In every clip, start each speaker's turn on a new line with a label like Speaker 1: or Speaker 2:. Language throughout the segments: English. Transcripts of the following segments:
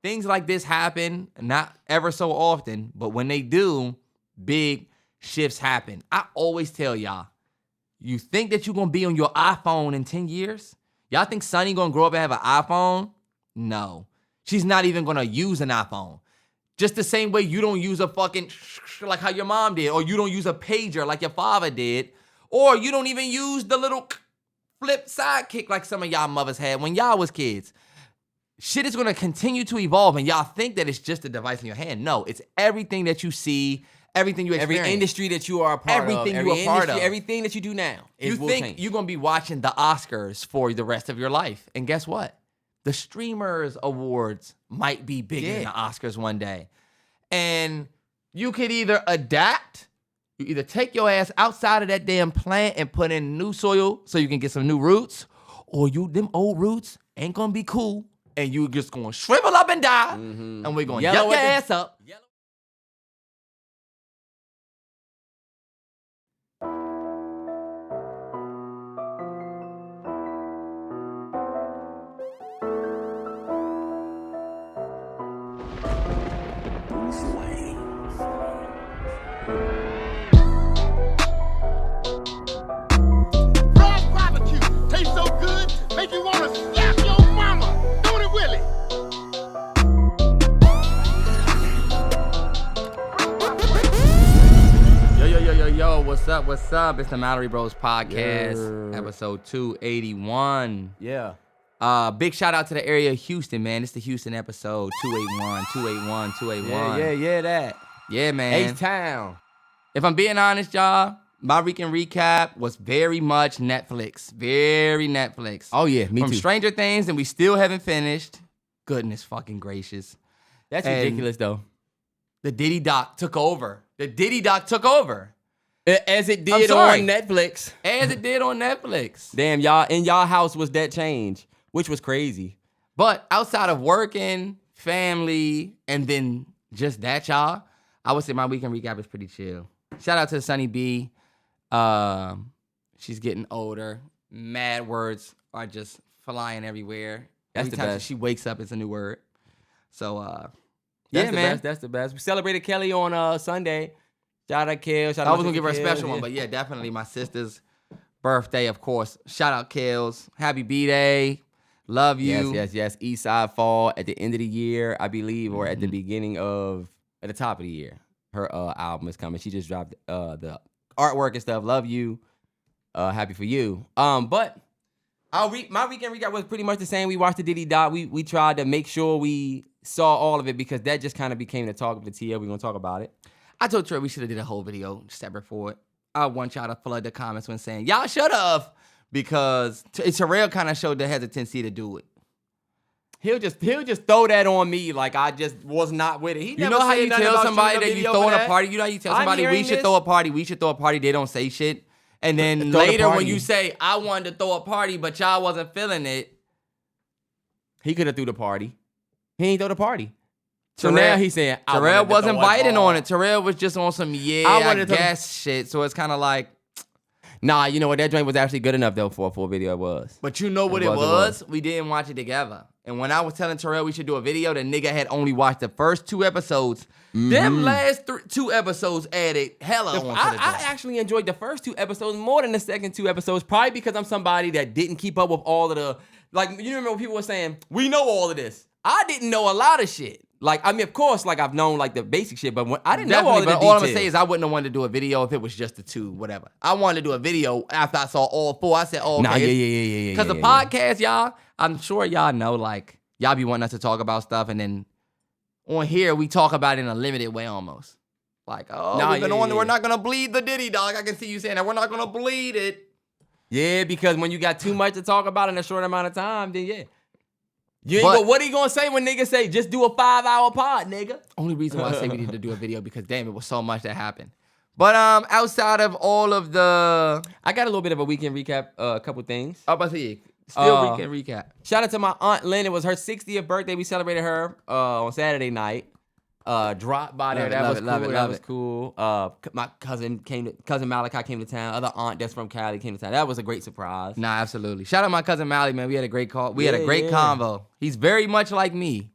Speaker 1: things like this happen, not ever so often, but when they do, big shifts happen. I always tell y'all, you think that you're going to be on your iPhone in 10 years? Y'all think Sonny going to grow up and have an iPhone? No. She's not even going to use an iPhone. Just the same way you don't use a fucking like how your mom did, or you don't use a pager like your father did, or you don't even use the little flip sidekick like some of y'all mothers had when y'all was kids. Shit is going to continue to evolve, and y'all think that it's just a device in your hand. No, it's everything that you see, everything you experience.
Speaker 2: Every industry that you are a part of.
Speaker 1: Everything you are a part of.
Speaker 2: Everything that you do now.
Speaker 1: You think you're going to be watching the Oscars for the rest of your life. And guess what? The Streamers Awards might be bigger than the Oscars one day. And you could either adapt, you either take your ass outside of that damn plant and put in new soil so you can get some new roots, or them old roots ain't going to be cool. And you just going to shrivel up and die, and we're going to yuck your ass up.
Speaker 3: Tastes so good, make you want to slap your mama. Don't it, Willie?
Speaker 1: Yo, what's up? It's the MalloryBros podcast, episode 281.
Speaker 2: Yeah.
Speaker 1: Big shout out to the area of Houston, man. It's the Houston episode, 281.
Speaker 2: Yeah, that.
Speaker 1: Yeah, man.
Speaker 2: H-Town.
Speaker 1: If I'm being honest, y'all, my weekend recap was very much Netflix. Very Netflix.
Speaker 2: Oh, yeah, me
Speaker 1: From
Speaker 2: too.
Speaker 1: Stranger Things, and we still haven't finished. Goodness fucking gracious.
Speaker 2: That's ridiculous, though.
Speaker 1: The Diddy doc took over.
Speaker 2: As it did on Netflix.
Speaker 1: As it did on Netflix.
Speaker 2: Damn, y'all, in y'all house was that change, which was crazy.
Speaker 1: But outside of working, family, and then just that, y'all, I would say my weekend recap is pretty chill. Shout out to Sunny B. She's getting older. Mad words are just flying everywhere. Every time she wakes up, it's a new word. So,
Speaker 2: That's the best. We celebrated Kelly on Sunday. Shout out Kale.
Speaker 1: I was gonna give her a special one, but yeah, definitely my sister's birthday, of course. Shout out Kales. Happy B-Day. Love you.
Speaker 2: Yes. Eastside Fall at the end of the year, I believe, or at the at the top of the year. Her album is coming. She just dropped the artwork and stuff. Love you. Happy for you. But my weekend recap was pretty much the same. We watched the Diddy doc. We tried to make sure we saw all of it because that just kind of became the talk of the TL. We're gonna talk about it.
Speaker 1: I told Trey we should have did a whole video separate for it. I want y'all to flood the comments when saying, y'all should have, because Terrell kind of showed the hesitancy to do it.
Speaker 2: He'll just throw that on me like I just was not with it.
Speaker 1: You know how you tell somebody that you throwing a party? You know how you tell somebody we should throw a party, they don't say shit. And then later when you say, I wanted to throw a party, but y'all wasn't feeling it.
Speaker 2: He could have threw the party. He ain't throw the party. So now he's saying,
Speaker 1: Terrell wasn't biting on it. Terrell was just on some, I guess shit. So it's kind of like.
Speaker 2: Nah, you know what? That joint was actually good enough, though, for a full video. It was.
Speaker 1: But you know what it was? We didn't watch it together. And when I was telling Terrell we should do a video, the nigga had only watched the first 2 episodes. Them last 2 episodes added hella on to the
Speaker 2: I actually enjoyed the first 2 episodes more than the second 2 episodes, probably because I'm somebody that didn't keep up with all of the. Like, you remember when people were saying, we know all of this. I didn't know a lot of shit. Like, I mean, of course, like, I've known, like, the basic shit, but I didn't know all of the details.
Speaker 1: All I'm going to say is I wouldn't have wanted to do a video if it was just the 2, whatever. I wanted to do a video after I saw all 4. I said, oh, okay.
Speaker 2: Nah, yeah.
Speaker 1: Because the podcast, y'all, I'm sure y'all know, like, y'all be wanting us to talk about stuff, and then on here, we talk about it in a limited way almost. Like, we're not going to bleed the Diddy, dog. I can see you saying that. We're not going to bleed it.
Speaker 2: Yeah, because when you got too much to talk about in a short amount of time, then yeah. What are you gonna say when niggas say just do a 5-hour pod, nigga?
Speaker 1: Only reason why I say we need to do a video because damn, it was so much that happened. But outside of all of the,
Speaker 2: I got a little bit of a weekend recap. A couple things.
Speaker 1: I'm about to say still weekend recap.
Speaker 2: Shout out to my aunt Lynn. It was her 60th birthday. We celebrated her on Saturday night. Dropped by there. That was cool. My cousin Malachi came to town. Other aunt that's from Cali came to town. That was a great surprise.
Speaker 1: Nah, absolutely. Shout out my cousin Mally, man. We had a great call. We had a great convo. He's very much like me.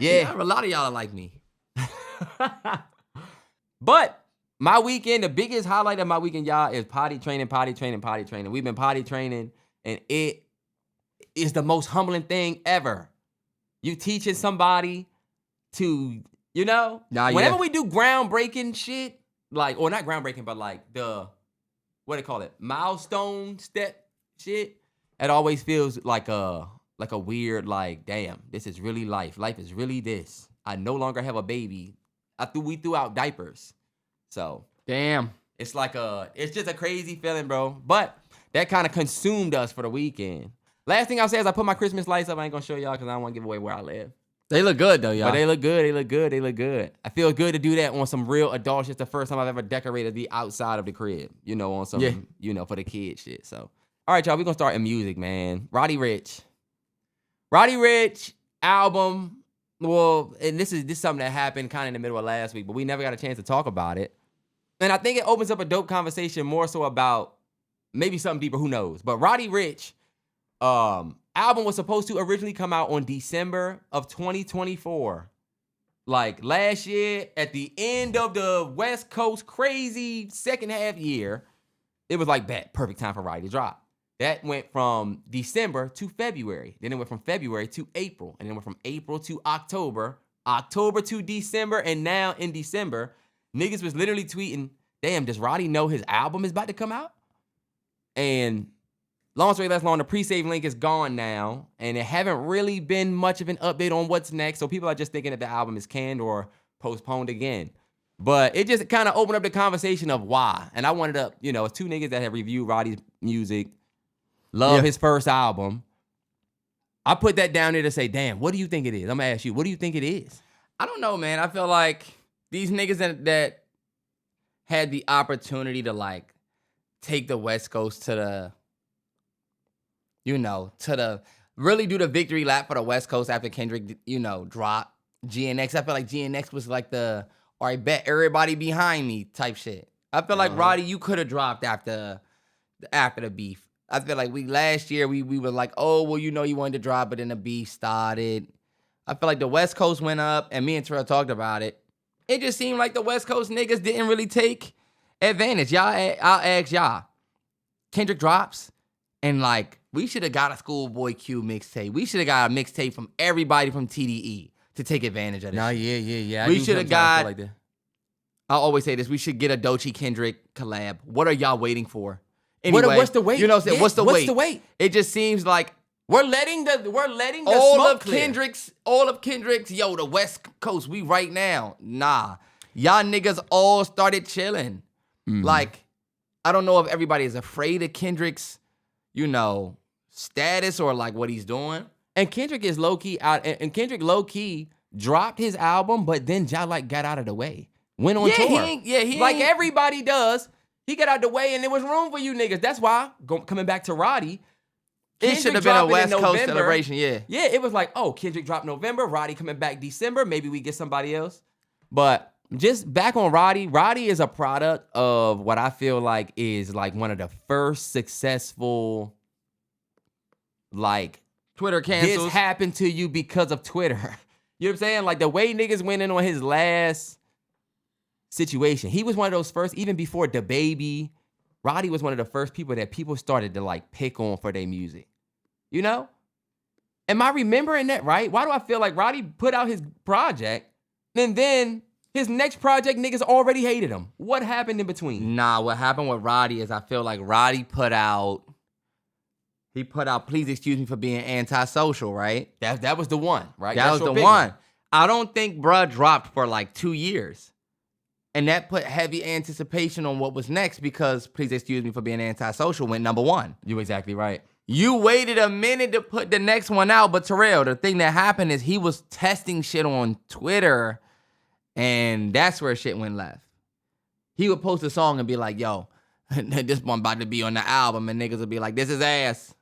Speaker 2: Yeah.
Speaker 1: A lot of y'all are like me.
Speaker 2: But my weekend, the biggest highlight of my weekend, y'all, is potty training. We've been potty training, and it is the most humbling thing ever. You teaching somebody to, whenever we do groundbreaking shit, like, or not groundbreaking, but like what do they call it? Milestone step shit. It always feels like a weird, like, damn, this is really life. Life is really this. I no longer have a baby. We threw out diapers. So
Speaker 1: Damn.
Speaker 2: it's it's just a crazy feeling, bro. But that kind of consumed us for the weekend. Last thing I'll say is I put my Christmas lights up. I ain't gonna show y'all because I don't want to give away where I live.
Speaker 1: They look good though, y'all.
Speaker 2: But they look good. I feel good to do that on some real adult shit. It's the first time I've ever decorated the outside of the crib, on some, for the kids shit. So, all right, y'all, we're gonna start in music, man. Roddy Ricch album. Well, and this is something that happened kind of in the middle of last week, but we never got a chance to talk about it. And I think it opens up a dope conversation more so about maybe something deeper, who knows. But Roddy Ricch album was supposed to originally come out on December of 2024. Like last year, at the end of the West Coast crazy second half year, it was like, perfect time for Roddy to drop. That went from December to February. Then it went from February to April. And then it went from April to October, October to December, and now in December, niggas was literally tweeting, damn, does Roddy know his album is about to come out? And long story less long, the pre-save link is gone now, and it haven't really been much of an update on what's next, so people are just thinking that the album is canned or postponed again. But it just kind of opened up the conversation of why. And I wanted to, it's two niggas that have reviewed Roddy's music, love his first album. I put that down there to say, damn, what do you think it is? I'm gonna ask you, what do you think it is?
Speaker 1: I don't know, man. I feel like these niggas that had the opportunity to like take the West Coast to really do the victory lap for the West Coast after Kendrick, dropped GNX. I feel like GNX was like all right, bet everybody behind me type shit. I feel like Roddy, you could have dropped after the beef. I feel like last year we were like, oh, well, you wanted to drop, but then the beef started. I feel like the West Coast went up, and me and Terrell talked about it. It just seemed like the West Coast niggas didn't really take advantage. I'll ask y'all. Kendrick drops, and like, we should have got a Schoolboy Q mixtape. We should have got a mixtape from everybody from TDE to take advantage of this.
Speaker 2: Nah, yeah.
Speaker 1: We should have got, like I always say this, we should get a Doechii Kendrick collab. What are y'all waiting for? Anyway,
Speaker 2: what's the wait?
Speaker 1: You know what I'm saying?
Speaker 2: Yeah,
Speaker 1: what's the wait? It just seems like
Speaker 2: we're letting the
Speaker 1: all
Speaker 2: smoke
Speaker 1: of
Speaker 2: clear.
Speaker 1: Kendrick's, the West Coast, we right now. Nah. Y'all niggas all started chilling.
Speaker 2: Mm-hmm.
Speaker 1: Like, I don't know if everybody is afraid of Kendrick's, status or like what he's doing.
Speaker 2: And Kendrick is low-key out, and Kendrick low-key dropped his album, but then got out of the way. Went on tour.
Speaker 1: He
Speaker 2: like
Speaker 1: ain't,
Speaker 2: everybody does. He got out the way, and there was room for you niggas. That's why, coming back to Roddy,
Speaker 1: it should have been a West Coast celebration, yeah.
Speaker 2: Yeah, it was like, oh, Kendrick dropped November, Roddy coming back December, maybe we get somebody else. But just back on Roddy, Roddy is a product of what I feel like is like one of the first successful, like,
Speaker 1: Twitter cancels.
Speaker 2: This happened to you because of Twitter. You know what I'm saying? Like the way niggas went in on his last situation. He was one of those first, even before DaBaby, Roddy was one of the first people that people started to like pick on for their music. Am I remembering that right? Why do I feel like Roddy put out his project and then his next project niggas already hated him? What happened in between?
Speaker 1: Nah, what happened with Roddy is I feel like Roddy put out Please Excuse Me for Being Antisocial, right?
Speaker 2: That was the one, right?
Speaker 1: That was the one. I don't think bruh dropped for like 2 years. And that put heavy anticipation on what was next because Please Excuse Me for Being Antisocial went number one.
Speaker 2: You're exactly right.
Speaker 1: You waited a minute to put the next one out, but Terrell, the thing that happened is he was testing shit on Twitter, and that's where shit went left. He would post a song and be like, yo, this one about to be on the album, and niggas would be like, this is ass.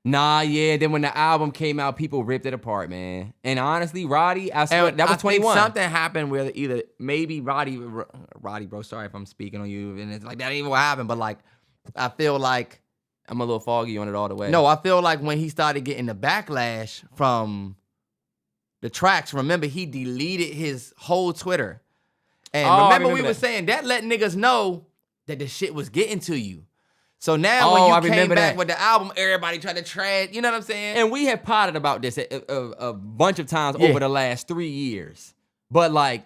Speaker 2: Nah, yeah. Then when the album came out, people ripped it apart, man. And honestly, Roddy, I swear, that was 21.
Speaker 1: Think something happened where either maybe Roddy, bro, sorry if I'm speaking on you, and it's like that ain't even what happened, but like, I feel like
Speaker 2: I'm a little foggy on it all the way.
Speaker 1: No, I feel like when he started getting the backlash from the tracks. Remember, he deleted his whole Twitter. And
Speaker 2: Oh, I
Speaker 1: remember we
Speaker 2: remember
Speaker 1: were
Speaker 2: that.
Speaker 1: saying that let niggas know that the shit was getting to you. So now
Speaker 2: Oh,
Speaker 1: when
Speaker 2: I
Speaker 1: you came
Speaker 2: remember
Speaker 1: back
Speaker 2: that.
Speaker 1: with the album, everybody tried to trash. You know what I'm saying?
Speaker 2: And we have potted about this a bunch of times
Speaker 1: Yeah.
Speaker 2: over the last 3 years. But like,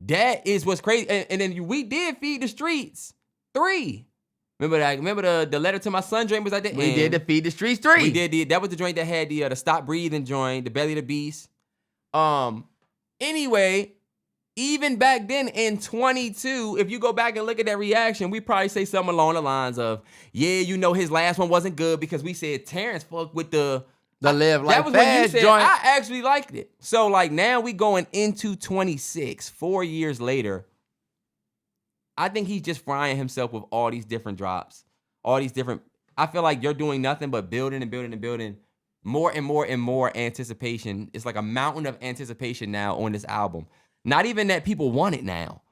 Speaker 2: that is what's crazy. And then we did feed the streets 3. Remember that? Remember the letter to my son joint was at the end.
Speaker 1: We did the Feed the Streets 3.
Speaker 2: We did. That was the joint that had the Stop Breathing joint, the Belly of the Beast. Anyway, even back then in 22, if you go back and look at that reaction, we probably say something along the lines of, yeah, you know, his last one wasn't good because we said Terrance fucked with the
Speaker 1: Live Like
Speaker 2: that was when you
Speaker 1: Fast
Speaker 2: said
Speaker 1: joint.
Speaker 2: I actually liked it. So like now we going into 26, 4 years later. I think he's just frying himself with all these different drops, all these different. I feel like you're doing nothing but building and building and building more and more and more anticipation. It's like a mountain of anticipation now on this album. Not even that people want it now.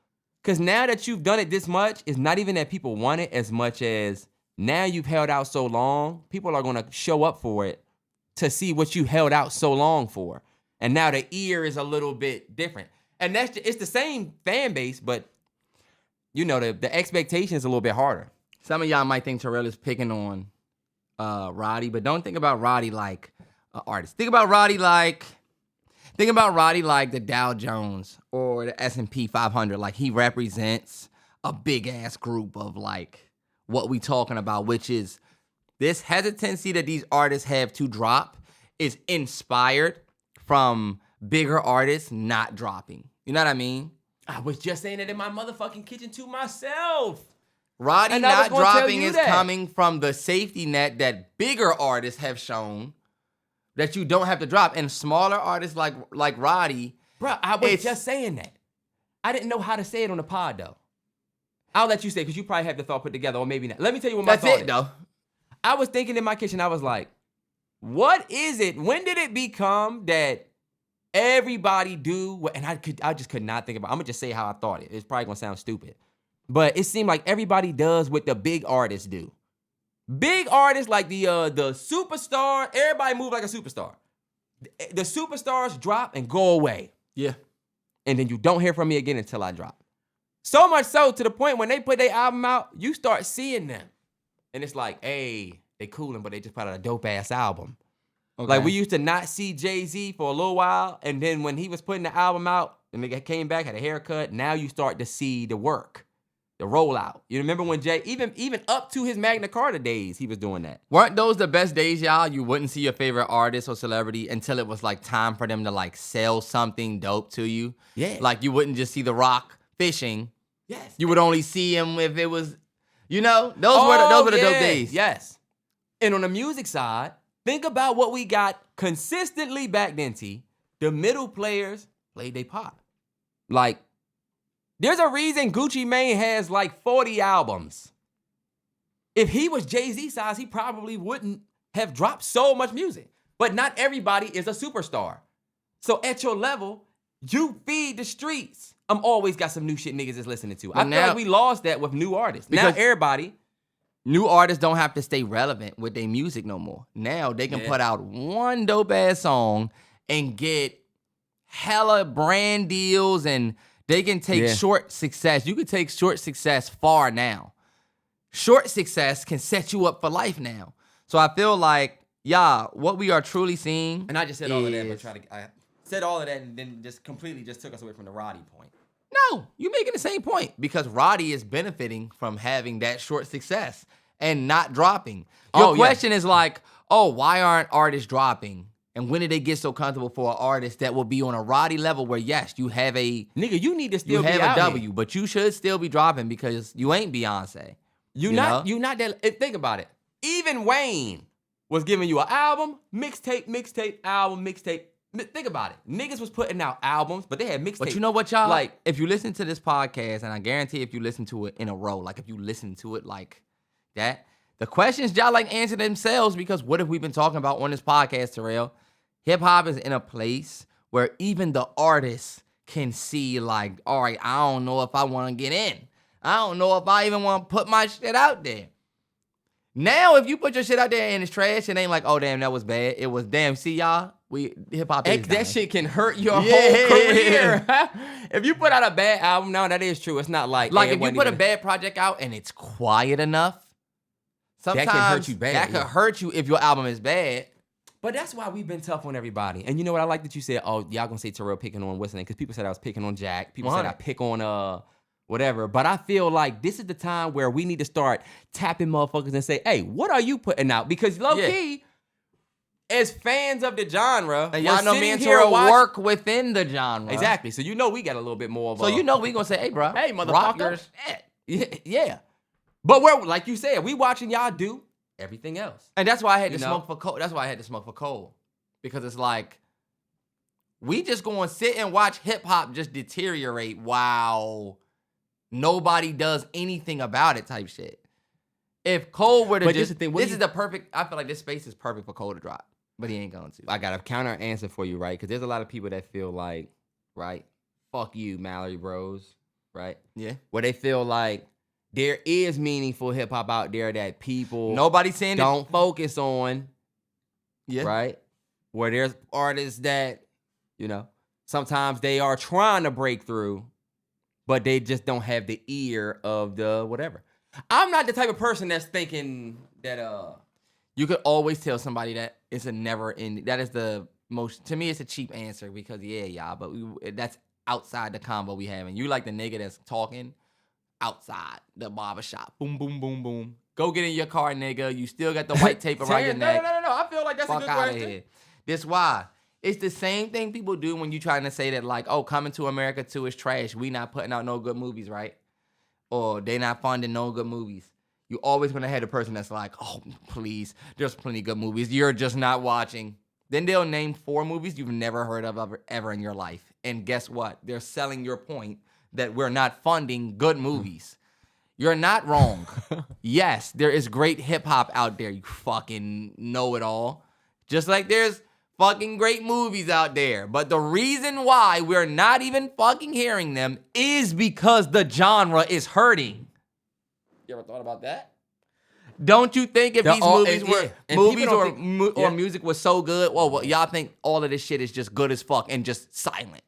Speaker 2: Because now that you've done it this much, it's not even that people want it as much as now you've held out so long, people are going to show up for it to see what you held out so long for. And now the ear is a little bit different. And it's the same fan base, but you know, the expectation is a little bit harder.
Speaker 1: Some of y'all might think Terrell is picking on Roddy, but don't think about Roddy like an artist. Think about Roddy like the Dow Jones or the S&P 500. Like he represents a big ass group of like what we talking about, which is this hesitancy that these artists have to drop is inspired from bigger artists not dropping. You know what I mean?
Speaker 2: I was just saying it in my motherfucking kitchen to myself.
Speaker 1: Roddy
Speaker 2: And I was
Speaker 1: not
Speaker 2: gonna tell
Speaker 1: dropping
Speaker 2: you
Speaker 1: is
Speaker 2: that.
Speaker 1: coming from the safety net that bigger artists have shown that you don't have to drop. And smaller artists like Roddy.
Speaker 2: Bro, I was
Speaker 1: It's-
Speaker 2: just saying that. I didn't know how to say it on the pod, though. I'll let you say, because you probably have the thought put together, or maybe not. Let me tell you what my
Speaker 1: That's
Speaker 2: thought
Speaker 1: it,
Speaker 2: is.
Speaker 1: though.
Speaker 2: I was thinking in my kitchen, I was like, what is it? When did it become that everybody do what? And I just could not think about it. I'm going to just say how I thought it. It's probably going to sound stupid. But it seemed like everybody does what the big artists do. Big artists like the superstar, everybody move like a superstar. The superstars drop and go away.
Speaker 1: Yeah.
Speaker 2: And then you don't hear from me again until I drop. So much so to the point when they put their album out, you start seeing them. And it's like, hey, they coolin', but they just put out a dope-ass album.
Speaker 1: Okay.
Speaker 2: Like, we used to not see Jay-Z for a little while, and then when he was putting the album out, and they came back, had a haircut, now you start to see the work, the rollout. You remember when Jay, even up to his Magna Carta days, he was doing that.
Speaker 1: Weren't those the best days, y'all? You wouldn't see your favorite artist or celebrity until it was like time for them to like sell something dope to you.
Speaker 2: Yeah.
Speaker 1: Like you wouldn't just see The Rock fishing.
Speaker 2: Yes.
Speaker 1: You would only see him if it was, you know, those were the dope days.
Speaker 2: Yes. And on the music side, think about what we got consistently back then, T. The middle players played they pop. Like, there's a reason Gucci Mane has like 40 albums. If he was Jay-Z size, he probably wouldn't have dropped so much music. But not everybody is a superstar. So at your level, you feed the streets. I'm always got some new shit niggas is listening to.
Speaker 1: But
Speaker 2: I feel
Speaker 1: now-
Speaker 2: like we lost that with new artists. Now
Speaker 1: Because-
Speaker 2: everybody,
Speaker 1: New artists don't have to stay relevant with their music no more. Now they can put out one dope ass song and get hella brand deals, and they can take short success. You can take short success far now. Short success can set you up for life now. So I feel like, what we are truly seeing.
Speaker 2: and I just said all of that,
Speaker 1: is-
Speaker 2: but I said all of that and then just completely just took us away from the Roddy point.
Speaker 1: No, you're making the same point because Roddy is benefiting from having that short success and not dropping. Your question is like, why aren't artists dropping? And when did they get so comfortable for an artist that will be on a Roddy level where, yes, you have a
Speaker 2: Nigga, you need to still be
Speaker 1: have
Speaker 2: out
Speaker 1: a W,
Speaker 2: here.
Speaker 1: but you should still be dropping because you ain't Beyonce.
Speaker 2: You
Speaker 1: know?
Speaker 2: not that. Think about it. Even Wayne was giving you an album, mixtape, album, mixtape. Think about it. Niggas was putting out albums, but they had mixtapes.
Speaker 1: But you know what, y'all?
Speaker 2: Like,
Speaker 1: if you listen to this podcast, and I guarantee if you listen to it in a row, like if you listen to it like that, the questions y'all like answer themselves because what have we been talking about on this podcast, Terrell? Hip hop is in a place where even the artists can see like, all right, I don't know if I want to get in. I don't know if I even want to put my shit out there. Now, if you put your shit out there and it's trash, it ain't like, oh damn, that was bad. It was damn. See y'all, hip hop is dying.
Speaker 2: That shit can hurt your whole career. If you put out a bad album, now that is true. It's not like
Speaker 1: if you put a bad project out and it's quiet enough, sometimes
Speaker 2: that can hurt you bad.
Speaker 1: That could hurt you if your album is bad.
Speaker 2: But that's why we've been tough on everybody. And you know what? I like that you said, oh, y'all gonna say Terrell picking on what's name? Because people said I was picking on Jack. People said I pick on whatever. But I feel like this is the time where we need to start tapping motherfuckers and say, hey, what are you putting out? Because low key, as fans of the genre,
Speaker 1: and y'all know me and Terrell work within the genre.
Speaker 2: Exactly. So you know we got a little bit more of
Speaker 1: So you know we gonna say, hey, bro,
Speaker 2: hey, motherfucker.
Speaker 1: Rock your shit.
Speaker 2: Yeah. But we're, like you said, we watching y'all do everything else.
Speaker 1: And that's why I had to smoke for Cole. That's why I had to smoke for Cole. Because it's like, we just gonna sit and watch hip-hop just deteriorate while nobody does anything about it type shit. If Cole were to this is the perfect, I feel like this space is perfect for Cole to drop. But he ain't going to.
Speaker 2: I got a counter answer for you, right? Because there's a lot of people that feel like, right, fuck you, MalloryBros, right?
Speaker 1: Yeah.
Speaker 2: Where they feel like there is meaningful hip hop out there that people
Speaker 1: saying
Speaker 2: don't focus on.
Speaker 1: Yeah.
Speaker 2: Right? Where there's artists that, sometimes they are trying to break through, but they just don't have the ear of the whatever. I'm not the type of person that's thinking that
Speaker 1: you could always tell somebody that it's a never ending. That is the most, to me, it's a cheap answer because but that's outside the combo we having. You like the nigga that's talking outside the barbershop. Boom, boom, boom, boom. Go get in your car, nigga. You still got the white tape around your neck.
Speaker 2: No. I feel like that's a good question.
Speaker 1: Here. This why. It's the same thing people do when you trying to say that like, oh, Coming to America 2 is trash. We not putting out no good movies, right? Or they not funding no good movies. You always gonna have the person that's like, oh, please, there's plenty of good movies. You're just not watching. Then they'll name 4 movies you've never heard of ever in your life. And guess what? They're selling your point that we're not funding good movies. You're not wrong. Yes, there is great hip hop out there. You fucking know it all. Just like there's fucking great movies out there. But the reason why we're not even fucking hearing them is because the genre is hurting. You ever thought about that? Don't you think if these movies or music was so good, well, y'all think all of this shit is just good as fuck and just silent?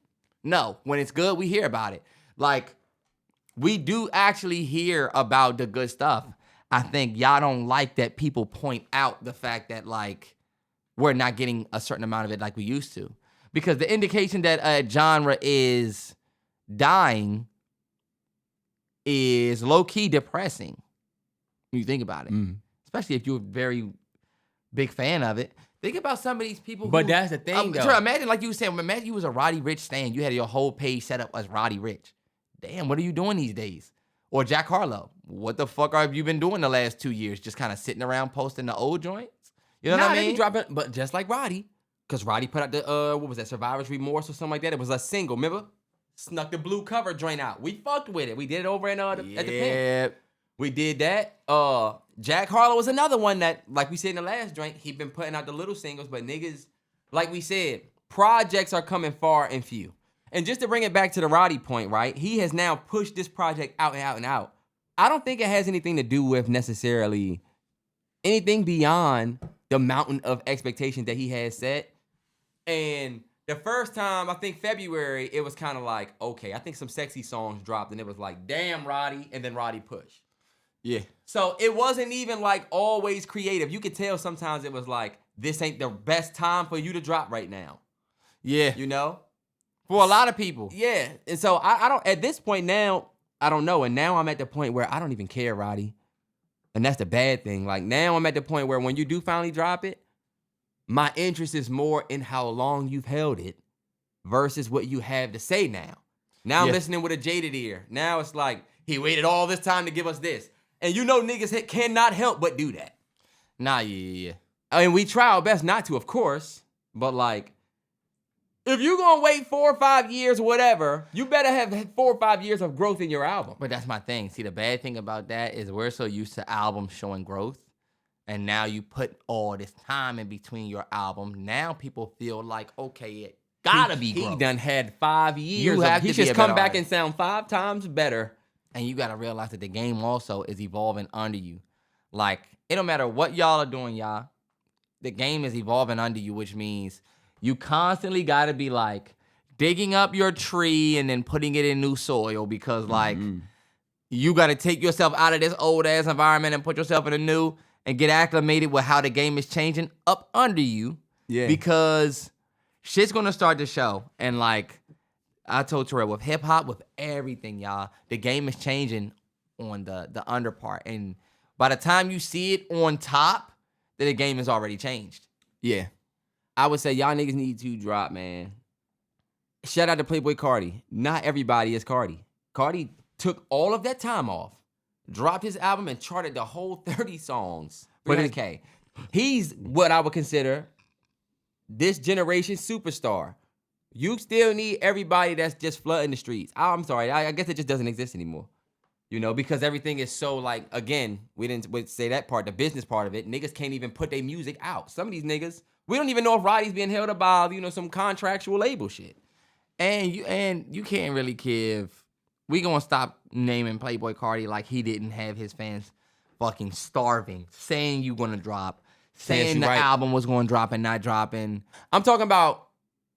Speaker 1: No, when it's good, we hear about it. Like, we do actually hear about the good stuff. I think y'all don't like that people point out the fact that, like, we're not getting a certain amount of it like we used to. Because the indication that a genre is dying is low-key depressing when you think about it. Especially if you're a very big fan of it. Think about some of these people
Speaker 2: But that's the thing, though.
Speaker 1: Imagine, like you were saying, imagine you was a Roddy Ricch stan. You had your whole page set up as Roddy Ricch. Damn, what are you doing these days? Or Jack Harlow. What the fuck have you been doing the last 2 years? Just kind of sitting around posting the old joints? You know what I mean?
Speaker 2: But just like Roddy. Because Roddy put out the, what was that, Survivor's Remorse or something like that? It was a single, remember? Snuck the blue cover joint out. We fucked with it. We did it over in, at the pen. We did that. Jack Harlow was another one that, like we said in the last joint, he been putting out the little singles, but niggas, like we said, projects are coming far and few. And just to bring it back to the Roddy point, right? He has now pushed this project out and out and out. I don't think it has anything to do with necessarily anything beyond the mountain of expectations that he has set. And the first time, I think February, it was kind of like, okay, I think some sexy songs dropped and it was like, damn, Roddy, and then Roddy pushed.
Speaker 1: Yeah.
Speaker 2: So it wasn't even like always creative. You could tell sometimes it was like, this ain't the best time for you to drop right now.
Speaker 1: Yeah.
Speaker 2: You know?
Speaker 1: For a lot of people.
Speaker 2: Yeah. And so I don't, at this point now, I don't know. And now I'm at the point where I don't even care, Roddy. And that's the bad thing. Like now I'm at the point where when you do finally drop it, my interest is more in how long you've held it versus what you have to say now. Now I'm listening with a jaded ear. Now it's like, he waited all this time to give us this. And you know niggas cannot help but do that.
Speaker 1: Nah, yeah.
Speaker 2: I mean, we try our best not to, of course. But like, if you're going to wait 4 or 5 years or whatever, you better have 4 or 5 years of growth in your album.
Speaker 1: But that's my thing. See, the bad thing about that is we're so used to albums showing growth. And now you put all this time in between your album. Now people feel like, okay, it gotta be growth.
Speaker 2: He done had 5 years.
Speaker 1: You have
Speaker 2: he
Speaker 1: to be
Speaker 2: just
Speaker 1: a
Speaker 2: come
Speaker 1: better
Speaker 2: back
Speaker 1: artist.
Speaker 2: and sound 5 times better.
Speaker 1: And you gotta realize that the game also is evolving under you. Like, it don't matter what y'all are doing, y'all. The game is evolving under you, which means you constantly got to be like digging up your tree and then putting it in new soil because like you got to take yourself out of this old ass environment and put yourself in a new and get acclimated with how the game is changing up under you. Yeah. Because shit's going to start to show. And like I told Terrell, with hip hop, with everything, y'all, the game is changing on the under part. And by the time you see it on top, the game has already changed.
Speaker 2: Yeah. I would say y'all niggas need to drop, man. Shout out to Playboy Cardi. Not everybody is Cardi. Cardi took all of that time off, dropped his album, and charted the whole 30 songs. 300K. He's what I would consider this generation superstar. You still need everybody that's just flooding the streets. I'm sorry. I guess it just doesn't exist anymore. You know, because everything is so like, again, we didn't say that part, the business part of it. Niggas can't even put their music out. Some of these niggas, we don't even know if Roddy's being held up by, you know, some contractual label shit.
Speaker 1: And you can't really give, we gonna stop naming Playboy Cardi like he didn't have his fans fucking starving, saying you gonna drop, saying the album was gonna drop and not dropping.
Speaker 2: I'm talking about,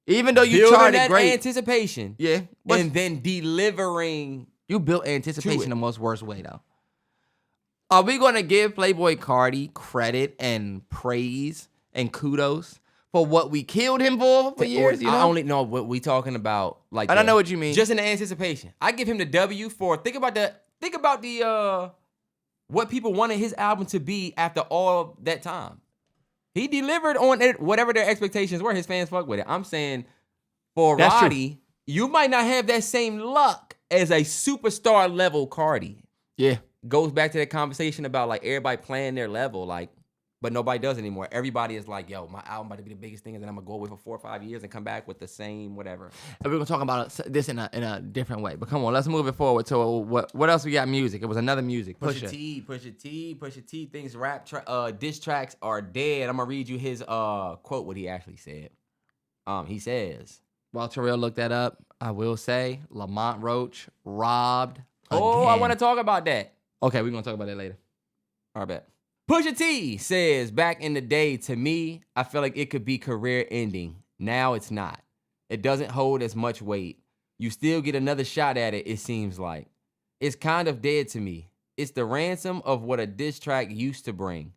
Speaker 1: even though you charted
Speaker 2: that
Speaker 1: great.
Speaker 2: Anticipation.
Speaker 1: Yeah.
Speaker 2: And then delivering.
Speaker 1: You built anticipation the most worst way, though. Are we going to give Playboy Cardi credit and praise and kudos for what we killed him for years? You know?
Speaker 2: I only know what we talking about. Like,
Speaker 1: I don't know what you mean.
Speaker 2: Just in the anticipation. I give him the W for, think about the what people wanted his album to be after all that time. He delivered on it, whatever their expectations were. His fans fuck with it. I'm saying for Roddy, you might not have that same luck as a superstar level Cardi.
Speaker 1: Yeah.
Speaker 2: Goes back to that conversation about like everybody playing their level, like, but nobody does anymore. Everybody is like, yo, my album about to be the biggest thing, and then I'm gonna go away for 4 or 5 years and come back with the same whatever.
Speaker 1: And we're gonna talk about this in a different way. But come on, let's move it forward to what else we got? Music. It was another music. Pusha
Speaker 2: T thinks diss tracks are dead. I'm gonna read you his quote, what he actually said. He says,
Speaker 1: while Terrell looked that up, I will say Lamont Roach robbed again.
Speaker 2: Oh, I want to talk about that.
Speaker 1: Okay, we're going to talk about that later.
Speaker 2: All right, bet. Pusha T says, back in the day, to me, I feel like it could be career ending. Now it's not. It doesn't hold as much weight. You still get another shot at it, it seems like. It's kind of dead to me. It's the ransom of what a diss track used to bring.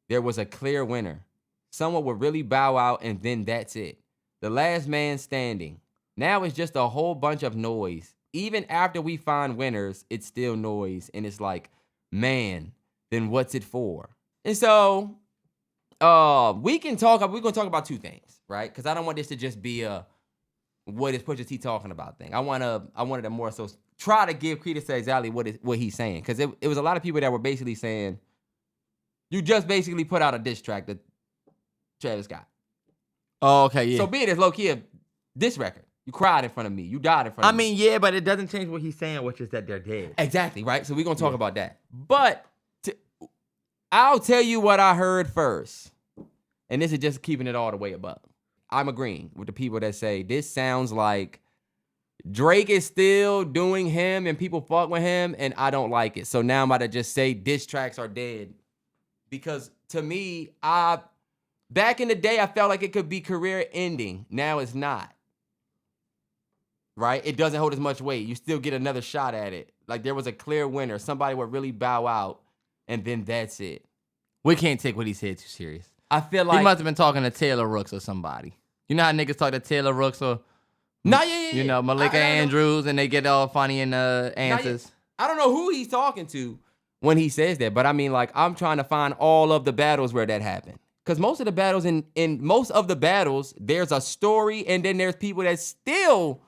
Speaker 2: There was a clear winner. Someone would really bow out, and then that's it. The last man standing. Now it's just a whole bunch of noise. Even after we find winners, it's still noise. And it's like, man, then what's it for? And so we're going to talk about two things, right? Because I don't want this to just be a what is Pusha T talking about thing. I wanted to more so try to give credence to exactly what he's saying. Because it was a lot of people that were basically saying, you just basically put out a diss track that Travis Scott.
Speaker 1: Oh, okay, yeah.
Speaker 2: So be it as low-key a diss record. You cried in front of me. You died in front of me.
Speaker 1: I mean, yeah, but it doesn't change what he's saying, which is that they're dead.
Speaker 2: Exactly, right? So we're going to talk about that. But I'll tell you what I heard first. And this is just keeping it all the way above. I'm agreeing with the people that say this sounds like Drake is still doing him and people fuck with him and I don't like it. So now I'm about to just say diss tracks are dead. Because to me, back in the day, I felt like it could be career ending. Now it's not. Right? It doesn't hold as much weight. You still get another shot at it. Like there was a clear winner. Somebody would really bow out, and then that's it.
Speaker 1: We can't take what he said too serious.
Speaker 2: I feel like
Speaker 1: he must have been talking to Taylor Rooks or somebody. You know how niggas talk to Taylor Rooks or you know, Malika Andrews, and they get all funny in the answers.
Speaker 2: I don't know who he's talking to when he says that, but I mean, like, I'm trying to find all of the battles where that happened. Because most of the battles, in most of the battles, there's a story, and then there's people that still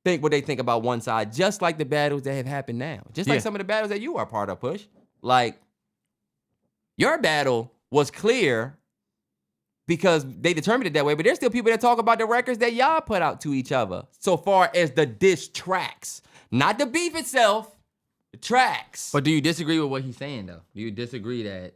Speaker 2: think what they think about one side, just like the battles that have happened now. Just like some of the battles that you are part of, Push. Like, your battle was clear because they determined it that way, but there's still people that talk about the records that y'all put out to each other so far as the diss tracks. Not the beef itself, the tracks.
Speaker 1: But do you disagree with what he's saying, though? Do you disagree that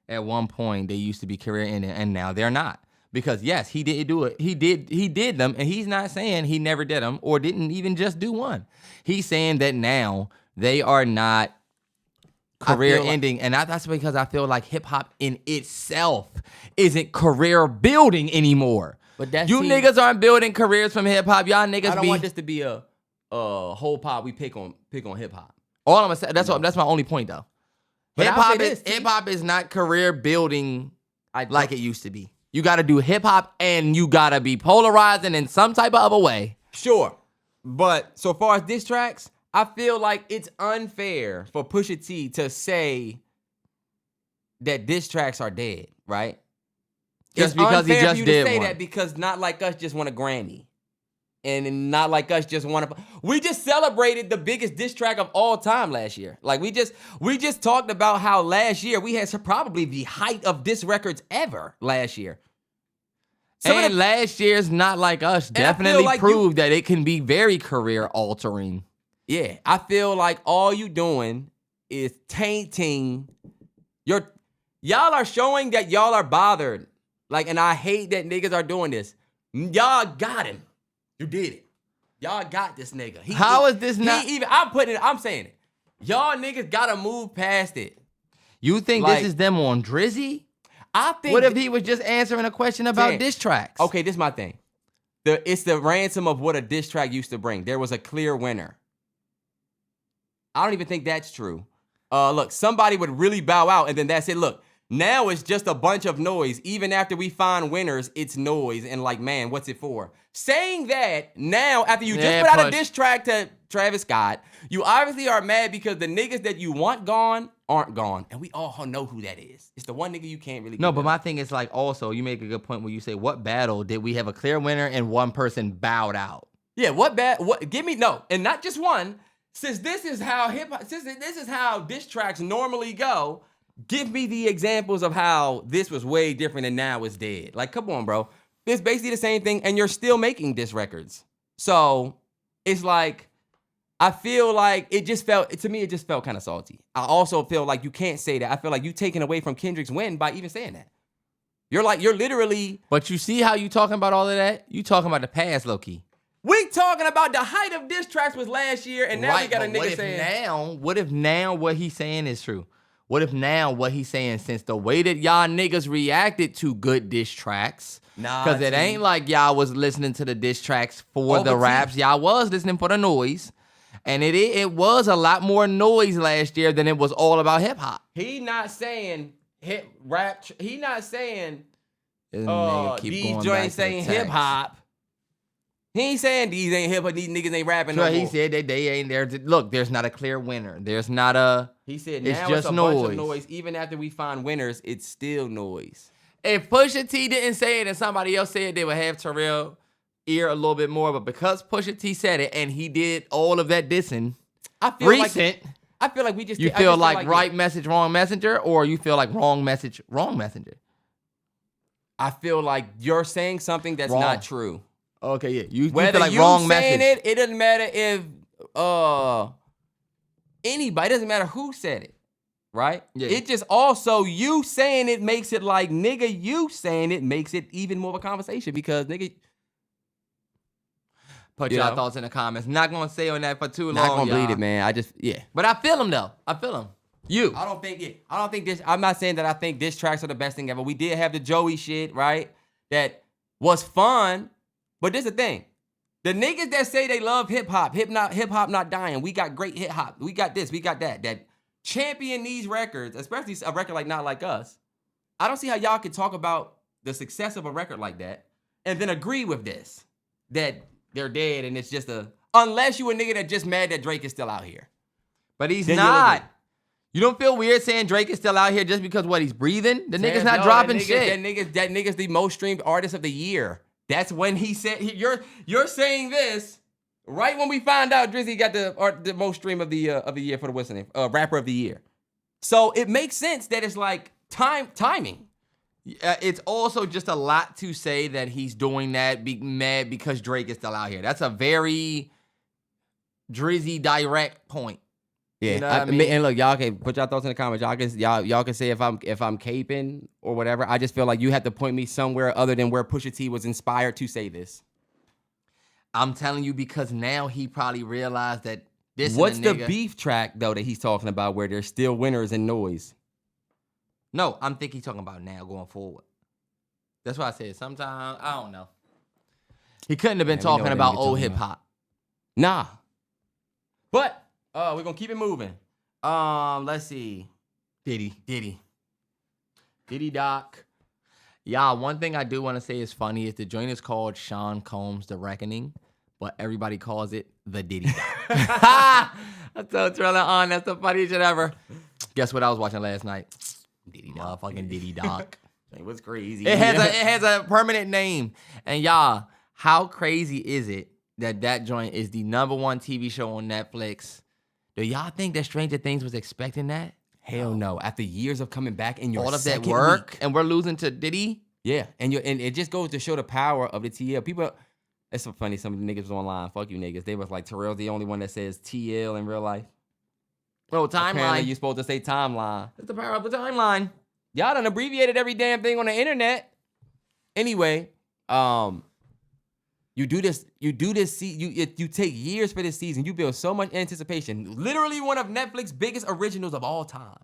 Speaker 1: at one point they used to be career ending and now they're not? Because yes, he did do it. He did them, and he's not saying he never did them or didn't even just do one. He's saying that now they are not career
Speaker 2: feel like-
Speaker 1: ending, and that's because I feel like hip hop in itself isn't career building anymore.
Speaker 2: But that's
Speaker 1: you niggas aren't building careers from hip hop. Y'all niggas
Speaker 2: I don't
Speaker 1: be
Speaker 2: want this to be a whole pot we pick on hip hop.
Speaker 1: all I'm gonna say. That's my only point though.
Speaker 2: But
Speaker 1: Hip
Speaker 2: I'll say this, T.
Speaker 1: hop is not career building like it used to be. You got to do hip hop and you got to be polarizing in some type of other way.
Speaker 2: Sure. But so far as diss tracks, I feel like it's unfair for Pusha T to say that diss tracks are dead, right?
Speaker 1: Just
Speaker 2: it's
Speaker 1: because he
Speaker 2: unfair
Speaker 1: just
Speaker 2: for you
Speaker 1: did
Speaker 2: to say
Speaker 1: one.
Speaker 2: that because Not Like Us just won a Grammy. And Not Like Us just won we just celebrated the biggest diss track of all time last year. Like we just talked about how last year we had probably the height of diss records ever last year.
Speaker 1: And last year's Not Like Us definitely
Speaker 2: like
Speaker 1: proved that it can be very career altering.
Speaker 2: Yeah, I feel like all you doing is tainting y'all are showing that y'all are bothered. Like, and I hate that niggas are doing this. Y'all got him. You did it. Y'all got this nigga.
Speaker 1: How is this not?
Speaker 2: I'm saying it. Y'all niggas gotta move past it.
Speaker 1: You think
Speaker 2: Like,
Speaker 1: this is them on Drizzy?
Speaker 2: I think.
Speaker 1: What if he was just answering a question about diss tracks?
Speaker 2: Okay, this is my thing. It's the ransom of what a diss track used to bring. There was a clear winner. I don't even think that's true. Look, somebody would really bow out, and then that's it. Look, now it's just a bunch of noise. Even after we find winners, it's noise. And like, man, what's it for? Saying that now, after you just put out a diss track to Travis Scott, you obviously are mad because the niggas that you want gone aren't gone. And we all know who that is. It's the one nigga you can't really
Speaker 1: No, but my thing is like also, you make a good point when you say, what battle did we have a clear winner and one person bowed out?
Speaker 2: Yeah, give me, no, and not just one. Since this is how this is how diss tracks normally go, give me the examples of how this was way different and now it's dead. Like, come on, bro. It's basically the same thing, and you're still making diss records. So it's like, I feel like it just felt kind of salty. I also feel like you can't say that. I feel like you taking away from Kendrick's win by even saying that. You're literally.
Speaker 1: But you see how you talking about all of that? You talking about the past, low-key.
Speaker 2: We talking about the height of diss tracks was last year, and now we got a nigga saying.
Speaker 1: What if now what he's saying is true? What if now what he's saying, since the way that y'all niggas reacted to good diss tracks, because it ain't like y'all was listening to the diss tracks for the raps, y'all was listening for the noise, and it was a lot more noise last year than it was all about hip hop.
Speaker 2: He not saying hip rap. He not saying
Speaker 1: These
Speaker 2: joints saying hip hop. He ain't saying these ain't hip hop. These niggas ain't rapping no more.
Speaker 1: He said that they ain't there. Look, there's not a clear winner. There's not a.
Speaker 2: He said
Speaker 1: it's
Speaker 2: now
Speaker 1: just
Speaker 2: it's a
Speaker 1: noise.
Speaker 2: bunch of noise. Even after we find winners, it's still noise.
Speaker 1: If Pusha T didn't say it and somebody else said it, they would have Terrell ear a little bit more. But because Pusha T said it and he did all of that dissing, I feel like we just.
Speaker 2: You
Speaker 1: feel like right message, wrong messenger, or you feel like wrong message, wrong messenger.
Speaker 2: I feel like you're saying something that's not true.
Speaker 1: Okay, yeah. You
Speaker 2: Whether
Speaker 1: feel like
Speaker 2: you
Speaker 1: wrong
Speaker 2: saying
Speaker 1: message.
Speaker 2: it doesn't matter if anybody, it doesn't matter who said it, right?
Speaker 1: Yeah.
Speaker 2: It just also, you saying it makes it like, nigga, you saying it makes it even more of a conversation because, nigga.
Speaker 1: Put y'all thoughts in the comments. Not going to stay on that for too long,
Speaker 2: Not going to
Speaker 1: y'all.
Speaker 2: bleed it, man.
Speaker 1: But I feel him, though. I feel him.
Speaker 2: I'm not saying that I think diss tracks are the best thing ever. We did have the Joey shit, right? That was fun. But this is the thing. The niggas that say they love hip-hop not dying. We got great hip-hop. We got this, we got that. That champion these records, especially a record like Not Like Us. I don't see how y'all can talk about the success of a record like that and then agree with this. That they're dead and it's just unless you a nigga that just mad that Drake is still out here.
Speaker 1: But he's not. You don't feel weird saying Drake is still out here just because what, he's breathing? The nigga's not dropping shit.
Speaker 2: That nigga's the most streamed artist of the year. That's when he said, you're saying this right when we find out Drizzy got the most stream of the year for the what's the name? Rapper of the year. So it makes sense that it's like timing.
Speaker 1: It's also just a lot to say that he's doing that mad because Drake is still out here. That's a very Drizzy direct point.
Speaker 2: Yeah,
Speaker 1: you know what I mean?
Speaker 2: And look, y'all can put y'all thoughts in the comments. Y'all can say if I'm caping or whatever. I just feel like you have to point me somewhere other than where Pusha T was inspired to say this.
Speaker 1: I'm telling you because now he probably realized that dissing
Speaker 2: What's
Speaker 1: the
Speaker 2: the
Speaker 1: nigga.
Speaker 2: beef track though that he's talking about where there's still winners and noise?
Speaker 1: No, I'm thinking he's talking about now going forward. That's why I said sometimes, I don't know. He couldn't have been
Speaker 2: Man, we know
Speaker 1: talking
Speaker 2: what that
Speaker 1: about
Speaker 2: nigga
Speaker 1: old
Speaker 2: talking
Speaker 1: hip
Speaker 2: about.
Speaker 1: hop.
Speaker 2: Nah. But we're gonna keep it moving. Let's see.
Speaker 1: Diddy Doc. Y'all, one thing I do want to say is funny is the joint is called Sean Combs The Reckoning, but everybody calls it the Diddy Doc. I told Terrell on, that's the funniest shit ever. Guess what I was watching last night?
Speaker 2: Diddy Doc.
Speaker 1: Motherfucking Diddy Doc.
Speaker 2: It was crazy.
Speaker 1: It has a permanent name. And y'all, how crazy is it that joint is the #1 TV show on Netflix? Do y'all think that Stranger Things was expecting that?
Speaker 2: Hell no. After years of coming back in your
Speaker 1: All of that
Speaker 2: second
Speaker 1: work,
Speaker 2: week.
Speaker 1: and we're losing to Diddy?
Speaker 2: Yeah, and it just goes to show the power of the TL. People, it's so funny. Some of the niggas was online. Fuck you niggas. They was like, Terrell's the only one that says TL in real life.
Speaker 1: Bro,
Speaker 2: Apparently,
Speaker 1: timeline.
Speaker 2: you're supposed to say timeline.
Speaker 1: It's the power of the timeline.
Speaker 2: Y'all done abbreviated every damn thing on the internet. Anyway, you do this. You take years for this season. You build so much anticipation. Literally one of Netflix's biggest originals of all time.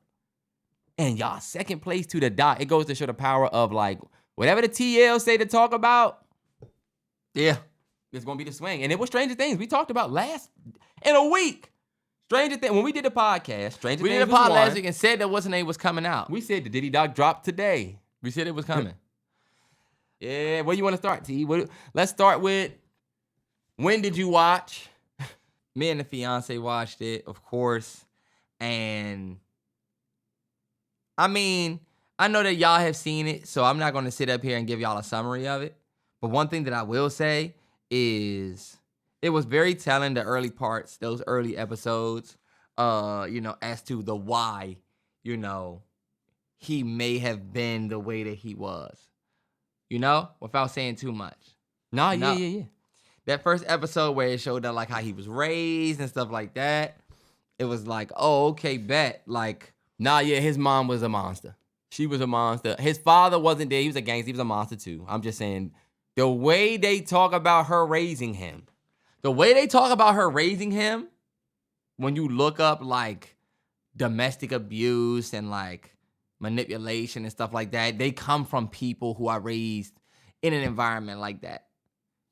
Speaker 2: And y'all second place to the dot. It goes to show the power of like whatever the TL say to talk about.
Speaker 1: Yeah.
Speaker 2: It's gonna be the swing. And it was Stranger Things. We talked about in a week. Stranger Things. When we did the podcast, Stranger
Speaker 1: We
Speaker 2: Things
Speaker 1: did a
Speaker 2: was
Speaker 1: pod last
Speaker 2: one.
Speaker 1: week and said that what's the name was coming out.
Speaker 2: We said the Diddy Doc dropped today.
Speaker 1: We said it was coming.
Speaker 2: Yeah, where you want to start, T? Let's start with, when did you watch?
Speaker 1: Me and the fiance watched it, of course. And I mean, I know that y'all have seen it, so I'm not going to sit up here and give y'all a summary of it. But one thing that I will say is it was very telling, the early parts, those early episodes, as to the why, he may have been the way that he was, without saying too much.
Speaker 2: Nah,
Speaker 1: No.
Speaker 2: yeah.
Speaker 1: That first episode where it showed up like how he was raised and stuff like that, it was like, oh, okay, bet. Like,
Speaker 2: Nah, yeah, his mom was a monster. She was a monster. His father wasn't there. He was a gangster. He was a monster too. I'm just saying, the way they talk about her raising him.
Speaker 1: the way they talk about her raising him, when you look up like domestic abuse and like manipulation and stuff like that, they come from people who are raised in an environment like that.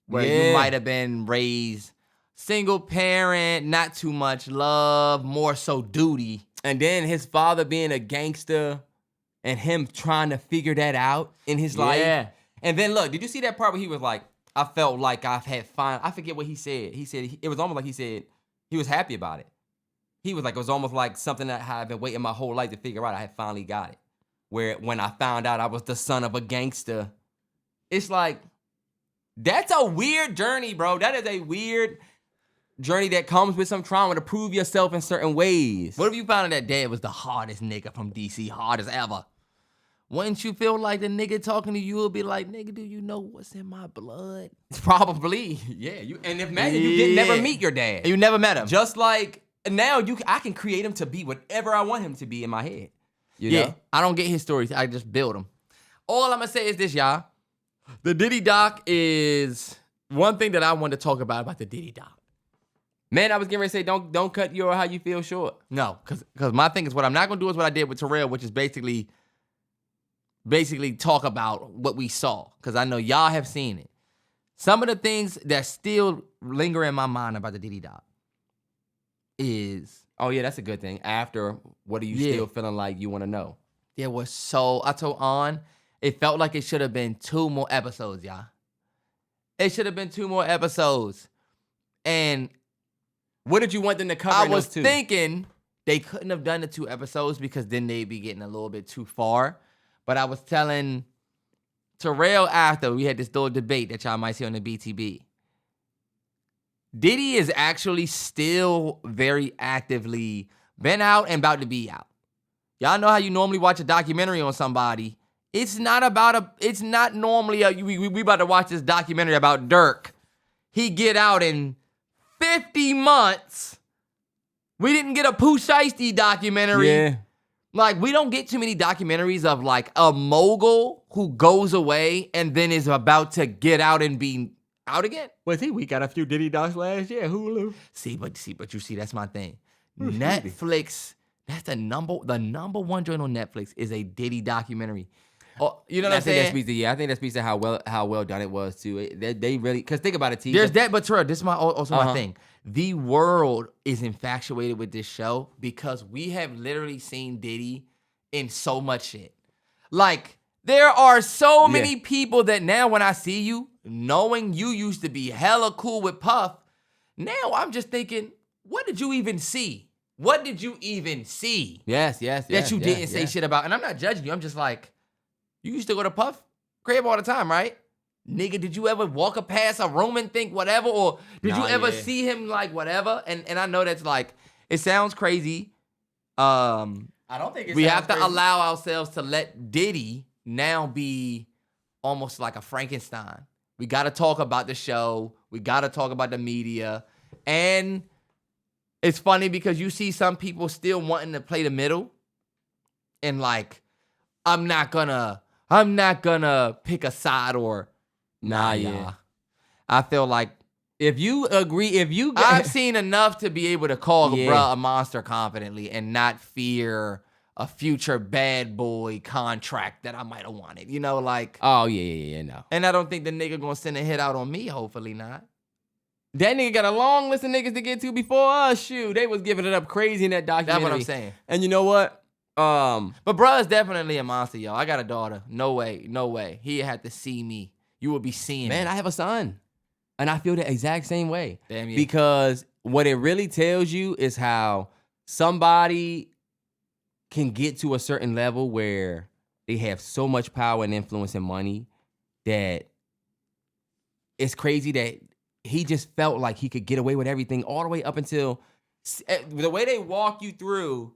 Speaker 1: Where
Speaker 2: Yeah.
Speaker 1: you might have been raised single parent, not too much love, more so duty.
Speaker 2: And then his father being a gangster and him trying to figure that out in his life. And then look, did you see that part where he was like, I felt like I've had fun. I forget what he said. He said, it was almost like he said he was happy about it. He was like, it was almost like something that I had been waiting my whole life to figure out. I had finally got it. Where when I found out I was the son of a gangster, it's like, that's a weird journey, bro. That is a weird journey that comes with some trauma to prove yourself in certain ways.
Speaker 1: What if you found out that dad was the hardest nigga from DC, hardest ever? Wouldn't you feel like the nigga talking to you would be like, nigga, do you know what's in my blood?
Speaker 2: Probably, yeah. And imagine you didn't never meet your dad.
Speaker 1: And you never met him.
Speaker 2: Just like now, I can create him to be whatever I want him to be in my head. You
Speaker 1: Yeah,
Speaker 2: know?
Speaker 1: I don't get his stories. I just build them. All I'm going to say is this, y'all. The Diddy Doc is one thing that I want to talk about the Diddy Doc.
Speaker 2: Man, I was getting ready to say, don't cut your how you feel short.
Speaker 1: No, because my thing is what I'm not going to do is what I did with Terrell, which is basically talk about what we saw, because I know y'all have seen it. Some of the things that still linger in my mind about the Diddy Doc is
Speaker 2: Oh, yeah, that's a good thing. After, what are you still feeling like you want to know?
Speaker 1: there was I told On, it felt like it should have been 2 more episodes, y'all. It should have been 2 more episodes. And
Speaker 2: What did you want them to cover
Speaker 1: I
Speaker 2: in
Speaker 1: was
Speaker 2: those two?
Speaker 1: thinking they couldn't have done the 2 episodes because then they'd be getting a little bit too far. But I was telling Terrell after we had this little debate that y'all might see on the BTB. Diddy is actually still very actively been out and about to be out. Y'all know how you normally watch a documentary on somebody. It's not normally we about to watch this documentary about Dirk. He get out in 50 months. We didn't get a Pusha T documentary.
Speaker 2: Yeah.
Speaker 1: Like, we don't get too many documentaries of, like, a mogul who goes away and then is about to get out and be out again.
Speaker 2: Was he? We got a few Diddy docs last year. Hulu.
Speaker 1: But you see, that's my thing. Netflix, that's the number one joint on Netflix is a Diddy documentary. Oh, you know what I'm saying?
Speaker 2: I think that speaks to how well done it was too. They really, because think about it, T.
Speaker 1: There's that, but Terrell, this is my thing. The world is infatuated with this show because we have literally seen Diddy in so much shit. Like, there are so many people that now when I see you, knowing you used to be hella cool with Puff, now I'm just thinking, what did you even see? What did you even see?
Speaker 2: Yes.
Speaker 1: That you didn't say shit about. And I'm not judging you. I'm just like, you used to go to Puff crib all the time, right? Nigga, did you ever walk past a room and think whatever? Or did you ever see him like whatever? And I know that's like, it sounds crazy.
Speaker 2: I don't think
Speaker 1: we have to allow ourselves to let Diddy now be almost like a Frankenstein. We got to talk about the show. We got to talk about the media. And it's funny because you see some people still wanting to play the middle. And like, I'm not gonna pick a side or
Speaker 2: yeah.
Speaker 1: I feel like
Speaker 2: if you agree,
Speaker 1: I've seen enough to be able to call bruh a monster confidently and not fear a future bad boy contract that I might have wanted. You know, like.
Speaker 2: Oh, yeah, no.
Speaker 1: And I don't think the nigga gonna send a hit out on me, hopefully not.
Speaker 2: That nigga got a long list of niggas to get to before us. Shoot, they was giving it up crazy in that documentary.
Speaker 1: That's what I'm saying.
Speaker 2: And you know what?
Speaker 1: But bruh is definitely a monster, yo. I got a daughter. No way. He had to see me. You would be seeing me.
Speaker 2: Man, I have a son. And I feel the exact same way.
Speaker 1: Damn yeah.
Speaker 2: Because what it really tells you is how somebody can get to a certain level where they have so much power and influence and money that it's crazy that he just felt like he could get away with everything all the way up until the way they walk you through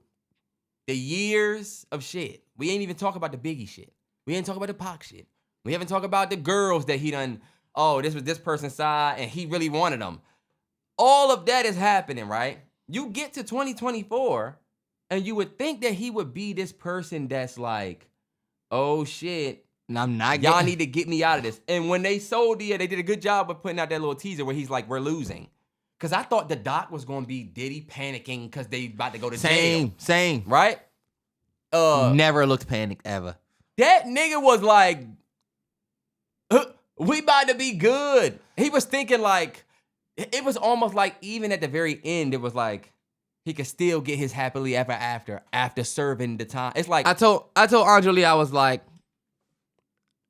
Speaker 2: the years of shit. We ain't even talk about the Biggie shit. We ain't talk about the Pac shit. We haven't talked about the girls that he done, this was this person's side and he really wanted them. All of that is happening, right? You get to 2024 and you would think that he would be this person that's like, oh shit,
Speaker 1: I'm not
Speaker 2: y'all need to get me out of this. And when they sold they did a good job of putting out that little teaser where he's like, we're losing. Because I thought the doc was going to be Diddy panicking because they about to go to jail.
Speaker 1: Same.
Speaker 2: Right?
Speaker 1: Never looked panicked ever.
Speaker 2: That nigga was like, we about to be good. He was thinking like, it was almost like even at the very end, it was like, he could still get his happily ever after serving the time. It's like,
Speaker 1: I told Anjali, I was like,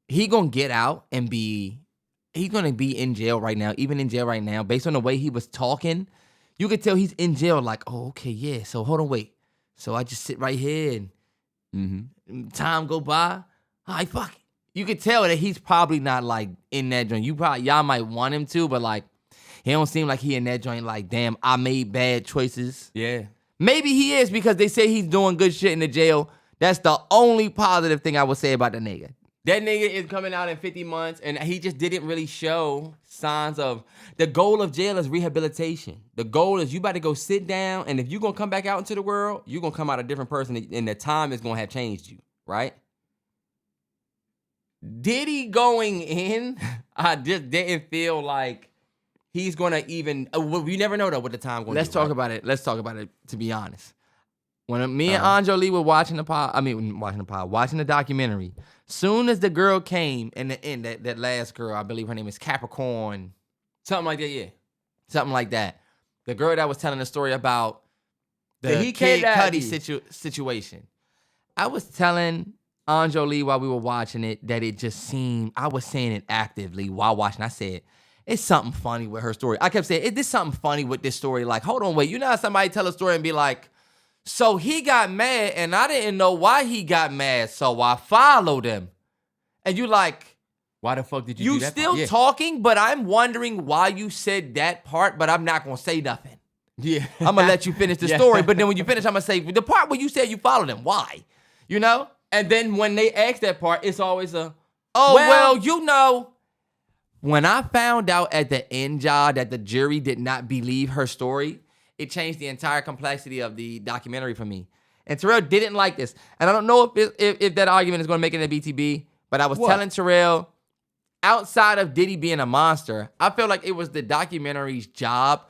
Speaker 1: he gonna get out and he's gonna be in jail right now, even in jail right now, based on the way he was talking. You could tell he's in jail like, oh, okay, yeah, so hold on, wait. So I just sit right here and time go by. All right, fuck it. You could tell that he's probably not like in that joint. Y'all might want him to, but like, he don't seem like he in that joint like, damn, I made bad choices.
Speaker 2: Yeah.
Speaker 1: Maybe he is because they say he's doing good shit in the jail. That's the only positive thing I would say about the nigga.
Speaker 2: That nigga is coming out in 50 months, and he just didn't really show signs of... The goal of jail is rehabilitation. The goal is you about to go sit down, and if you're going to come back out into the world, you're going to come out a different person, and the time is going to have changed you, right? Diddy going in, I just didn't feel like he's going to even... you never know, though, what the time going to be.
Speaker 1: Let's talk about it, to be honest. When me and Anjali were watching the documentary, soon as the girl came in the end, that last girl, I believe her name is Capricorn.
Speaker 2: Something like that, yeah.
Speaker 1: Something like that. The girl that was telling the story about the Kid Cudi situation. I was telling Anjali while we were watching it that it just seemed, I was saying it actively while watching. I said, it's something funny with her story. I kept saying, is this something funny with this story? Like, hold on, wait. You know how somebody tell a story and be like, so he got mad and I didn't know why he got mad, so I followed him. And you like,
Speaker 2: why the fuck did you do that?
Speaker 1: You still talking, but I'm wondering why you said that part, but I'm not going to say nothing.
Speaker 2: Yeah.
Speaker 1: I'm going to let you finish the story, but then when you finish, I'm going to say, the part where you said you followed him, why? You know?
Speaker 2: And then when they ask that part, it's always
Speaker 1: well, you know, when I found out at the end, y'all, that the jury did not believe her story, it changed the entire complexity of the documentary for me. And Terrell didn't like this. And I don't know if that argument is going to make it in the BTB, but I was telling Terrell, outside of Diddy being a monster, I feel like it was the documentary's job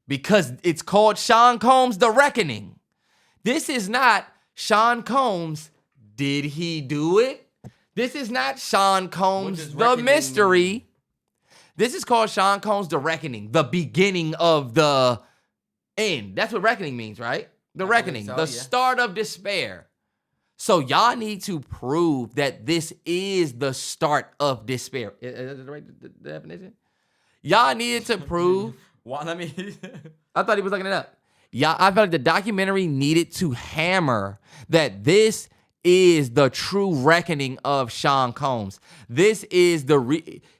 Speaker 1: because it's called Sean Combs: The Reckoning. This is not Sean Combs, did he do it? This is not Sean Combs, the mystery. This is called Sean Combs: The Reckoning, the beginning of the end. That's what reckoning means, right? The reckoning, the start of despair. So y'all need to prove that this is the start of despair. Is that the right definition? Y'all needed to prove. I thought he was looking it up. Y'all, I felt like the documentary needed to hammer that this is the true reckoning of Sean Combs. This is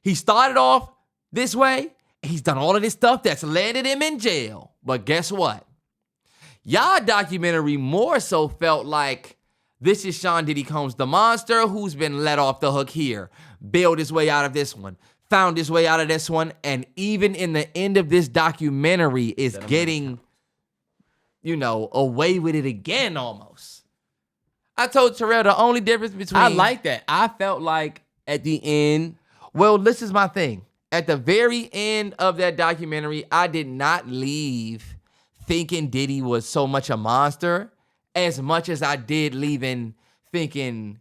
Speaker 1: he started off this way, and he's done all of this stuff that's landed him in jail. But guess what? Y'all documentary more so felt like this is Sean Diddy Combs, the monster who's been let off the hook here, bailed his way out of this one, found his way out of this one, and even in the end of this documentary is getting, away with it again almost. I told Terrell the only difference between...
Speaker 2: I like that. I felt like at the end...
Speaker 1: Well, this is my thing. At the very end of that documentary, I did not leave thinking Diddy was so much a monster as much as I did leaving thinking,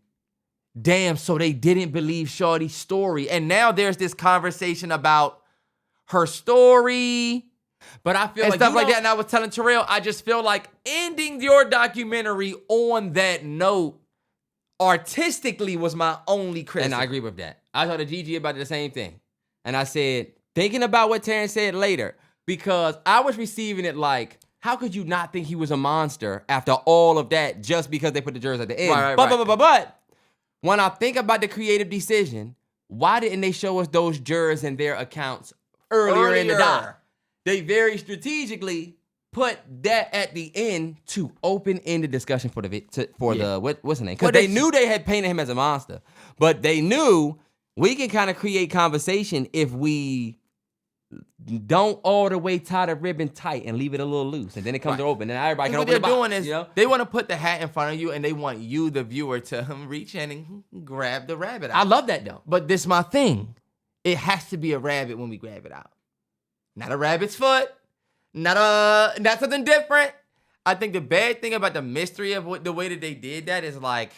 Speaker 1: damn, so they didn't believe Shorty's story. And now there's this conversation about her story,
Speaker 2: but I feel
Speaker 1: and
Speaker 2: like
Speaker 1: stuff like that. And I was telling Terrell, I just feel like ending your documentary on that note artistically was my only criticism.
Speaker 2: And I agree with that. I told the GG about the same thing. And I said, thinking about what Terrance said later, because I was receiving it like, how could you not think he was a monster after all of that just because they put the jurors at the end?
Speaker 1: Right.
Speaker 2: But when I think about the creative decision, why didn't they show us those jurors and their accounts earlier in the doc? They very strategically put that at the end to open the discussion for what's the name? Because they knew they had painted him as a monster, but they knew we can kind of create conversation if we don't all the way tie the ribbon tight and leave it a little loose, and then it comes to open, and everybody can open the box. What they're doing is
Speaker 1: they want to put the hat in front of you, and they want you, the viewer, to reach in and grab the rabbit out.
Speaker 2: I love that though,
Speaker 1: but this is my thing. It has to be a rabbit when we grab it out, not a rabbit's foot, not something different. I think the bad thing about the mystery of the way that they did that is like,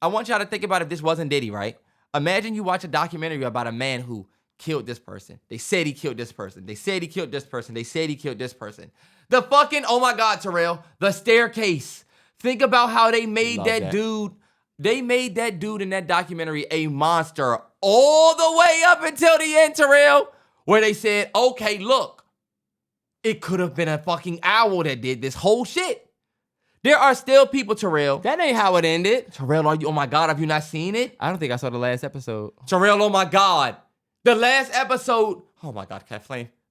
Speaker 1: I want y'all to think about if this wasn't Diddy, right? Imagine you watch a documentary about a man who killed this person. They said he killed this person. They said he killed this person. They said he killed this person. The fucking, oh my God, Terrell, the staircase. Think about how they made that dude. They made that dude in that documentary a monster all the way up until the end, Terrell, where they said, okay, look, it could have been a fucking owl that did this whole shit. There are still people, Terrell.
Speaker 2: That ain't how it ended.
Speaker 1: Terrell, oh my God, have you not seen it?
Speaker 2: I don't think I saw the last episode.
Speaker 1: Terrell, oh my God. The last episode, oh my God,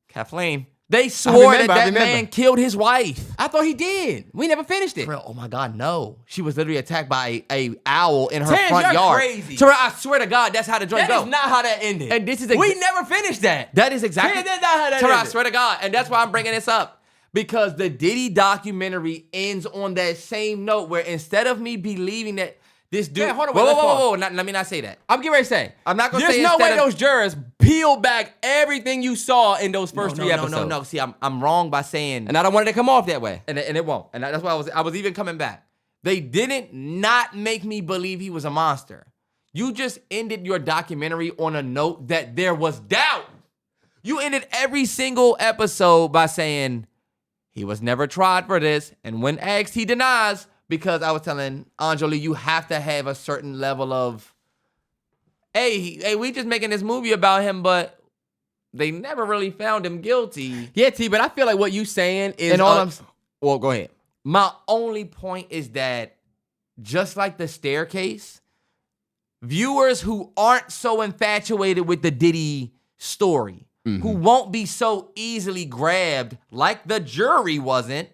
Speaker 1: Kathleen. They swore that man killed his wife.
Speaker 2: I thought he did. We never finished it.
Speaker 1: Terrell, oh my God, no. She was literally attacked by a owl in her
Speaker 2: Terrance,
Speaker 1: front yard.
Speaker 2: Crazy.
Speaker 1: Terrell, I swear to God, that's how the joint go.
Speaker 2: That is not how that ended.
Speaker 1: And this is
Speaker 2: we never finished that.
Speaker 1: That is exactly.
Speaker 2: That's not how that
Speaker 1: Terrell,
Speaker 2: ended.
Speaker 1: I swear to God, and that's why I'm bringing this up. Because the Diddy documentary ends on that same note where instead of me believing that this dude...
Speaker 2: Man, hold on,
Speaker 1: whoa. Let me not say that.
Speaker 2: I'm getting ready to say.
Speaker 1: I'm not going to say
Speaker 2: there's no way those jurors peel back everything you saw in those first three episodes.
Speaker 1: No. See, I'm wrong by saying...
Speaker 2: And I don't want it to come off that way.
Speaker 1: And it won't. And that's why I was even coming back. They didn't not make me believe he was a monster. You just ended your documentary on a note that there was doubt. You ended every single episode by saying... He was never tried for this, and when asked, he denies, because I was telling Anjali, you have to have a certain level of, hey, we just making this movie about him, but they never really found him guilty.
Speaker 2: Yeah, T, but I feel like what you saying is... Well, go ahead.
Speaker 1: My only point is that, just like the staircase, viewers who aren't so infatuated with the Diddy story, who won't be so easily grabbed like the jury wasn't,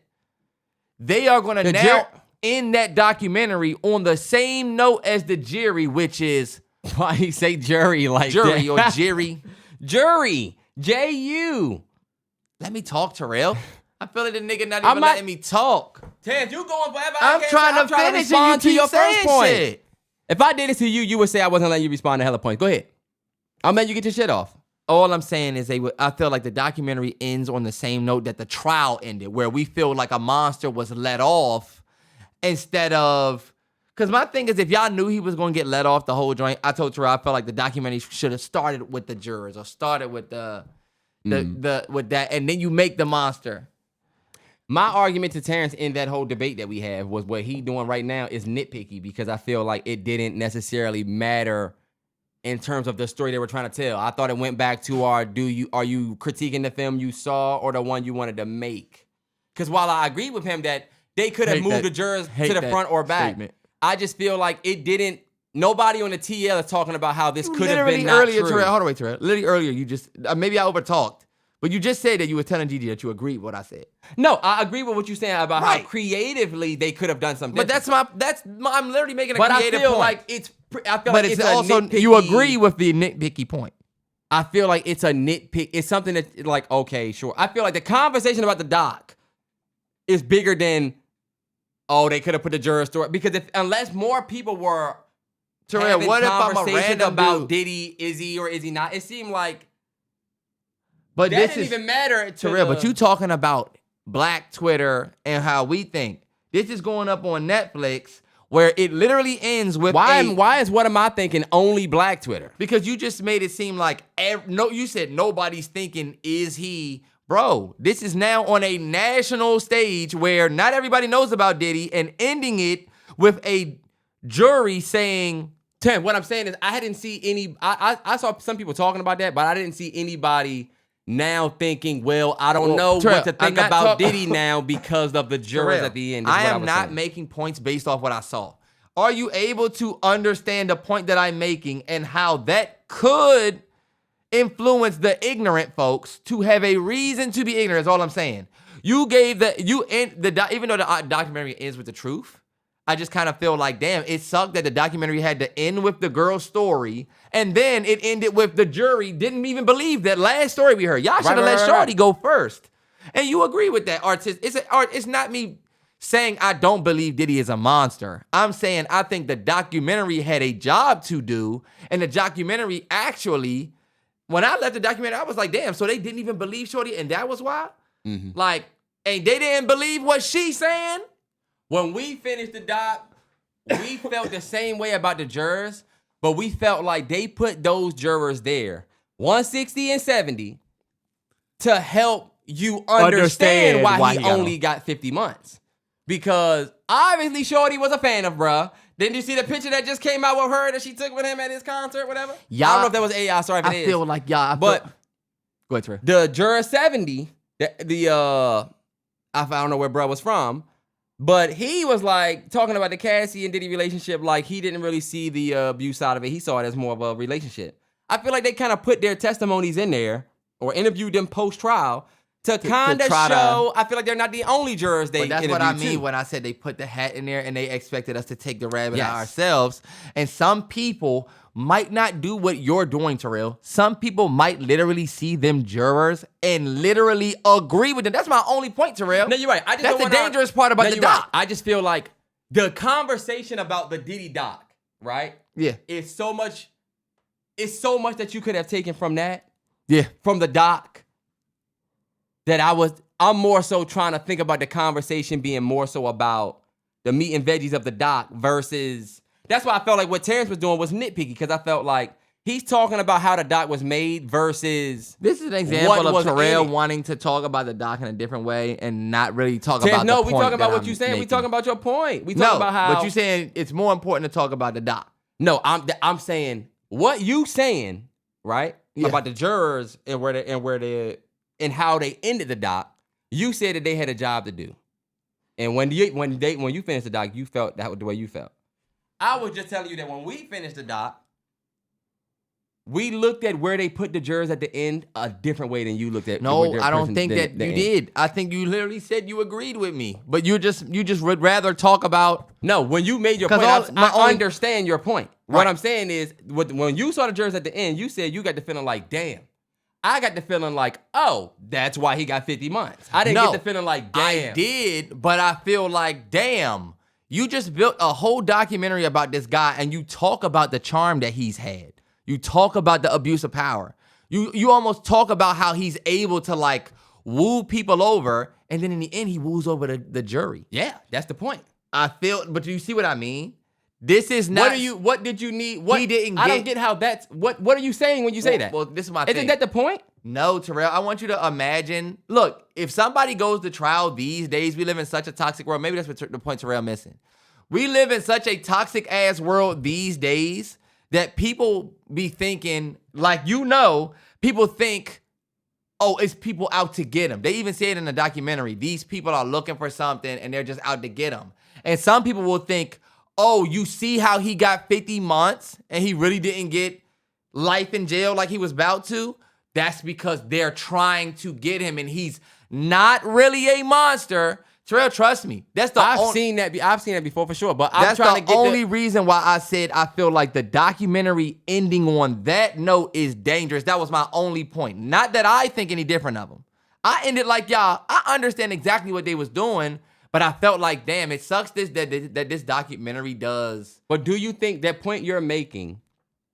Speaker 1: they are going to now end that documentary on the same note as the jury, which is...
Speaker 2: Why he say jury like
Speaker 1: jury
Speaker 2: that?
Speaker 1: Or jury.
Speaker 2: Jury. J-U.
Speaker 1: Let me talk, Terrell. I feel like the nigga not even letting me talk.
Speaker 2: Terrance, you going forever.
Speaker 1: I'm trying to finish and you keep saying shit.
Speaker 2: If I did it to you, you would say I wasn't letting you respond to hella points. Go ahead. I'll let you get your shit off.
Speaker 1: All I'm saying is I feel like the documentary ends on the same note that the trial ended, where we feel like a monster was let off instead of... Because my thing is, if y'all knew he was going to get let off the whole joint, I told Terrell I felt like the documentary should have started with the jurors or started with with that, and then you make the monster.
Speaker 2: My argument to Terrance in that whole debate that we have was what he doing right now is nitpicky because I feel like it didn't necessarily matter in terms of the story they were trying to tell. I thought it went back to are you critiquing the film you saw or the one you wanted to make? Because while I agree with him that they could have moved the jurors to the front or back, statement. I just feel like it didn't. Nobody on the TL is talking about how this could have been not
Speaker 1: earlier,
Speaker 2: true.
Speaker 1: Terrell, hold on, wait, Terrell. Literally earlier, you just maybe I overtalked, but you just said that you were telling Gigi that you agreed with what I said.
Speaker 2: No, I agree with what you're saying about how creatively they could have done something.
Speaker 1: But
Speaker 2: different.
Speaker 1: I'm literally making a creative point.
Speaker 2: I feel like it's also nitpicky.
Speaker 1: You agree with the nitpicky point.
Speaker 2: I feel like it's a nitpick. It's something that like okay, sure. I feel like the conversation about the doc is bigger than they could have put the juror story because unless more people were
Speaker 1: Terrell, what if I'm a random
Speaker 2: about
Speaker 1: dude?
Speaker 2: Diddy, is he or is he not? It seemed like
Speaker 1: but
Speaker 2: that didn't even matter.
Speaker 1: Terrell, but you talking about Black Twitter and how we think. This is going up on Netflix where it literally ends with
Speaker 2: why is what am I thinking only Black Twitter?
Speaker 1: Because you just made it seem like you said nobody's thinking is he. Bro, this is now on a national stage where not everybody knows about Diddy and ending it with a jury saying...
Speaker 2: Tim, what I'm saying is I didn't see any... I saw some people talking about that, but I didn't see anybody now thinking, well, I don't know
Speaker 1: Terrell,
Speaker 2: what to think about Diddy now because of the jurors
Speaker 1: Terrell,
Speaker 2: at the end.
Speaker 1: I am not making points based off what I saw. Are you able to understand the point that I'm making and how that could... influence the ignorant folks to have a reason to be ignorant is all I'm saying. You gave even though the documentary ends with the truth, I just kind of feel like, damn, it sucked that the documentary had to end with the girl's story, and then it ended with the jury didn't even believe that last story we heard. Y'all should have let Shorty go first. And you agree with that, artist. It's not me saying I don't believe Diddy is a monster. I'm saying I think the documentary had a job to do, and the documentary actually, when I left the documentary, I was like, damn, so they didn't even believe Shorty, and that was why? Mm-hmm. Like, and they didn't believe what she's saying?
Speaker 2: When we finished the doc, we felt the same way about the jurors, but we felt like they put those jurors there, 160 and 70, to help you understand why he only got 50 months. Because obviously Shorty was a fan of bruh. Didn't you see the picture that just came out with her that she took with him at his concert, whatever?
Speaker 1: Yeah.
Speaker 2: I don't know if that was AI. Sorry if it is.
Speaker 1: I feel like, go ahead, Trey.
Speaker 2: The juror 70, I don't know where bruh was from, but he was like talking about the Cassie and Diddy relationship like he didn't really see the abuse side of it. He saw it as more of a relationship. I feel like they kind of put their testimonies in there or interviewed them post-trial to kind of show, I feel like they're not the only jurors they interviewed.
Speaker 1: But that's what I mean when I said they put the hat in there and they expected us to take the rabbit out ourselves. And some people might not do what you're doing, Terrell. Some people might literally see them jurors and literally agree with them. That's my only point, Terrell.
Speaker 2: No, you're right.
Speaker 1: That's the dangerous part about the doc.
Speaker 2: Right. I just feel like the conversation about the Diddy doc, right?
Speaker 1: Yeah.
Speaker 2: It's so much that you could have taken from that.
Speaker 1: Yeah.
Speaker 2: From the doc. That I'm more so trying to think about the conversation being more so about the meat and veggies of the doc versus, that's why I felt like what Terrance was doing was nitpicky because I felt like he's talking about how the doc was made versus
Speaker 1: this is an example of Terrell wanting to talk about the doc in a different way and not really talk about the point.
Speaker 2: No, we talking about what you're saying. We talking about your point. We talking about how.
Speaker 1: But you're saying it's more important to talk about the doc.
Speaker 2: No, I'm saying what you saying, right? Yeah. About the jurors and how they ended the doc, you said that they had a job to do. And when you finished the doc, you felt that was the way you felt. I was just telling you that when we finished the doc, we looked at where they put the jurors at the end a different way than you looked at.
Speaker 1: No, I don't think that you did. I think you literally said you agreed with me, but you just would rather talk about.
Speaker 2: No, when you made your point, I understand your point. Right. What I'm saying is, when you saw the jurors at the end, you said you got the feeling like, damn. I got the feeling like, oh, that's why he got 50 months. I didn't get the feeling like, damn.
Speaker 1: I did, but I feel like, damn, You just built a whole documentary about this guy, and you talk about the charm that he's had. You talk about the abuse of power. You almost talk about how he's able to like woo people over, and then in the end he woos over the jury.
Speaker 2: Yeah, that's the point.
Speaker 1: But do you see what I mean? This is not.
Speaker 2: What did you need? What
Speaker 1: he didn't
Speaker 2: I
Speaker 1: get.
Speaker 2: don't get how that's. What are you saying when you say that?
Speaker 1: Well, this is my thing.
Speaker 2: Isn't that the point?
Speaker 1: No, Terrell, I want you to imagine. Look, if somebody goes to trial these days, we live in such a toxic world. Maybe that's what the point Terrell missing. We live in such a toxic ass world these days that people be thinking, like, people think, oh, it's people out to get them. They even say it in the documentary. These people are looking for something and they're just out to get them. And some people will think, oh, you see how he got 50 months and he really didn't get life in jail like he was about to? That's because they're trying to get him and he's not really a monster. Terrell, trust me.
Speaker 2: I've seen that before for sure. But
Speaker 1: that's the only reason why I said I feel like the documentary ending on that note is dangerous. That was my only point. Not that I think any different of them. I ended like y'all. I understand exactly what they was doing, but I felt like, damn, it sucks that this documentary does.
Speaker 2: But do you think that point you're making?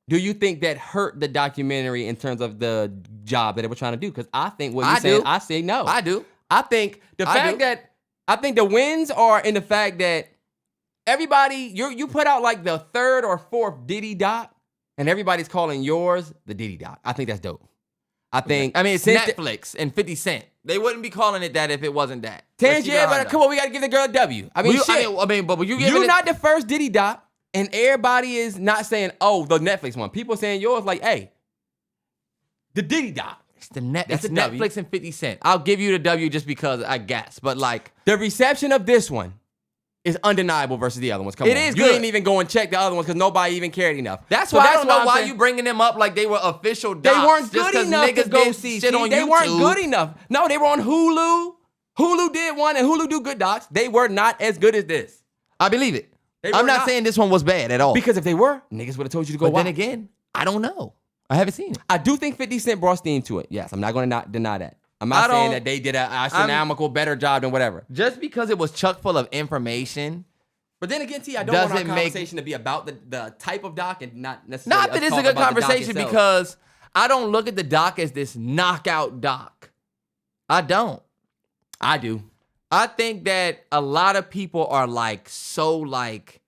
Speaker 2: Do you think that hurt the documentary in terms of the job that they were trying to do? Because I think what you're saying, I say no.
Speaker 1: I do.
Speaker 2: I think I think the wins are in the fact that everybody, you put out like the third or fourth Diddy doc, and everybody's calling yours the Diddy doc. I think that's dope. I mean,
Speaker 1: it's Netflix and 50 Cent. They wouldn't be calling it that if it wasn't that.
Speaker 2: Terrance, but come on, we got to give the girl a W. I mean,
Speaker 1: but
Speaker 2: you're not the first Diddy doc, and everybody is not saying, oh, the Netflix one. People saying yours like, hey, the Diddy doc.
Speaker 1: It's Netflix and 50 Cent. I'll give you the W just because I guess, but like
Speaker 2: the reception of this one is undeniable versus the other ones. Come on,
Speaker 1: is.
Speaker 2: You didn't even go and check the other ones because nobody even cared enough.
Speaker 1: That's why I don't know why you bringing them up like they were official docs.
Speaker 2: They weren't good enough to go see shit on YouTube. They weren't good enough. No, they were on Hulu. Hulu did one, and Hulu do good docs. They were not as good as this.
Speaker 1: I believe it. I'm not saying this one was bad at all.
Speaker 2: Because if they were, niggas would have told you to go watch.
Speaker 1: But then again, I don't know. I haven't seen it.
Speaker 2: I do think 50 Cent brought steam to it. Yes, I'm not going to deny that. I'm not saying that they did an astronomical better job than whatever.
Speaker 1: Just because it was chock full of information.
Speaker 2: But then again, T, I don't want our conversation to be about the type of doc and not necessarily
Speaker 1: Not that it's a good conversation because I don't look at the doc as this knockout doc. I don't.
Speaker 2: I do.
Speaker 1: I think that a lot of people are like so like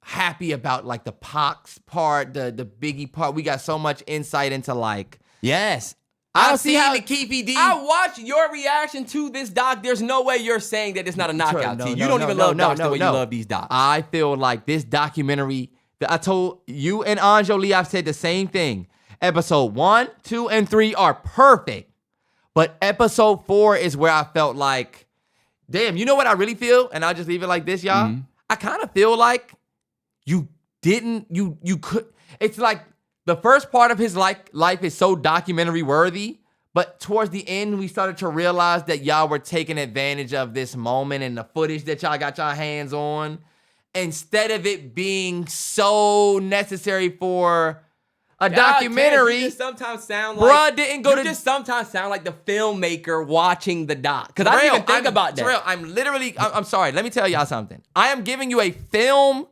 Speaker 1: happy about like the Pox part, the Biggie part. We got so much insight into like
Speaker 2: yes.
Speaker 1: I don't see how the Keefy D.
Speaker 2: I watched your reaction to this doc. There's no way you're saying that it's not a knockout. You don't even love docs the way you love these docs.
Speaker 1: I feel like this documentary. I told you and Anjali, I've said the same thing. Episode 1, 2, and 3 are perfect, but episode 4 is where I felt like, damn. You know what I really feel? And I'll just leave it like this, y'all. Mm-hmm. I kind of feel like you could. It's like the first part of his life is so documentary worthy, but towards the end, we started to realize that y'all were taking advantage of this moment and the footage that y'all got y'all hands on, instead of it being so necessary for a documentary.
Speaker 2: You just sometimes sound like sometimes sound like the filmmaker watching the doc. Because I didn't even think about that.
Speaker 1: Terrell, I'm sorry. Let me tell y'all something. I am giving you a film.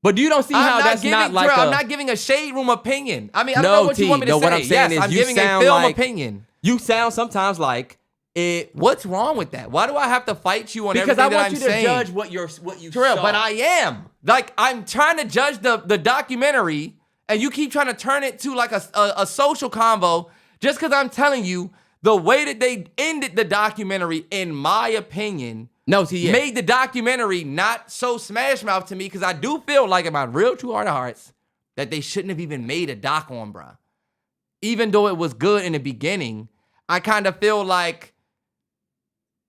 Speaker 2: But you don't see how that's not like
Speaker 1: I'm not giving a shade room opinion. I mean, I don't know what you want me to say.
Speaker 2: What I'm saying is
Speaker 1: I'm giving a film opinion.
Speaker 2: You sound sometimes like it.
Speaker 1: What's wrong with that? Why do I have to fight you on everything
Speaker 2: that I'm
Speaker 1: saying?
Speaker 2: Because I want you to judge what you
Speaker 1: Terrell,
Speaker 2: saw.
Speaker 1: but I am. Like, I'm trying to judge the documentary, and you keep trying to turn it to like a social convo just because I'm telling you the way that they ended the documentary, in my opinion, made the documentary not so smash mouth to me, because I do feel like in my real true heart of hearts that they shouldn't have even made a doc on, bruh. Even though it was good in the beginning, I kind of feel like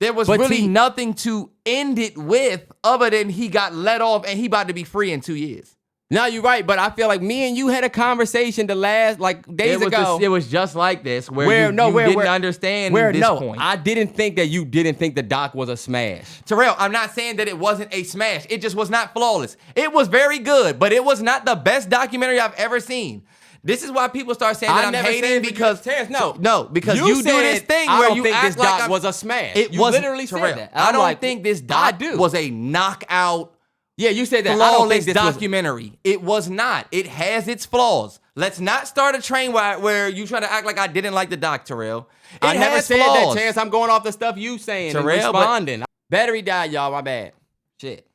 Speaker 1: there was really nothing to end it with other than he got let off and he about to be free in 2 years.
Speaker 2: No, you're right, but I feel like me and you had a conversation the last days ago.
Speaker 1: It was just like this, where you didn't understand this point.
Speaker 2: I didn't think that you didn't think the doc was a smash.
Speaker 1: Terrell, I'm not saying that it wasn't a smash. It just was not flawless. It was very good, but it was not the best documentary I've ever seen. This is why people start saying that
Speaker 2: I
Speaker 1: I'm
Speaker 2: never
Speaker 1: hating
Speaker 2: said
Speaker 1: because
Speaker 2: Terrance, no.
Speaker 1: no, because you do this
Speaker 2: said,
Speaker 1: thing
Speaker 2: I
Speaker 1: where
Speaker 2: don't
Speaker 1: you
Speaker 2: think
Speaker 1: act
Speaker 2: this
Speaker 1: like
Speaker 2: doc was a smash.
Speaker 1: It
Speaker 2: you
Speaker 1: was
Speaker 2: literally
Speaker 1: Terrell.
Speaker 2: said that.
Speaker 1: I
Speaker 2: I'm
Speaker 1: don't
Speaker 2: like,
Speaker 1: think this
Speaker 2: I
Speaker 1: doc
Speaker 2: do.
Speaker 1: was a knockout,
Speaker 2: Yeah, you said that. I don't think
Speaker 1: flawless
Speaker 2: this was.
Speaker 1: documentary. It was not. It has its flaws. Let's not start a train where you try to act like I didn't like the doc, Terrell.
Speaker 2: I never
Speaker 1: has
Speaker 2: said
Speaker 1: flaws.
Speaker 2: that, Terrance. I'm going off the stuff you saying and
Speaker 1: Terrell, but-
Speaker 2: responding. Battery died, y'all. My bad. Shit.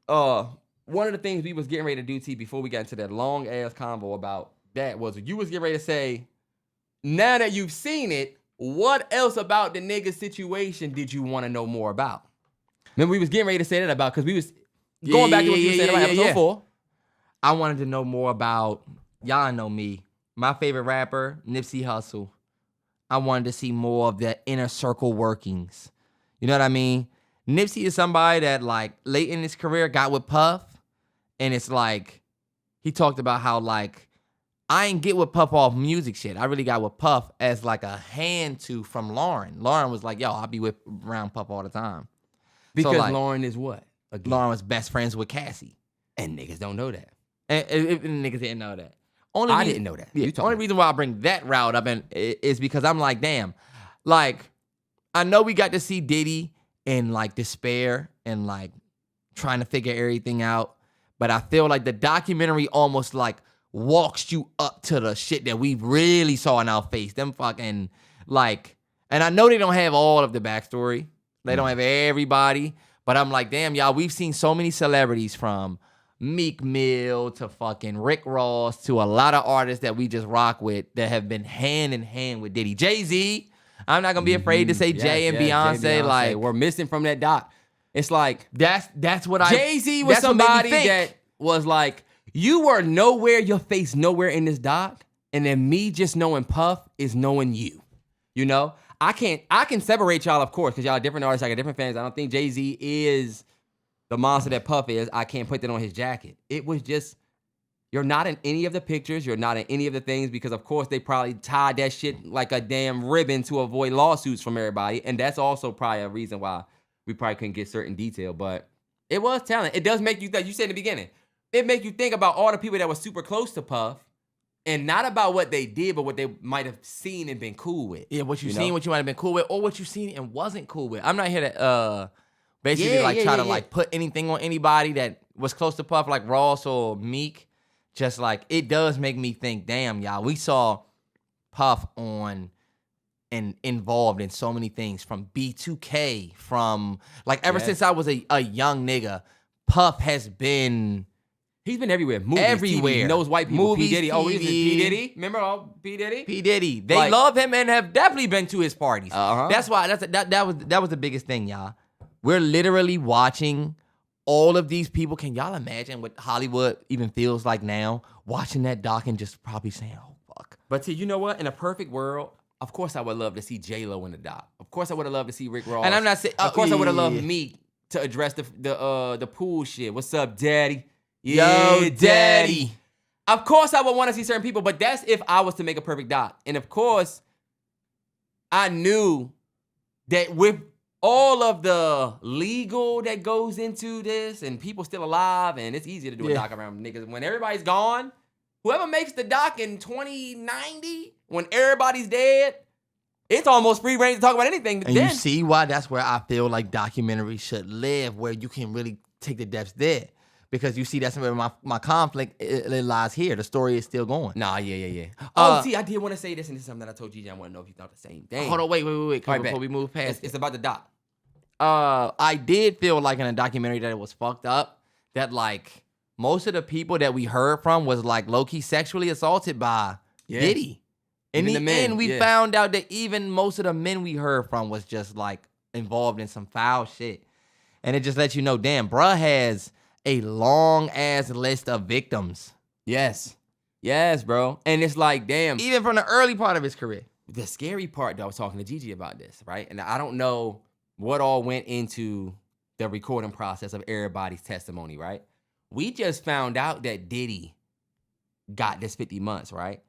Speaker 2: One of the things we was getting ready to do, T, before we got into that long ass convo about that was you was getting ready to say, now that you've seen it, what else about the nigga situation did you want to know more about? Remember, we was getting ready to say that about because we was going back to what you said about episode 4.
Speaker 1: I wanted to know more about, y'all know me, my favorite rapper, Nipsey Hussle. I wanted to see more of the inner circle workings. You know what I mean? Nipsey is somebody that, like, late in his career got with Puff, and it's like, he talked about how, like, I ain't get with Puff off music shit. I really got with Puff as, like, a hand to from Lauren. Lauren was like, yo, I'll be around Puff all the time.
Speaker 2: Because
Speaker 1: So, like,
Speaker 2: Lauren is what? Again.
Speaker 1: Lauren was best friends with Cassie.
Speaker 2: And niggas don't know that.
Speaker 1: And niggas didn't know that.
Speaker 2: I didn't know that.
Speaker 1: Yeah,
Speaker 2: You
Speaker 1: the only reason why I bring that route up is because I'm like, damn, like, I know we got to see Diddy in, like, despair and, like, trying to figure everything out, but I feel like the documentary almost, like, walks you up to the shit that we really saw in our face. Them fucking, like, and I know they don't have all of the backstory. They don't have everybody, but I'm like, damn, y'all, we've seen so many celebrities from Meek Mill to fucking Rick Ross to a lot of artists that we just rock with that have been hand in hand with Diddy. Jay-Z, I'm not gonna be afraid to say Jay and Beyonce. Like,
Speaker 2: we're missing from that doc. It's like
Speaker 1: that's what
Speaker 2: Jay-Z was
Speaker 1: that's what made me
Speaker 2: somebody
Speaker 1: think.
Speaker 2: that was like, you were nowhere, your face nowhere in this doc, and then me just knowing Puff is knowing you. You know? I can separate y'all, of course, because y'all are different artists, I got different fans. I don't think Jay-Z is the monster that Puff is. I can't put that on his jacket. It was just, you're not in any of the pictures. You're not in any of the things because, of course, they probably tied that shit like a damn ribbon to avoid lawsuits from everybody. And that's also probably a reason why we probably couldn't get certain detail. But it was talent. It does make you think, you said in the beginning, it make you think about all the people that were super close to Puff and not about what they did, but what they might have seen and been cool with.
Speaker 1: Yeah, what you
Speaker 2: know?
Speaker 1: seen, what you might have been cool with, or what you seen and wasn't cool with. I'm not here to basically try to put anything on anybody that was close to Puff, like Ross or Meek. Just like, it does make me think, damn, y'all, we saw Puff on and involved in so many things, from B2K, from, like, ever since I was a young nigga, Puff has been...
Speaker 2: He's been everywhere. Movies,
Speaker 1: everywhere.
Speaker 2: TV, knows white people.
Speaker 1: Movies,
Speaker 2: P. Diddy. Oh, he's
Speaker 1: TV.
Speaker 2: P. Diddy. Remember P. Diddy?
Speaker 1: P. Diddy. They
Speaker 2: Like-
Speaker 1: love him and have definitely been to his parties.
Speaker 2: Uh-huh.
Speaker 1: That's why that was the biggest thing, y'all. We're literally watching all of these people. Can y'all imagine what Hollywood even feels like now? Watching that doc and just probably saying, oh, fuck.
Speaker 2: But see, you know what? In a perfect world, of course I would love to see J-Lo in the doc. Of course I would have loved to see Rick Ross.
Speaker 1: And I'm not saying...
Speaker 2: Of course I would have loved Meek to address the pool shit. What's up, daddy?
Speaker 1: Yo, daddy.
Speaker 2: Of course I would want to see certain people, but that's if I was to make a perfect doc. And of course, I knew that with all of the legal that goes into this and people still alive, and it's easier to do a doc around niggas. When everybody's gone, whoever makes the doc in 2090, when everybody's dead, it's almost free reign to talk about anything.
Speaker 1: And you see why that's where I feel like documentaries should live, where you can really take the depths there. Because you see, that's where my conflict it lies here. The story is still going.
Speaker 2: Nah, yeah. Oh, see, I did want to say this, and this is something that I told Gigi. I want to know if you thought the same thing.
Speaker 1: Hold on, wait.
Speaker 2: Right,
Speaker 1: Before we move past
Speaker 2: it's about the doc.
Speaker 1: I did feel like in a documentary that it was fucked up. That, like, most of the people that we heard from was, like, low-key sexually assaulted by Diddy. In the end, we found out that even most of the men we heard from was just, like, involved in some foul shit. And it just lets you know, damn, bruh has a long-ass list of victims.
Speaker 2: Yes, bro. And it's like, damn.
Speaker 1: Even from the early part of his career.
Speaker 2: The scary part, though, I was talking to Gigi about this, right? And I don't know what all went into the recording process of everybody's testimony, right? We just found out that Diddy got this 50 months, right?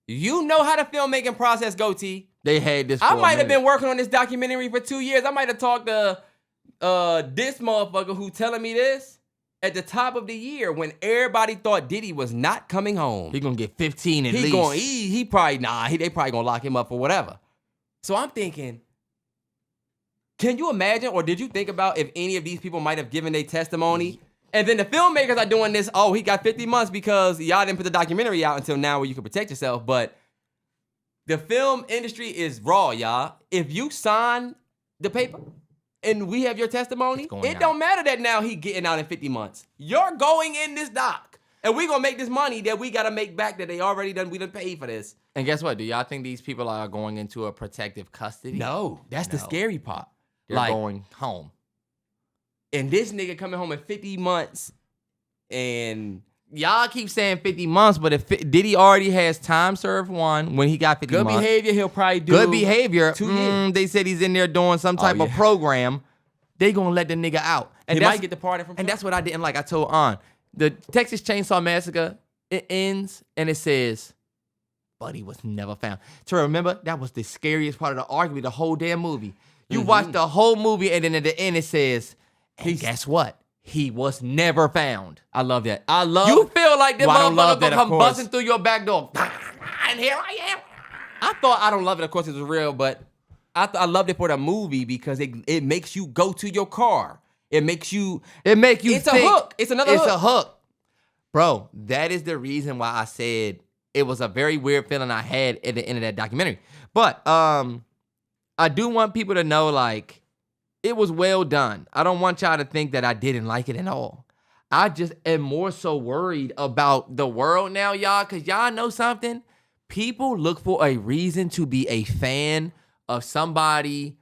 Speaker 2: You know how the filmmaking process go, T.
Speaker 1: They had this.
Speaker 2: I might have been working on this documentary for 2 years. I might have talked to this motherfucker who telling me this. at the top of the year when everybody thought Diddy was not coming home.
Speaker 1: He gonna get 15 at least.
Speaker 2: He probably, they probably gonna lock him up for whatever. So I'm thinking, can you imagine, or did you think about if any of these people might have given their testimony? And then the filmmakers are doing this, he got 50 months because y'all didn't put the documentary out until now where you can protect yourself. But the film industry is raw, y'all. If you sign the paper and we have your testimony, it don't matter that now he getting out in 50 months. You're going in this doc. And we gonna make this money that we gotta make back that they already done, we done paid for this.
Speaker 1: And guess what? Do y'all think these people are going into a protective custody?
Speaker 2: No, that's the scary part.
Speaker 1: They're going home.
Speaker 2: And this nigga coming home in 50 months and...
Speaker 1: Y'all keep saying 50 months, but if Diddy already has time served one when he got 50 months.
Speaker 2: Good behavior, he'll probably do.
Speaker 1: Good behavior.
Speaker 2: 2 years.
Speaker 1: They said he's in there doing some type of program. They gonna let the nigga out. And
Speaker 2: he might get departed from.
Speaker 1: And that's what I didn't like. I told the Texas Chainsaw Massacre, it ends and it says, Buddy was never found. To remember, that was the scariest part of the argument, the whole damn movie. You watch the whole movie and then at the end it says, guess what? He was never found.
Speaker 2: I love that.
Speaker 1: You feel like them motherfuckers gonna come
Speaker 2: course.
Speaker 1: busting through your back door. And here I am.
Speaker 2: I thought I don't love it. Of course, it was real, but I loved it for the movie because it makes you go to your car. It makes you. It's
Speaker 1: think.
Speaker 2: A hook. It's another.
Speaker 1: It's a hook, bro. That is the reason why I said it was a very weird feeling I had at the end of that documentary. But I do want people to know, like, it was well done. I don't want y'all to think that I didn't like it at all. I just am more so worried about the world now, y'all, because y'all know something. People look for a reason to be a fan of somebody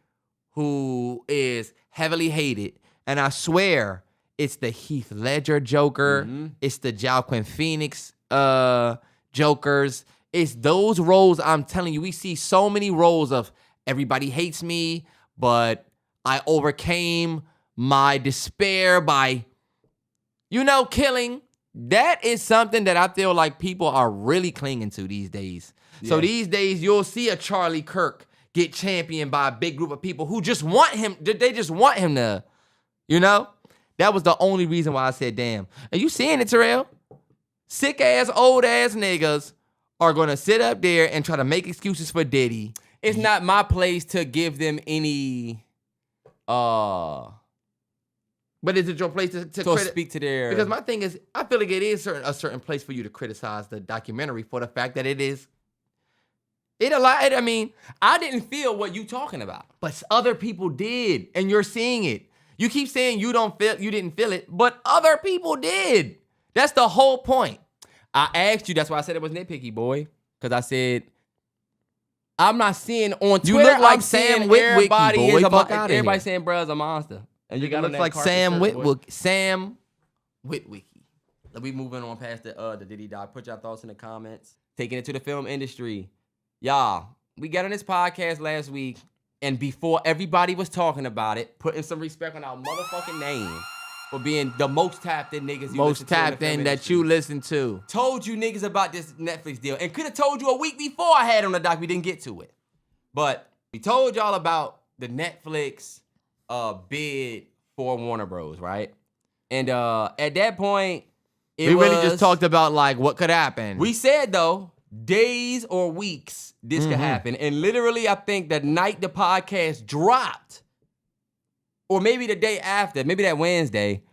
Speaker 1: who is heavily hated. And I swear, it's the Heath Ledger Joker. It's the Joaquin Phoenix Jokers. It's those roles, I'm telling you, we see so many roles of everybody hates me, but I overcame my despair by, killing. That is something that I feel like people are really clinging to these days. Yeah. So these days, you'll see a Charlie Kirk get championed by a big group of people who just want him. They just want him to, That was the only reason why I said, damn. Are you seeing it, Terrell? Sick-ass, old-ass niggas are going to sit up there and try to make excuses for Diddy.
Speaker 2: It's not my place to give them any... But
Speaker 1: is it your place to
Speaker 2: speak to their...
Speaker 1: Because my thing is, I feel like it is a certain place for you to criticize the documentary for the fact that it is...
Speaker 2: I didn't feel what you talking about.
Speaker 1: But other people did, and you're seeing it. You keep saying you didn't feel it, but other people did. That's the whole point.
Speaker 2: I asked you, that's why I said it was nitpicky, boy. Because I said... I'm not seeing on Twitter.
Speaker 1: You look like
Speaker 2: I'm
Speaker 1: Sam
Speaker 2: seeing
Speaker 1: Witwicky, boy.
Speaker 2: Everybody saying bruh's a monster. And
Speaker 1: you look like Sam Witwicky.
Speaker 2: We moving on past the Diddy doc. Put your thoughts in the comments. Taking it to the film industry. Y'all, we got on this podcast last week, and before everybody was talking about it, putting some respect on our motherfucking name for being the most tapped in niggas
Speaker 1: you listen to.
Speaker 2: Told you niggas about this Netflix deal, and could have told you a week before I had on the doc. We didn't get to it. But we told y'all about the Netflix bid for Warner Bros, right? And at that point,
Speaker 1: we really just talked about like what could happen.
Speaker 2: We said though, days or weeks this could happen. And literally, I think the night the podcast dropped, or maybe the day after, maybe that Wednesday,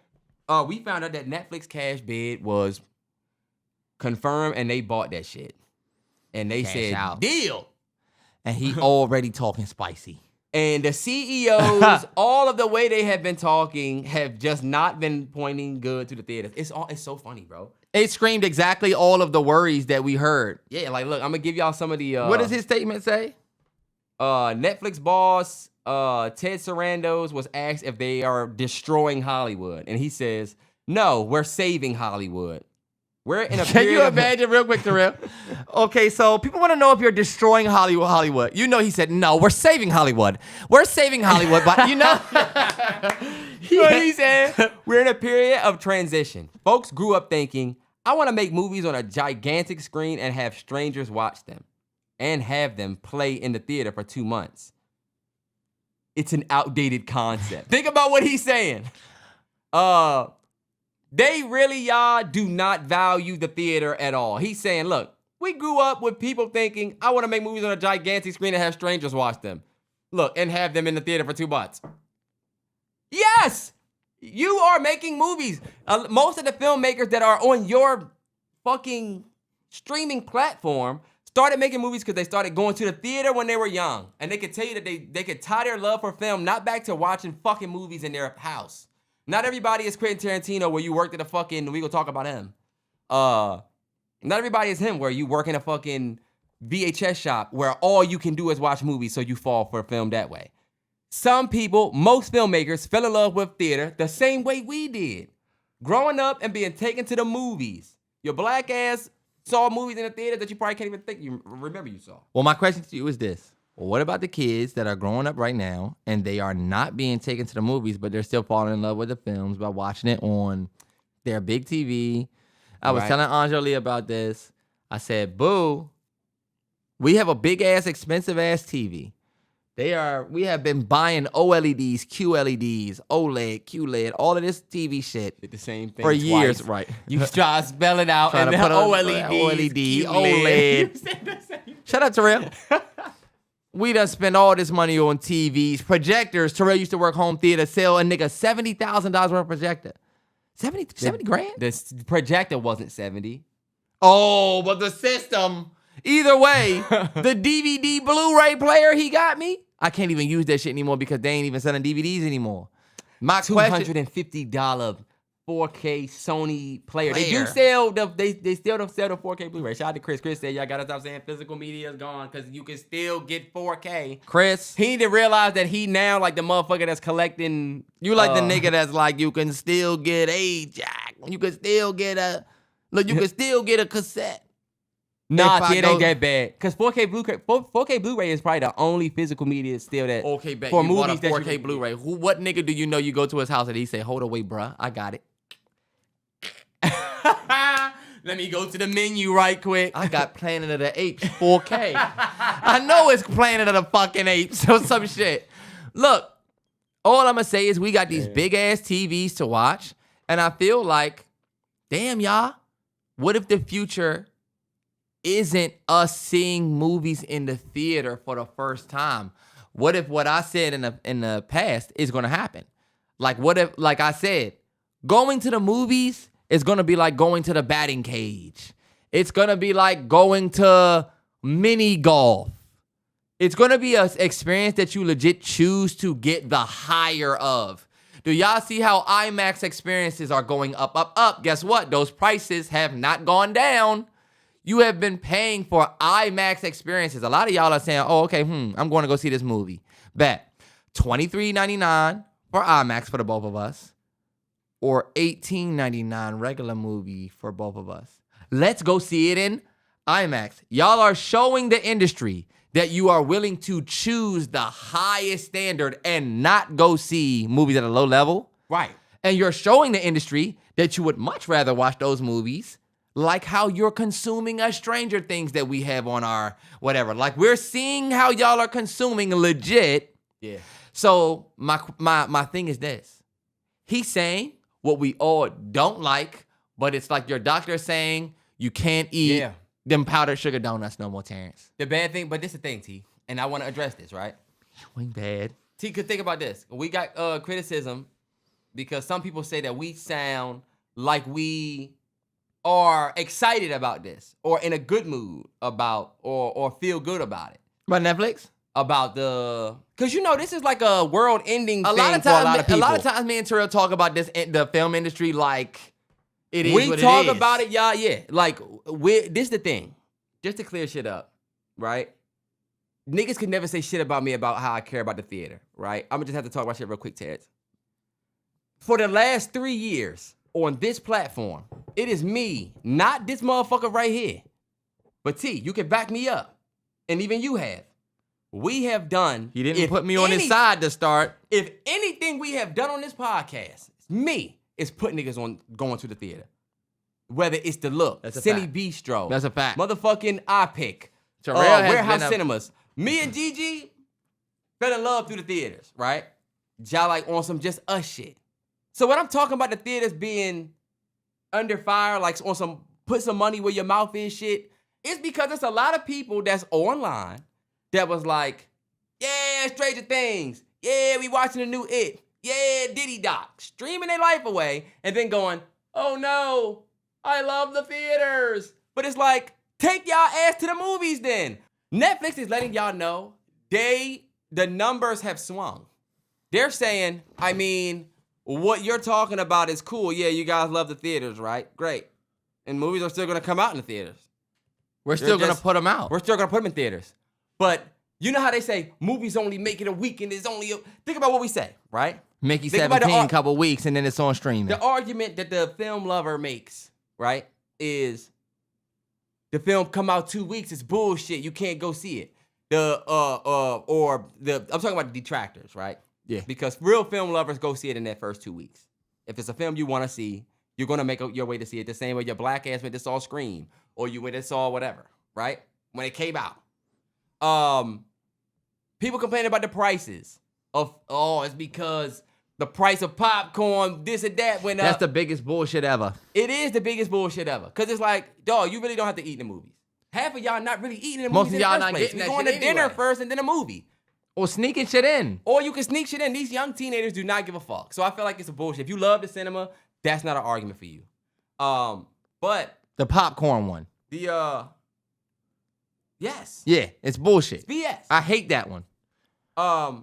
Speaker 2: we found out that Netflix cash bid was confirmed and they bought that shit. And they said, deal.
Speaker 1: And he already talking spicy.
Speaker 2: And the CEOs, all of the way they have been talking, have just not been pointing good to the theaters. It's so funny, bro.
Speaker 1: It screamed exactly all of the worries that we heard.
Speaker 2: Yeah, like, look, I'm going to give y'all some of the...
Speaker 1: what does his statement say?
Speaker 2: Netflix boss Ted Sarandos was asked if they are destroying Hollywood. And he says, no, we're saving Hollywood. We're in a
Speaker 1: Can you imagine real quick, Terrell? Okay, so people want to know if you're destroying Hollywood. He said, no, we're saving Hollywood. We're saving Hollywood, but
Speaker 2: He said, we're in a period of transition. Folks grew up thinking, I want to make movies on a gigantic screen and have strangers watch them and have them play in the theater for 2 months. It's an outdated concept. Think about what he's saying. They really, y'all, do not value the theater at all. He's saying, look, we grew up with people thinking, I want to make movies on a gigantic screen and have strangers watch them. Look, and have them in the theater for $2. Yes! You are making movies. Most of the filmmakers that are on your fucking streaming platform started making movies because they started going to the theater when they were young. And they could tell you that they could tie their love for film not back to watching fucking movies in their house. Not everybody is Quentin Tarantino where you worked at a fucking, we gonna talk about him. Not everybody is him where you work in a fucking VHS shop where all you can do is watch movies so you fall for film that way. Some people, most filmmakers, fell in love with theater the same way we did. Growing up and being taken to the movies. Your black ass saw movies in the theater that you probably can't even think you remember you saw.
Speaker 1: Well, my question to you is this. Well, what about the kids that are growing up right now and they are not being taken to the movies, but they're still falling in love with the films by watching it on their big TV? I was telling Anjali about this. I said, boo, we have a big-ass, expensive-ass TV. We have been buying OLEDs, QLEDs, OLED, QLED, all of this TV shit
Speaker 2: Did the same thing
Speaker 1: for
Speaker 2: twice.
Speaker 1: years, right?
Speaker 2: You try to spell it out
Speaker 1: Trying
Speaker 2: and
Speaker 1: to
Speaker 2: then
Speaker 1: put on
Speaker 2: OLED,
Speaker 1: OLED.
Speaker 2: You said the same.
Speaker 1: Shut up, Terrell. We done spend all this money on TVs, projectors. Terrell used to work home theater, sell a nigga $70,000 worth of projector. 70 grand?
Speaker 2: The projector wasn't 70.
Speaker 1: Oh, but the system. Either way, the DVD Blu-ray player he got me, I can't even use that shit anymore because they ain't even selling DVDs anymore. My question,
Speaker 2: $250 4K Sony player. They do sell they still don't sell the 4K Blu-ray. Shout out to Chris. Chris said y'all gotta stop saying physical media is gone because you can still get 4K.
Speaker 1: Chris,
Speaker 2: He need to realize that he now like the motherfucker that's collecting.
Speaker 1: you like the nigga that's like you can still get a jack. You can still get a cassette.
Speaker 2: Nah, it ain't that bad. Cause 4K Blu-ray is probably the only physical media still that.
Speaker 1: Okay, bet
Speaker 2: for
Speaker 1: you
Speaker 2: movies
Speaker 1: bought a
Speaker 2: that
Speaker 1: 4K Blu-ray. What nigga do you know you go to his house and he say, hold away, bruh, I got it.
Speaker 2: Let me go to the menu right quick.
Speaker 1: I got Planet of the Apes 4K. I know it's Planet of the fucking Apes or some shit. Look, all I'm gonna say is we got these big ass TVs to watch, and I feel like, damn y'all, what if the future isn't us seeing movies in the theater for the first time? What if what I said in the past is gonna happen? Like what if, like I said, going to the movies is gonna be like going to the batting cage. It's gonna be like going to mini golf. It's gonna be an experience that you legit choose to get the higher of. Do y'all see how IMAX experiences are going up, up, up? Guess what? Those prices have not gone down. You have been paying for IMAX experiences. A lot of y'all are saying, oh, okay, I'm going to go see this movie. Bet. $23.99 for IMAX for the both of us. Or $18.99 regular movie for both of us. Let's go see it in IMAX. Y'all are showing the industry that you are willing to choose the highest standard and not go see movies at a low level.
Speaker 2: Right.
Speaker 1: And you're showing the industry that you would much rather watch those movies like how you're consuming a Stranger Things that we have on our whatever. Like we're seeing how y'all are consuming legit.
Speaker 2: Yeah.
Speaker 1: So my thing is this. He's saying what we all don't like, but it's like your doctor saying you can't eat them powdered sugar donuts no more, Terrance.
Speaker 2: The bad thing, but this is the thing, T, and I want to address this, right?
Speaker 1: You ain't bad.
Speaker 2: T, because think about this. We got criticism because some people say that we sound like we are excited about this or in a good mood about or feel good about it.
Speaker 1: About Netflix?
Speaker 2: About because you know this is like a world-ending thing for a lot of people.
Speaker 1: A lot of times me and Terrell talk about this the film industry like it is
Speaker 2: we
Speaker 1: what
Speaker 2: talk
Speaker 1: it is.
Speaker 2: about it, y'all. Yeah, like this is the thing. Just to clear shit up, right? Niggas could never say shit about me about how I care about the theater, right? I'm gonna just have to talk about shit real quick, Terrance. For the last 3 years on this platform, it is me, not this motherfucker right here. But T, you can back me up. And even you have. We have done.
Speaker 1: He didn't put me on his side to start.
Speaker 2: If anything we have done on this podcast, me, is put niggas on going to the theater. Whether it's The Look, Cine Bistro.
Speaker 1: That's a fact.
Speaker 2: Motherfucking iPick. Warehouse Cinemas. Me and Gigi fell in love through the theaters, right? Y'all like on some just us shit. So when I'm talking about the theaters being under fire, like on some put some money where your mouth is shit, it's because there's a lot of people that's online that was like, yeah, Stranger Things. Yeah, we watching the new It. Yeah, Diddy doc. Streaming their life away and then going, oh no, I love the theaters. But it's like, take y'all ass to the movies then. Netflix is letting y'all know the numbers have swung. They're saying, I mean, what you're talking about is cool. Yeah, you guys love the theaters, right? Great. And movies are still going to come out in the theaters.
Speaker 1: We're still going to put them out.
Speaker 2: We're still going to put them in theaters. But you know how they say movies only make it a week and it's only think about what we say, right?
Speaker 1: Mickey 17 couple weeks and then it's on streaming.
Speaker 2: The argument that the film lover makes, right, is the film come out 2 weeks, it's bullshit. You can't go see it. I'm talking about the detractors, right?
Speaker 1: Yeah.
Speaker 2: Because real film lovers go see it in that first 2 weeks. If it's a film you want to see, you're going to make your way to see it the same way your black ass went to saw Scream or you went and saw whatever, right? When it came out. People complain about the prices of, it's because the price of popcorn, this and that went up.
Speaker 1: That's the biggest bullshit ever.
Speaker 2: It is the biggest bullshit ever. Because it's like, dog, you really don't have to eat in the movies. Half of y'all not really eating in the
Speaker 1: Most
Speaker 2: movies
Speaker 1: of y'all
Speaker 2: in the
Speaker 1: not
Speaker 2: first place.
Speaker 1: getting
Speaker 2: You're
Speaker 1: that
Speaker 2: going
Speaker 1: shit
Speaker 2: to dinner
Speaker 1: anyway.
Speaker 2: first and then a movie.
Speaker 1: Or sneaking shit in.
Speaker 2: Or you can sneak shit in. These young teenagers do not give a fuck. So I feel like it's a bullshit. If you love the cinema, that's not an argument for you. But
Speaker 1: The popcorn one.
Speaker 2: yes.
Speaker 1: Yeah, it's bullshit.
Speaker 2: It's BS.
Speaker 1: I hate that one.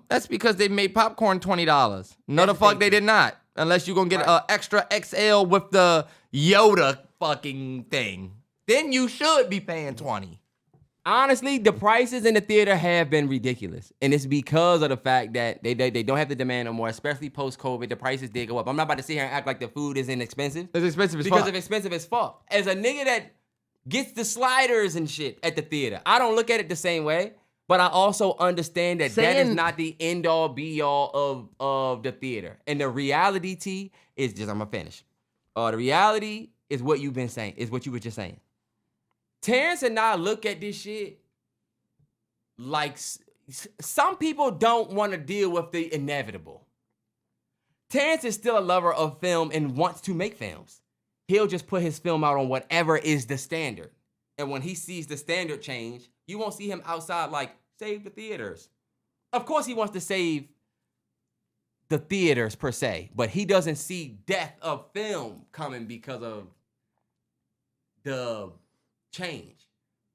Speaker 1: That's because they made popcorn $20. No, the fuck they did not. Unless you're gonna get an extra XL with the Yoda fucking thing. Then you should be paying $20.
Speaker 2: Honestly, the prices in the theater have been ridiculous. And it's because of the fact that they don't have the demand no more, especially post-COVID. The prices did go up. I'm not about to sit here and act like the food is inexpensive.
Speaker 1: It's expensive as
Speaker 2: because
Speaker 1: fuck.
Speaker 2: it's expensive as fuck. As a nigga that gets the sliders and shit at the theater, I don't look at it the same way, but I also understand that that is not the end-all, be-all of the theater. And the reality, T, is just, I'm gonna finish. The reality is what you've been saying, is what you were just saying. Terrance and I look at this shit like some people don't want to deal with the inevitable. Terrance is still a lover of film and wants to make films. He'll just put his film out on whatever is the standard. And when he sees the standard change, you won't see him outside like, save the theaters. Of course he wants to save the theaters per se, but he doesn't see death of film coming because of the change.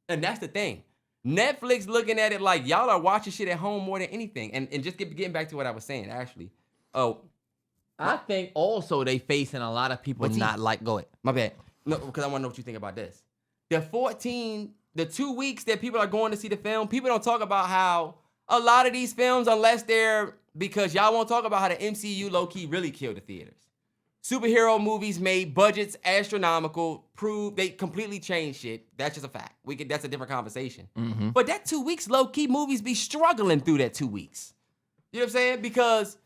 Speaker 2: And that's the thing. Netflix looking at it like y'all are watching shit at home more than anything. And just getting back to what I was saying, actually.
Speaker 1: I think also they facing a lot of people not like, go ahead.
Speaker 2: My bad. No, because I want to know what you think about this. The 2 weeks that people are going to see the film, people don't talk about how a lot of these films, unless they're, because y'all won't talk about how the MCU low-key really killed the theaters. Superhero movies made budgets astronomical, they completely changed shit. That's just a fact. That's a different conversation.
Speaker 1: Mm-hmm.
Speaker 2: But that 2 weeks, low-key movies be struggling through that 2 weeks. You know what I'm saying? Because,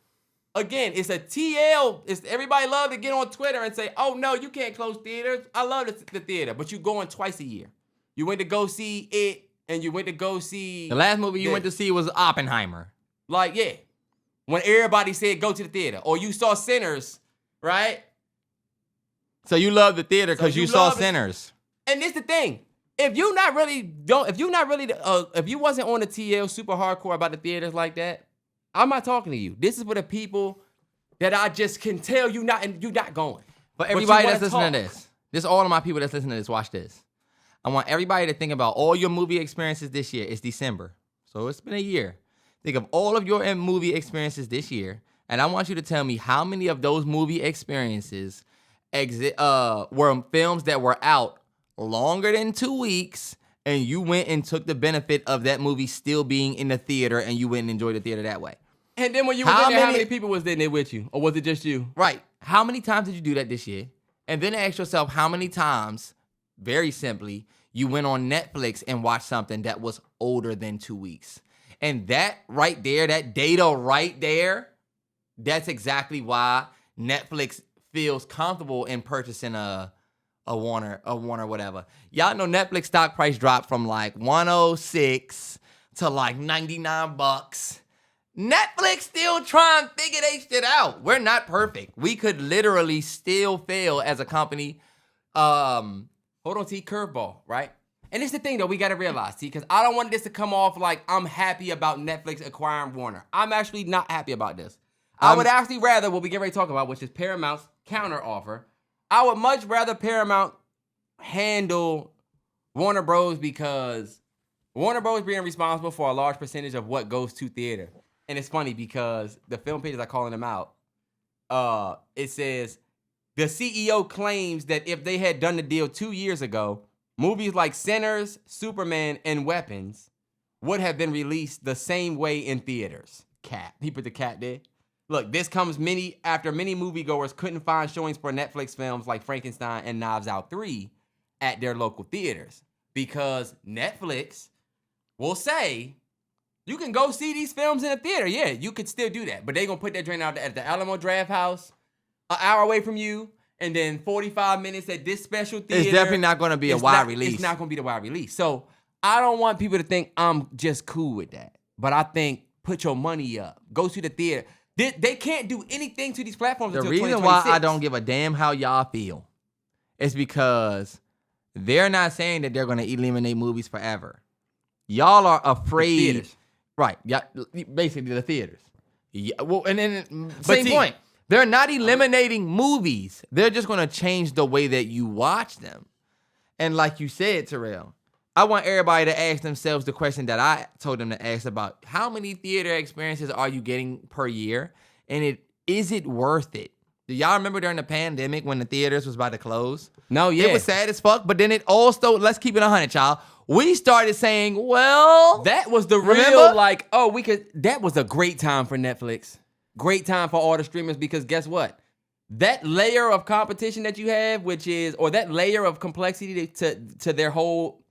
Speaker 2: again, it's a TL. Everybody love to get on Twitter and say, oh, no, you can't close theaters. I love the theater, but you're going twice a year. You went to go see It, and you went to go see...
Speaker 1: The last movie you went to see was Oppenheimer.
Speaker 2: Like, yeah. When everybody said go to the theater. Or you saw Sinners... Right?
Speaker 1: So you love the theater because you saw Sinners.
Speaker 2: And this the thing. If you wasn't on the TL super hardcore about the theaters like that, I'm not talking to you. This is for the people that I just can tell you're not going.
Speaker 1: For everybody that's listening to this, all of my people that's listening to this, watch this. I want everybody to think about all your movie experiences this year. It's December. So it's been a year. Think of all of your movie experiences this year. And I want you to tell me how many of those movie experiences were films that were out longer than 2 weeks, and you went and took the benefit of that movie still being in the theater, and you went and enjoyed the theater that way.
Speaker 2: And then when you were in there, how many people was in there with you? Or was it just you?
Speaker 1: Right. How many times did you do that this year? And then ask yourself how many times, very simply, you went on Netflix and watched something that was older than 2 weeks. And that right there, that data right there, that's exactly why Netflix feels comfortable in purchasing a Warner whatever. Y'all know Netflix stock price dropped from like 106 to like $99. Netflix still trying to figure they shit out. We're not perfect. We could literally still fail as a company.
Speaker 2: Hold on, T. Curveball, right? And it's the thing, though, we got to realize, T, because I don't want this to come off like I'm happy about Netflix acquiring Warner. I'm actually not happy about this. I would actually rather what we get ready to talk about, which is Paramount's counter offer. I would much rather Paramount handle Warner Bros. Because Warner Bros. Being responsible for a large percentage of what goes to theater. And it's funny because the film pages are calling them out. It says, the CEO claims that if they had done the deal 2 years ago, movies like Sinners, Superman, and Weapons would have been released the same way in theaters. Cat. He put the cat there. Look, this comes after many moviegoers couldn't find showings for Netflix films like Frankenstein and Knives Out 3 at their local theaters. Because Netflix will say, you can go see these films in a theater. Yeah, you could still do that. But they're going to put that joint out at the Alamo Draft House, an hour away from you, and then 45 minutes at this special theater.
Speaker 1: It's definitely not going to be a wide release.
Speaker 2: It's not going to be the wide release. So I don't want people to think I'm just cool with that. But I think put your money up. Go to the theater. They can't do anything to these platforms until 2026.
Speaker 1: The reason why I don't give a damn how y'all feel is because they're not saying that they're going to eliminate movies forever. Y'all are afraid.
Speaker 2: The theaters.
Speaker 1: Right. Yeah, basically the theaters. Yeah, well, and then same point. They're not eliminating movies. They're just going to change the way that you watch them. And like you said, Terrell, I want everybody to ask themselves the question that I told them to ask about how many theater experiences are you getting per year? And is it worth it? Do y'all remember during the pandemic when the theaters was about to close?
Speaker 2: No, yeah.
Speaker 1: It was sad as fuck, but then it also, let's keep it 100, y'all. We started saying, well,
Speaker 2: that was the
Speaker 1: remember?
Speaker 2: real, like, that was a great time for Netflix. Great time for all the streamers because guess what? That layer of competition that you have, or that layer of complexity to their whole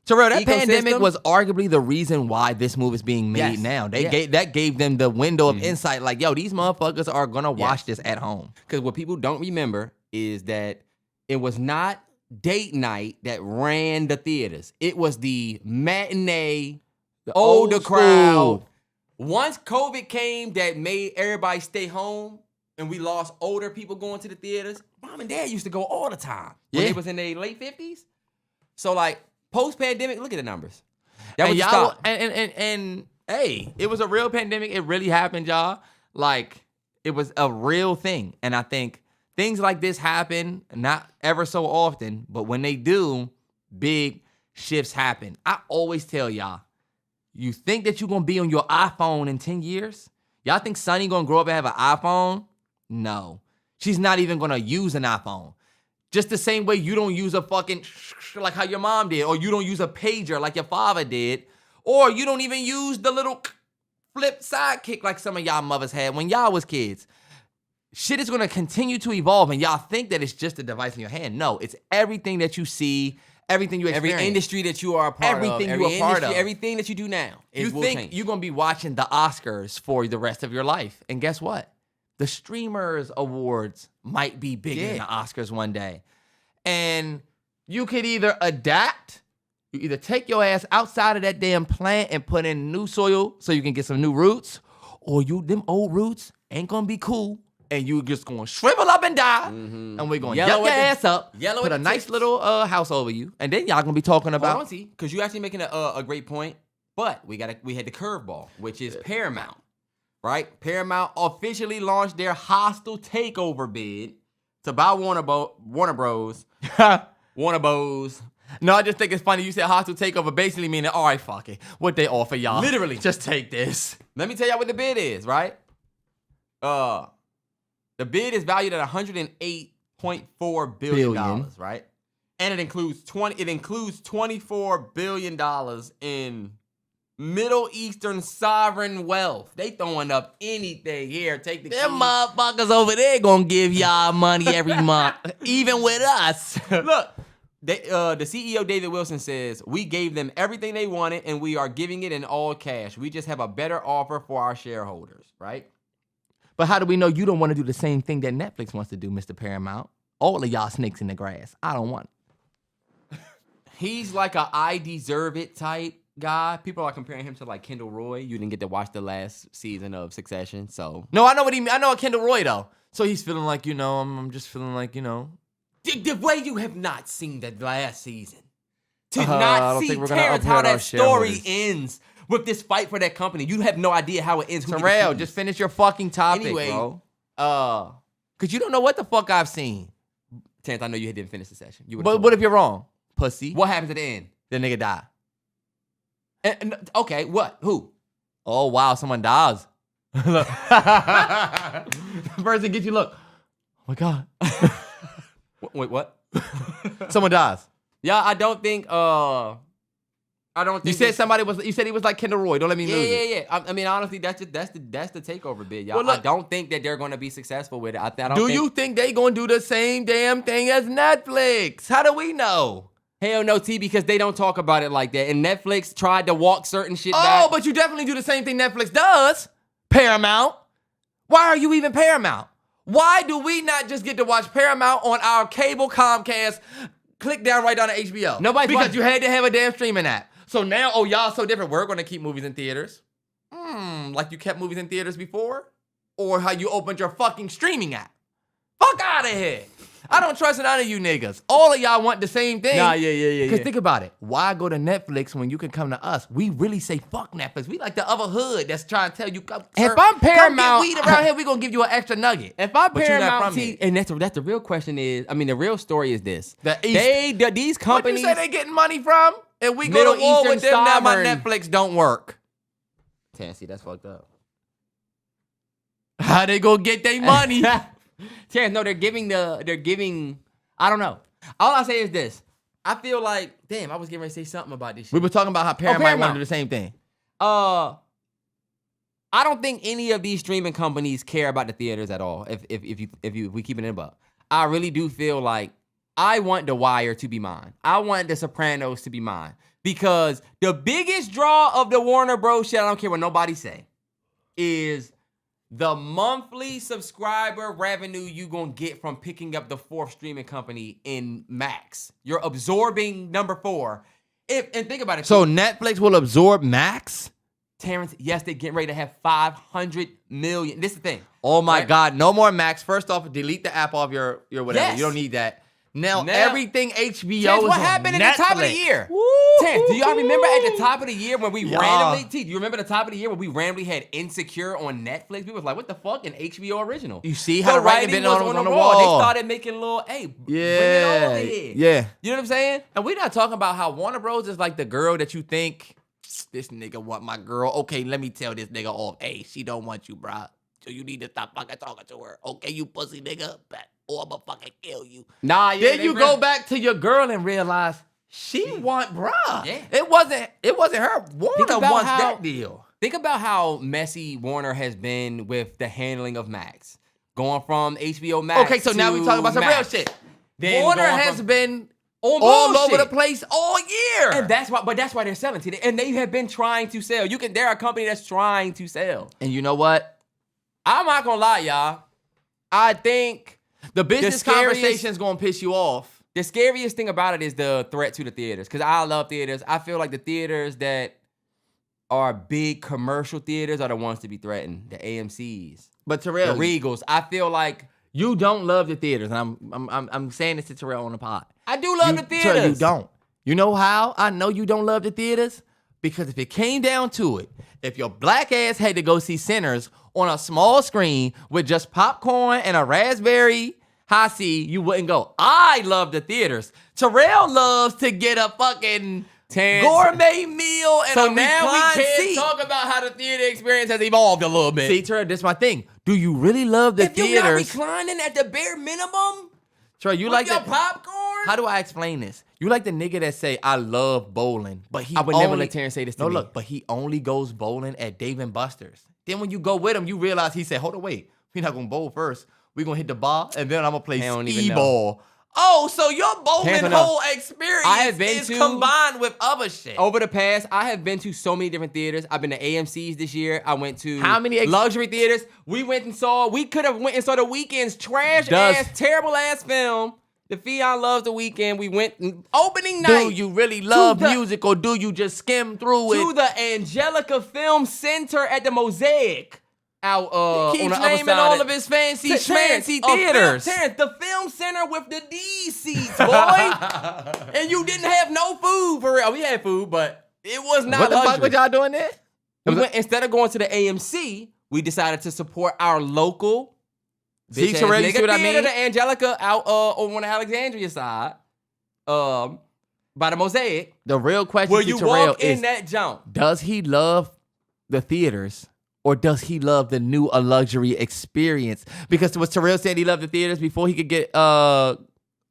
Speaker 1: Terrell, that
Speaker 2: ecosystem.
Speaker 1: pandemic was arguably the reason why this movie is being made now. That gave them the window of insight. Like, yo, these motherfuckers are gonna watch this at home.
Speaker 2: Because what people don't remember is that it was not date night that ran the theaters. It was the matinee, the older crowd. Once COVID came, that made everybody stay home, and we lost older people going to the theaters. Mom and dad used to go all the time when they was in their late 50s. So like post-pandemic, look at the numbers. That was
Speaker 1: y'all, and hey, it was a real pandemic. It really happened, y'all. Like, it was a real thing. And I think things like this happen not ever so often, but when they do, big shifts happen. I always tell y'all, you think that you're going to be on your iPhone in 10 years? Y'all think Sonny going to grow up and have an iPhone? No. She's not even going to use an iPhone. Just the same way you don't use a fucking like how your mom did, or you don't use a pager like your father did, or you don't even use the little flip sidekick like some of y'all mothers had when y'all was kids. Shit is going to continue to evolve, and y'all think that it's just a device in your hand. No, it's everything that you see, everything you experience.
Speaker 2: Every industry that you are a part
Speaker 1: everything
Speaker 2: of.
Speaker 1: You are part of.
Speaker 2: Everything that you do now.
Speaker 1: You think you're going to be watching the Oscars for the rest of your life. And guess what? The Streamers Awards might be bigger than the Oscars one day. And you could either adapt, you either take your ass outside of that damn plant and put in new soil so you can get some new roots, or them old roots ain't going to be cool. And you just going to shrivel up and die. Mm-hmm. And we're going to yell your ass up, put a nice little house over you. And then y'all going to be talking about...
Speaker 2: Hold on, see, because you're actually making a great point. But we had the curveball, which is Paramount. Right? Paramount officially launched their hostile takeover bid to buy Warner Bros. Warner Bros.
Speaker 1: No, I just think it's funny. You said hostile takeover, basically meaning, all right, fuck it. What they offer y'all.
Speaker 2: Literally.
Speaker 1: Just take this.
Speaker 2: Let me tell y'all what the bid is, right? The bid is valued at $108.4 billion, right? And it includes $24 billion in Middle Eastern sovereign wealth. They throwing up anything here. Take the
Speaker 1: Them motherfuckers over there gonna give y'all money every month, even with us.
Speaker 2: Look, the CEO David Wilson says, we gave them everything they wanted and we are giving it in all cash. We just have a better offer for our shareholders, right?
Speaker 1: But how do we know you don't want to do the same thing that Netflix wants to do, Mr. Paramount? All of y'all snakes in the grass. I don't want it.
Speaker 2: He's like a I deserve it type guy. People are comparing him to like Kendall Roy. You didn't get to watch the last season of Succession, so.
Speaker 1: No, I know what he mean. I know a Kendall Roy, though. So he's feeling like, I'm just feeling like,
Speaker 2: The way you have not seen that last season. To
Speaker 1: I
Speaker 2: not
Speaker 1: don't
Speaker 2: see
Speaker 1: think we're gonna
Speaker 2: Terrance, how
Speaker 1: upload our
Speaker 2: that story
Speaker 1: shareholders.
Speaker 2: ends with this fight for that company. You have no idea how it ends. Who
Speaker 1: Terrell,
Speaker 2: gets
Speaker 1: just finish your fucking topic,
Speaker 2: Anyway,
Speaker 1: bro.
Speaker 2: uh,
Speaker 1: Because you don't know what the fuck I've seen.
Speaker 2: Terrance, I know you didn't finish the session. You
Speaker 1: But what if you're wrong? Pussy.
Speaker 2: What happens at the end?
Speaker 1: The nigga die.
Speaker 2: Okay, what? Who?
Speaker 1: Oh, wow, someone dies. Look. The person gets you, look. Oh, my God.
Speaker 2: Wait, what?
Speaker 1: Someone dies.
Speaker 2: Yeah, I don't think. I don't think
Speaker 1: You said somebody was. You said he was like Kendall Roy. Don't let me lose it.
Speaker 2: Yeah. I mean, honestly, that's the takeover bid, y'all.
Speaker 1: Well, look-
Speaker 2: I don't think that they're going to be successful with it. I don't
Speaker 1: Do
Speaker 2: think,
Speaker 1: you think they gonna do the same damn thing as Netflix? How do we know?
Speaker 2: Hell no, T, because they don't talk about it like that. And Netflix tried to walk certain shit
Speaker 1: Oh,
Speaker 2: back.
Speaker 1: but you definitely do the same thing Netflix does. Paramount. Why are you even Paramount? Why do we not just get to watch Paramount on our cable Comcast? Click down right down to HBO.
Speaker 2: Nobody's
Speaker 1: because
Speaker 2: watching-
Speaker 1: you had to have a damn streaming app. So now, oh, y'all so different. We're gonna keep movies in theaters. Like you kept movies in theaters before? Or how you opened your fucking streaming app. Fuck out of here. I don't trust none of you niggas. All of y'all want the same thing.
Speaker 2: Nah, yeah.
Speaker 1: Because think about it. Why go to Netflix when you can come to us? We really say fuck Netflix. We like the other hood that's trying to tell you, come,
Speaker 2: If
Speaker 1: sir,
Speaker 2: I'm Paramount-
Speaker 1: come get weed around here, we going to give you an extra nugget.
Speaker 2: If I'm
Speaker 1: But you're not
Speaker 2: Paramount,
Speaker 1: from
Speaker 2: T,
Speaker 1: here.
Speaker 2: and that's the real question is, I mean, the real story is this.
Speaker 1: The East-
Speaker 2: These
Speaker 1: What
Speaker 2: companies.
Speaker 1: you say they getting money from? And we go
Speaker 2: Middle
Speaker 1: to war with
Speaker 2: Eastern
Speaker 1: them, now my
Speaker 2: sovereign-
Speaker 1: Netflix don't work.
Speaker 2: Terrance, that's fucked up.
Speaker 1: How they gonna get their money?
Speaker 2: Terrance, no, they're giving, I don't know. All I say is this. I feel like, damn, I was getting ready to say something about this shit.
Speaker 1: We were talking about how Paramount want to
Speaker 2: Paramount.
Speaker 1: do the same thing.
Speaker 2: I don't think any of these streaming companies care about the theaters at all. If we keep it in a buck, I really do feel like I want The Wire to be mine. I want The Sopranos to be mine because the biggest draw of the Warner Bros. Shit, I don't care what nobody say, is the monthly subscriber revenue you gonna get from picking up the fourth streaming company in Max. You're absorbing number 4. And think about it.
Speaker 1: So Netflix will absorb Max?
Speaker 2: Terrance, yes, they're getting ready to have 500 million. This is the thing.
Speaker 1: Oh my
Speaker 2: right?
Speaker 1: God, no more Max. First off, delete the app off your whatever.
Speaker 2: Yes.
Speaker 1: You don't need that. Now
Speaker 2: Now-
Speaker 1: everything HBO
Speaker 2: Terrance,
Speaker 1: is
Speaker 2: what
Speaker 1: on
Speaker 2: happened at the top of the
Speaker 1: Netflix.
Speaker 2: year?
Speaker 1: Woo,
Speaker 2: Terrance, do y'all remember at the
Speaker 1: woo.
Speaker 2: top of the year when we
Speaker 1: Yeah.
Speaker 2: randomly, T, do you remember the top of the year when we randomly had Insecure on Netflix? We was like, what the fuck? An HBO original.
Speaker 1: You see how the writing been
Speaker 2: was
Speaker 1: on the
Speaker 2: They
Speaker 1: wall.
Speaker 2: started making little, hey, bring it
Speaker 1: Yeah,
Speaker 2: over here.
Speaker 1: yeah.
Speaker 2: You know what I'm saying?
Speaker 1: And we're not talking about how Warner Bros. Is like the girl that you think, this nigga want my girl. Okay, let me tell this nigga off. Hey, she don't want you, bruh. So you need to stop fucking talking to her. Okay, you pussy nigga. Or I'ma fucking kill you.
Speaker 2: Nah, yeah.
Speaker 1: Then
Speaker 2: they
Speaker 1: you
Speaker 2: really-
Speaker 1: go back to your girl and realize she want bruh.
Speaker 2: Yeah.
Speaker 1: It wasn't her. Warner
Speaker 2: about
Speaker 1: wants
Speaker 2: how-
Speaker 1: that deal.
Speaker 2: Think about how messy Warner has been with the handling of Max. Going from HBO Max.
Speaker 1: Okay, so now we
Speaker 2: to
Speaker 1: talking about some
Speaker 2: Max.
Speaker 1: real shit.
Speaker 2: Then
Speaker 1: Warner
Speaker 2: going
Speaker 1: has
Speaker 2: from-
Speaker 1: been
Speaker 2: on
Speaker 1: all
Speaker 2: bullshit.
Speaker 1: over the place all year.
Speaker 2: And that's why they're selling today. And they have been trying to sell. They're a company that's trying to sell.
Speaker 1: And you know what?
Speaker 2: I'm not gonna lie, y'all. I think
Speaker 1: The business
Speaker 2: scariest-
Speaker 1: conversation is gonna piss you off.
Speaker 2: the scariest thing about it is the threat to the theaters. Because I love theaters. I feel like the theaters that are big commercial theaters are the ones to be threatened. The AMCs,
Speaker 1: But
Speaker 2: the
Speaker 1: Terrell,
Speaker 2: Regals. I feel like
Speaker 1: you don't love the theaters, and I'm saying this to Terrell on the pod.
Speaker 2: I do love the theaters.
Speaker 1: Terrell, you don't. You know how I know you don't love the theaters? Because if it came down to it, if your black ass had to go see Sinners on a small screen with just popcorn and a raspberry high C, you wouldn't go. I love the theaters. Terrell loves to get a fucking
Speaker 2: Terrance.
Speaker 1: gourmet meal and
Speaker 2: So
Speaker 1: a
Speaker 2: now we
Speaker 1: reclined
Speaker 2: can't
Speaker 1: seat.
Speaker 2: talk about how the theater experience has evolved a little bit.
Speaker 1: See, Terrell, this is my thing. Do you really love the
Speaker 2: if you're not
Speaker 1: theaters?
Speaker 2: reclining at the bare minimum,
Speaker 1: Terrell, you
Speaker 2: with
Speaker 1: like
Speaker 2: your
Speaker 1: the
Speaker 2: popcorn.
Speaker 1: How do I explain this? You like the nigga that say, I love bowling, but he
Speaker 2: I would never let Terrance say this to
Speaker 1: no,
Speaker 2: me.
Speaker 1: look, but he only goes bowling at Dave & Buster's. Then when you go with him, you realize he said, hold on, wait. We're not going to bowl first. We're going to hit the bar, and then I'm going to play
Speaker 2: They don't even
Speaker 1: skee
Speaker 2: know.
Speaker 1: ball. Oh, so your bowling
Speaker 2: Terrance don't know.
Speaker 1: whole experience
Speaker 2: I have been
Speaker 1: is
Speaker 2: to-
Speaker 1: combined with other shit.
Speaker 2: Over the past, I have been to so many different theaters. I've been to AMC's this year. I went to
Speaker 1: How many
Speaker 2: luxury theaters. We could have went and saw The Weeknd's trash-ass, terrible-ass film. The Fion Loves The Weeknd. We went opening night.
Speaker 1: Do you really love
Speaker 2: the-
Speaker 1: music, or do you just skim through
Speaker 2: to
Speaker 1: it?
Speaker 2: the Angelica Film Center at the Mosaic. out
Speaker 1: He
Speaker 2: on
Speaker 1: keeps
Speaker 2: the other
Speaker 1: naming
Speaker 2: side
Speaker 1: all of his fancy schmancy theaters.
Speaker 2: Terrance, the film center with the D seats, boy. And you didn't have no food for real. We had food, but it was not
Speaker 1: What the
Speaker 2: luxury.
Speaker 1: fuck was y'all doing there?
Speaker 2: Instead of going to the AMC, we decided to support our local
Speaker 1: See,
Speaker 2: bitch-ass
Speaker 1: Terrell, you see
Speaker 2: nigga
Speaker 1: what I
Speaker 2: theater,
Speaker 1: mean?
Speaker 2: the Angelica out on the Alexandria side, by the Mosaic.
Speaker 1: The real question
Speaker 2: Where
Speaker 1: to
Speaker 2: you
Speaker 1: Terrell
Speaker 2: walk in
Speaker 1: is,
Speaker 2: that jump.
Speaker 1: does he love the theaters or does he love the new a luxury experience? Because was Terrell saying he loved the theaters before he could get wag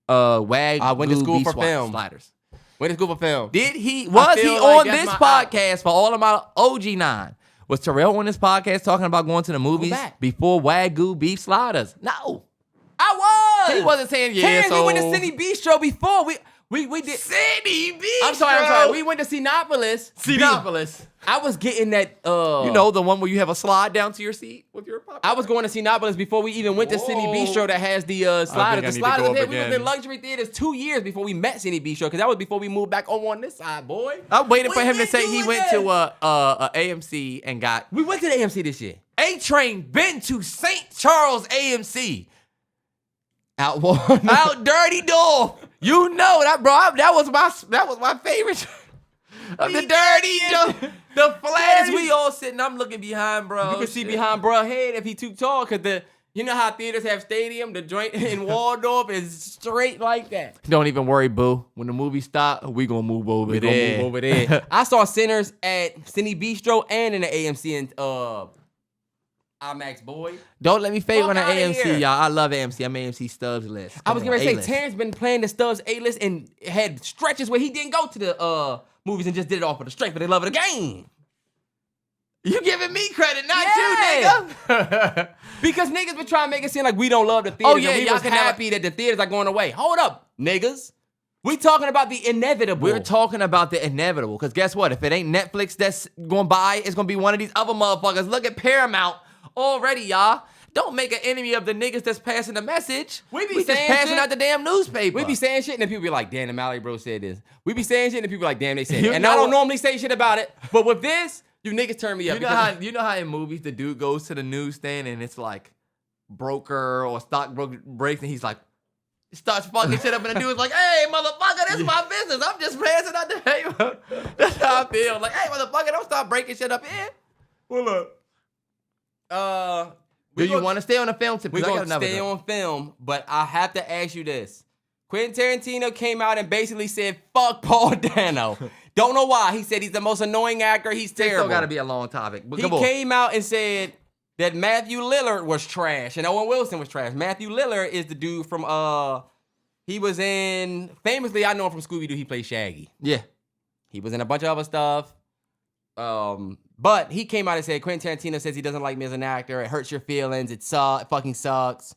Speaker 2: I went to school for film.
Speaker 1: sliders?
Speaker 2: Went to school for film.
Speaker 1: Did he? Was he
Speaker 2: feel like
Speaker 1: on
Speaker 2: that's
Speaker 1: this
Speaker 2: my
Speaker 1: podcast for all of my OG9? Was Terrell on this podcast talking about going to the movies
Speaker 2: back.
Speaker 1: before Wagyu beef sliders? No.
Speaker 2: I was.
Speaker 1: He wasn't saying, yeah,
Speaker 2: Terrance,
Speaker 1: so...
Speaker 2: we went to Cine Bistro before. We did.
Speaker 1: Cine Bistro!
Speaker 2: I'm sorry. We went to Cinopolis.
Speaker 1: Cinopolis.
Speaker 2: I was getting that.
Speaker 1: You know, the one where you have a slide down to your seat with your popcorn?
Speaker 2: I was going to Cinopolis before we even went to Cine Bistro that has the sliders. The
Speaker 1: need to
Speaker 2: sliders
Speaker 1: go
Speaker 2: was there.
Speaker 1: up
Speaker 2: We was
Speaker 1: again.
Speaker 2: in luxury theaters 2 years before we met Cine Bistro, because that was before we moved back on this side, boy.
Speaker 1: I'm waiting for
Speaker 2: We
Speaker 1: him to
Speaker 2: been
Speaker 1: say he
Speaker 2: doing
Speaker 1: went
Speaker 2: this.
Speaker 1: to a AMC and got
Speaker 2: We went to the AMC this year.
Speaker 1: A-Train been to St. Charles AMC.
Speaker 2: Out one.
Speaker 1: Out Dirty Door. You know that, bro. That was my favorite. Of the Dirty Door. The flattest we all sitting. I'm looking behind, bro.
Speaker 2: You can see behind bruh head if he too tall, because you know how theaters have stadium, the joint in Waldorf is straight like that.
Speaker 1: Don't even worry, boo. When the movie stop, we gonna move over there.
Speaker 2: I saw Sinners at Cine Bistro and in the AMC and IMAX, boy.
Speaker 1: Don't let me fade
Speaker 2: Fuck
Speaker 1: on the
Speaker 2: outta
Speaker 1: AMC,
Speaker 2: here.
Speaker 1: y'all. I love AMC. I'm AMC Stubbs list.
Speaker 2: I was
Speaker 1: Come
Speaker 2: gonna
Speaker 1: on,
Speaker 2: say,
Speaker 1: A-list.
Speaker 2: Terrance been playing the Stubbs A-list and had stretches where he didn't go to the movies and just did it off for the straight for the love of the game.
Speaker 1: You giving me credit, not
Speaker 2: Yeah.
Speaker 1: you, nigga.
Speaker 2: Because niggas been trying to make it seem like we don't love the theaters.
Speaker 1: Oh, yeah,
Speaker 2: and we
Speaker 1: y'all
Speaker 2: was
Speaker 1: can never-
Speaker 2: happy that the theaters are going away. Hold up, niggas. We talking about the inevitable.
Speaker 1: We're talking about the inevitable. Because guess what? If it ain't Netflix that's going by, it's going to be one of these other motherfuckers. Look at Paramount already, y'all. Don't make an enemy of the niggas that's passing the message.
Speaker 2: We be
Speaker 1: just
Speaker 2: saying
Speaker 1: passing
Speaker 2: shit.
Speaker 1: out the damn newspaper.
Speaker 2: We be saying shit and then people be like, damn, the MalloryBros said this. We be saying shit and people be like, damn, they said
Speaker 1: You
Speaker 2: it. And
Speaker 1: know
Speaker 2: I don't
Speaker 1: what?
Speaker 2: normally say shit about it. But with this, you niggas turn me up.
Speaker 1: You know how in movies the dude goes to the newsstand and it's like broker or stockbroker breaks and he's like, starts fucking shit up and the dude's like, hey, motherfucker, this is my business. I'm just passing out the paper. That's how I feel. Like, hey, motherfucker, don't start breaking shit up here.
Speaker 2: Well, look.
Speaker 1: Do you want to stay on the film tip?
Speaker 2: We're
Speaker 1: 'Cause I got
Speaker 2: going to
Speaker 1: another
Speaker 2: stay
Speaker 1: one.
Speaker 2: on film, but I have to ask you this. Quentin Tarantino came out and basically said, fuck Paul Dano. Don't know why. He said he's the most annoying actor. He's
Speaker 1: This
Speaker 2: terrible.
Speaker 1: still got to be a long topic. But
Speaker 2: He
Speaker 1: come on.
Speaker 2: came out and said that Matthew Lillard was trash and Owen Wilson was trash. Matthew Lillard is the dude from, he was in, famously, I know him from Scooby-Doo, he played Shaggy.
Speaker 1: Yeah.
Speaker 2: He was in a bunch of other stuff. But he came out and said, Quentin Tarantino says he doesn't like me as an actor. It hurts your feelings. It fucking sucks.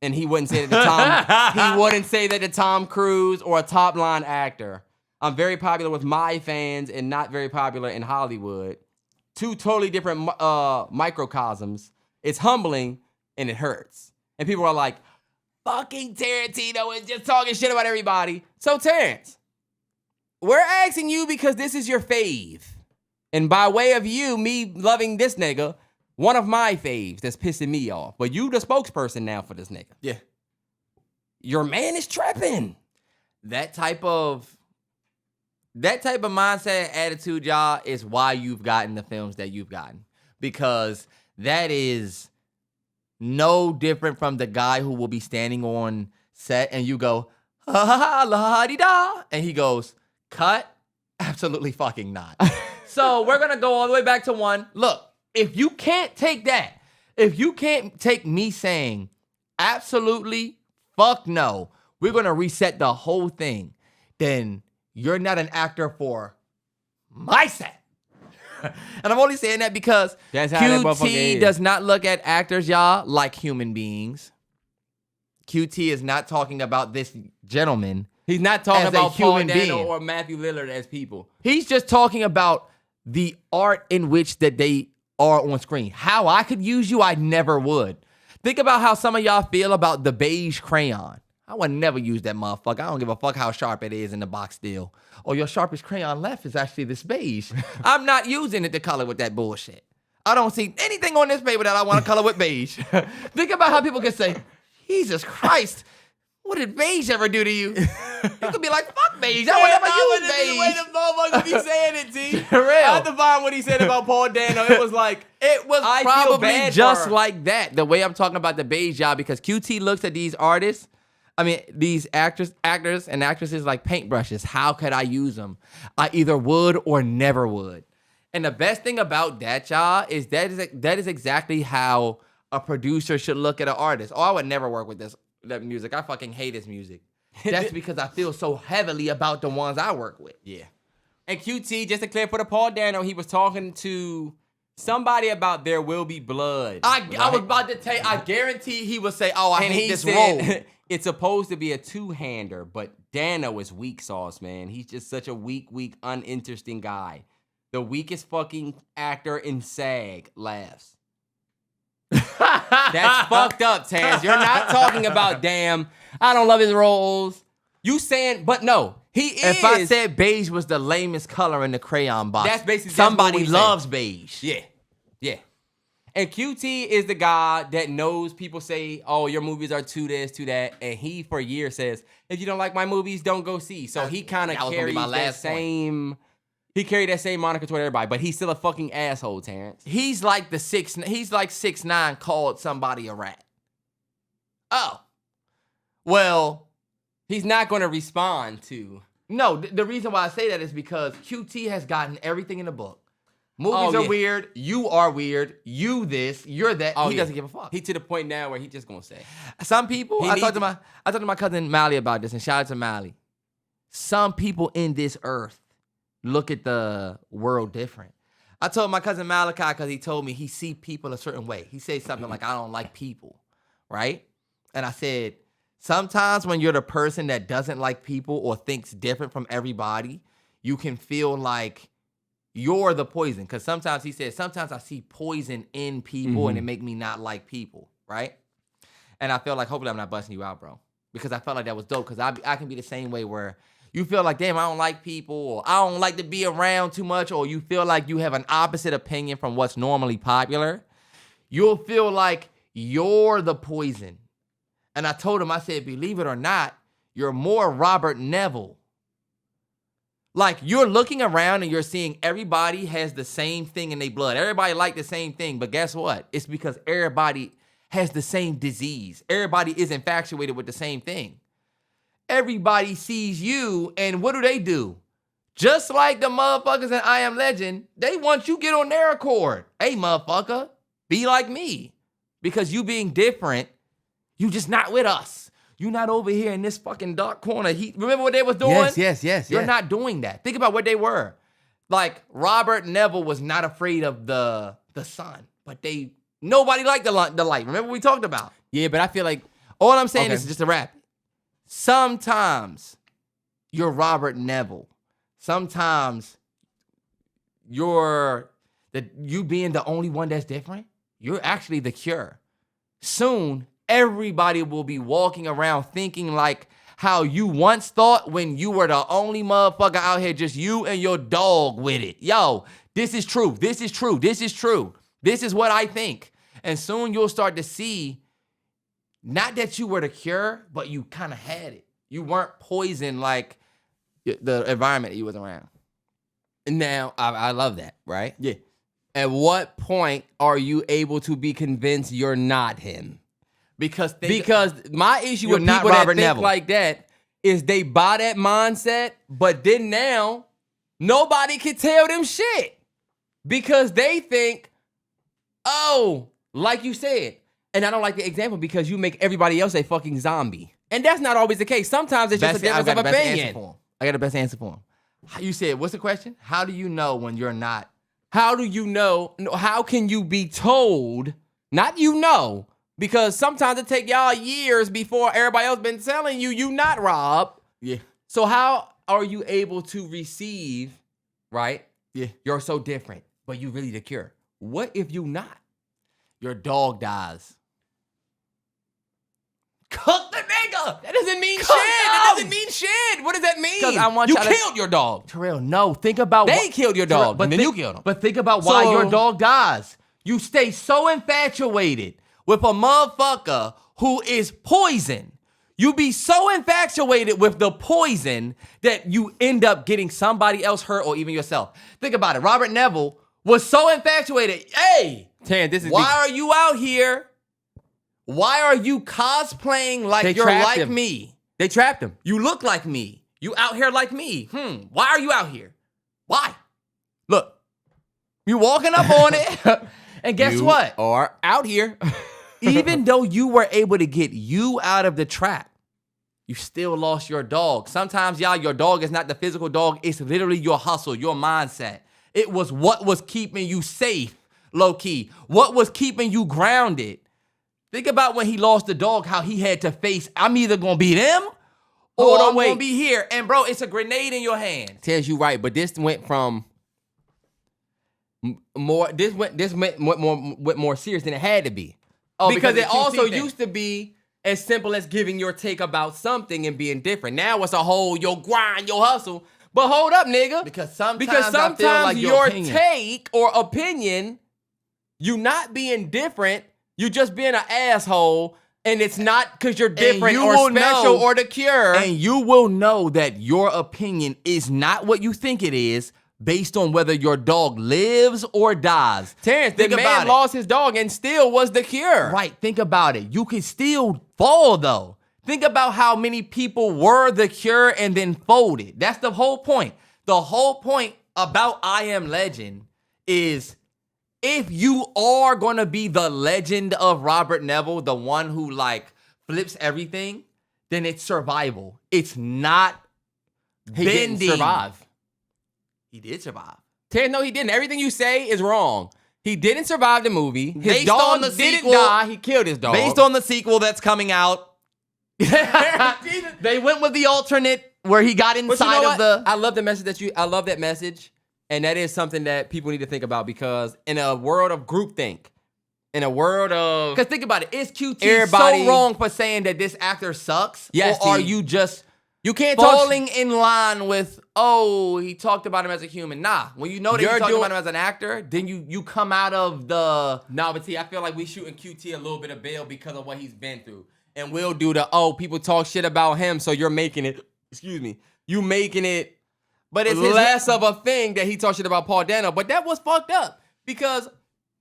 Speaker 2: And he wouldn't say that he wouldn't say that to Tom Cruise or a top line actor. I'm very popular with my fans and not very popular in Hollywood. Two totally different microcosms. It's humbling and it hurts. And people are like, fucking Tarantino is just talking shit about everybody. So Terrance, we're asking you because this is your fave. And by way of you, me loving this nigga, one of my faves that's pissing me off. But you the spokesperson now for this nigga.
Speaker 1: Yeah.
Speaker 2: Your man is trapping.
Speaker 1: That type of mindset, attitude, y'all, is why you've gotten the films that you've gotten. Because that is no different from the guy who will be standing on set and you go, ha ha ha, la di da. And he goes, cut? Absolutely fucking not. So we're going to go all the way back to one. Look, if you can't take that, if you can't take me saying absolutely fuck no, we're going to reset the whole thing, then you're not an actor for my set. And I'm only saying that because
Speaker 2: That's how that motherfucker
Speaker 1: QT
Speaker 2: is.
Speaker 1: does not look at actors, y'all, like human beings. QT is not talking about this gentleman.
Speaker 2: He's not talking
Speaker 1: As a
Speaker 2: about Paul
Speaker 1: human
Speaker 2: Dano
Speaker 1: being.
Speaker 2: or Matthew Lillard as people.
Speaker 1: He's just talking about the art in which that they are on screen. How I could use you, I never would. Think about how some of y'all feel about the beige crayon. I would never use that motherfucker. I don't give a fuck how sharp it is in the box still. Or your sharpest crayon left is actually this beige. I'm not using it to color with that bullshit. I don't see anything on this paper that I want to color with beige. Think about how people can say, Jesus Christ, what did beige ever do to you? You could be like, fuck beige. I would never use beige.
Speaker 2: Wait, the motherfuckers be saying it, T.
Speaker 1: Terrell.
Speaker 2: I had to find what he said about Paul Dano. It was like,
Speaker 1: It was
Speaker 2: I feel
Speaker 1: probably
Speaker 2: bad
Speaker 1: just
Speaker 2: for-
Speaker 1: like that. The way I'm talking about the beige job, because QT looks at these artists, these actors and actresses like paintbrushes. How could I use them? I either would or never would. And the best thing about that, y'all, is that is exactly how a producer should look at an artist. Oh, I would never work with that music. I fucking hate this music. That's because I feel so heavily about the ones I work with.
Speaker 2: yeah. And QT, just to clear for the Paul Dano, he was talking to somebody about There Will Be Blood.
Speaker 1: I was about to tell you, I guarantee he would say, oh, I
Speaker 2: and
Speaker 1: hate
Speaker 2: he
Speaker 1: this
Speaker 2: said,
Speaker 1: role.
Speaker 2: it's supposed to be a two-hander, but Dano is weak sauce, man. He's just such a weak, uninteresting guy. The weakest fucking actor in SAG laughs. That's fucked up, Taz. You're not talking about, damn, I don't love his roles. You saying, but no, he is.
Speaker 1: If I said beige was the lamest color in the crayon box,
Speaker 2: That's basically- that's
Speaker 1: somebody
Speaker 2: what we
Speaker 1: loves
Speaker 2: say.
Speaker 1: beige.
Speaker 2: Yeah. And QT is the guy that knows people say, oh, your movies are too this, too that. And he, for years, says, if you don't like my movies, don't go see. So he kind of
Speaker 1: That was gonna be
Speaker 2: carries
Speaker 1: my
Speaker 2: that
Speaker 1: last point.
Speaker 2: same... He carried that same moniker toward everybody, but he's still a fucking asshole, Terrance.
Speaker 1: He's like 6ix9ine called somebody a rat. Oh. Well,
Speaker 2: He's not going to respond to...
Speaker 1: no, the reason why I say that is because QT has gotten everything in the book. Movies
Speaker 2: Oh,
Speaker 1: are
Speaker 2: yeah.
Speaker 1: weird. You are weird. You this. You're that.
Speaker 2: Oh,
Speaker 1: he
Speaker 2: yeah.
Speaker 1: doesn't give a fuck.
Speaker 2: He to the point now where he just going to say...
Speaker 1: Some people,
Speaker 2: He
Speaker 1: I
Speaker 2: needs
Speaker 1: talked to my cousin Mally about this, and shout out to Mally. Some people in this earth look at the world different. I told my cousin Malachi because he told me he see people a certain way. He said something like, I don't like people, right? And I said, sometimes when you're the person that doesn't like people or thinks different from everybody, you can feel like you're the poison. Because sometimes he said, sometimes I see poison in people and it make me not like people, right? And I feel like, hopefully I'm not busting you out, bro. Because I felt like that was dope. Because I can be the same way where you feel like, damn, I don't like people, or I don't like to be around too much, or you feel like you have an opposite opinion from what's normally popular. You'll feel like you're the poison. And I told him, I said, believe it or not, you're more Robert Neville. Like, you're looking around and you're seeing everybody has the same thing in their blood. Everybody like the same thing, but guess what? It's because everybody has the same disease. Everybody is infatuated with the same thing. Everybody sees you, and what do? Just like the motherfuckers in I Am Legend, they want you to get on their accord. Hey, motherfucker, be like me. Because you being different, you just not with us. You not over here in this fucking dark corner. Remember what they was doing?
Speaker 2: Yes.
Speaker 1: You're not doing that. Think about what they were. Like, Robert Neville was not afraid of the sun, but nobody liked the light. Remember what we talked about?
Speaker 2: Yeah, but I feel like...
Speaker 1: All I'm saying
Speaker 2: Okay.
Speaker 1: is just a wrap. Sometimes you're Robert Neville. Sometimes you being the only one that's different, you're actually the cure. Soon, everybody will be walking around thinking like how you once thought when you were the only motherfucker out here, just you and your dog with it. Yo, this is true. This is true. This is true. This is what I think. And soon you'll start to see, not that you were the cure, but you kind of had it. You weren't poisoned like the environment that you was around.
Speaker 2: Now, I love that, right?
Speaker 1: Yeah.
Speaker 2: At what point are you able to be convinced you're not him?
Speaker 1: Because
Speaker 2: my issue
Speaker 1: You're
Speaker 2: with
Speaker 1: not
Speaker 2: people that
Speaker 1: Robert
Speaker 2: think
Speaker 1: Neville.
Speaker 2: like that is they buy that mindset, but then now nobody can tell them shit because they think, oh, like you said. And I don't like the example because you make everybody else a fucking zombie. And that's not always the case. Sometimes it's just a difference of opinion.
Speaker 1: I got the best answer for him. You said, what's the question? How do you know when you're not?
Speaker 2: How do you know? How can you be told? Not you know, because sometimes it take y'all years before everybody else been telling you not Rob.
Speaker 1: Yeah.
Speaker 2: So how are you able to receive, right?
Speaker 1: Yeah.
Speaker 2: You're so different, but you really the cure. What if you not?
Speaker 1: Your dog dies. Cook the nigga!
Speaker 2: That doesn't mean
Speaker 1: Cook
Speaker 2: shit. That
Speaker 1: them!
Speaker 2: doesn't mean shit. What does that mean?
Speaker 1: 'Cause I want
Speaker 2: you
Speaker 1: y'all to-
Speaker 2: killed your dog.
Speaker 1: Terrell, no. Think about
Speaker 2: They killed your dog, and then you killed him.
Speaker 1: But think about why
Speaker 2: So-
Speaker 1: your dog dies. You stay so infatuated with a motherfucker who is poison. You be so infatuated with the poison that you end up getting somebody else hurt or even yourself. Think about it. Robert Neville was so infatuated. Hey, why are you out here? Why are you cosplaying like you're like me?
Speaker 2: They trapped him.
Speaker 1: You look like me. You out here like me. Why are you out here? Why? Look, you walking up on it. And guess what?
Speaker 2: You are out here.
Speaker 1: Even though you were able to get you out of the trap, you still lost your dog. Sometimes, y'all, your dog is not the physical dog. It's literally your hustle, your mindset. It was what was keeping you safe, low-key. What was keeping you grounded. Think about when he lost the dog, how he had to face, I'm either going to be them or I'm going to be here. And, bro, it's a grenade in your hand.
Speaker 2: Tells you right, but this went from more, this went more serious than it had to be.
Speaker 1: Oh,
Speaker 2: because it also used to be as simple as giving your take about something and being different. Now it's a whole, your grind, your hustle. But hold up, nigga.
Speaker 1: Because sometimes I feel like
Speaker 2: your take or opinion, you not being different, you just being an asshole, and it's not because you're different or special or the cure.
Speaker 1: And you will know that your opinion is not what you think it is based on whether your dog lives or dies.
Speaker 2: Terrance, the man lost his dog and still was the cure.
Speaker 1: Right, think about it. You can still fall, though. Think about how many people were the cure and then folded. That's the whole point. The whole point about I Am Legend is if you are going to be the legend of Robert Neville, the one who like flips everything, then it's survival. It's not
Speaker 2: He didn't survive.
Speaker 1: He did survive.
Speaker 2: Terrance, no, he didn't. Everything you say is wrong. He didn't survive the movie. His
Speaker 1: Based
Speaker 2: dog
Speaker 1: on the
Speaker 2: didn't
Speaker 1: sequel,
Speaker 2: die. He killed his dog.
Speaker 1: Based on the sequel that's coming out, they went with the alternate where he got inside of the...
Speaker 2: I love the message I love that message. And that is something that people need to think about because in a world of groupthink, in a world of...
Speaker 1: Because think about it. Is QT so wrong for saying that this actor sucks?
Speaker 2: Yes,
Speaker 1: or are you just
Speaker 2: you can't
Speaker 1: falling in line with, oh, he talked about him as a human? Nah. When you know that you're talking about him as an actor, then you come out of the...
Speaker 2: Nah, but I feel like we shooting QT a little bit of bail because of what he's been through. And we'll do the, people talk shit about him, so you're making it... Excuse me. You making it... But it's less of a thing that he talked shit about Paul Dano. But that was fucked up. Because,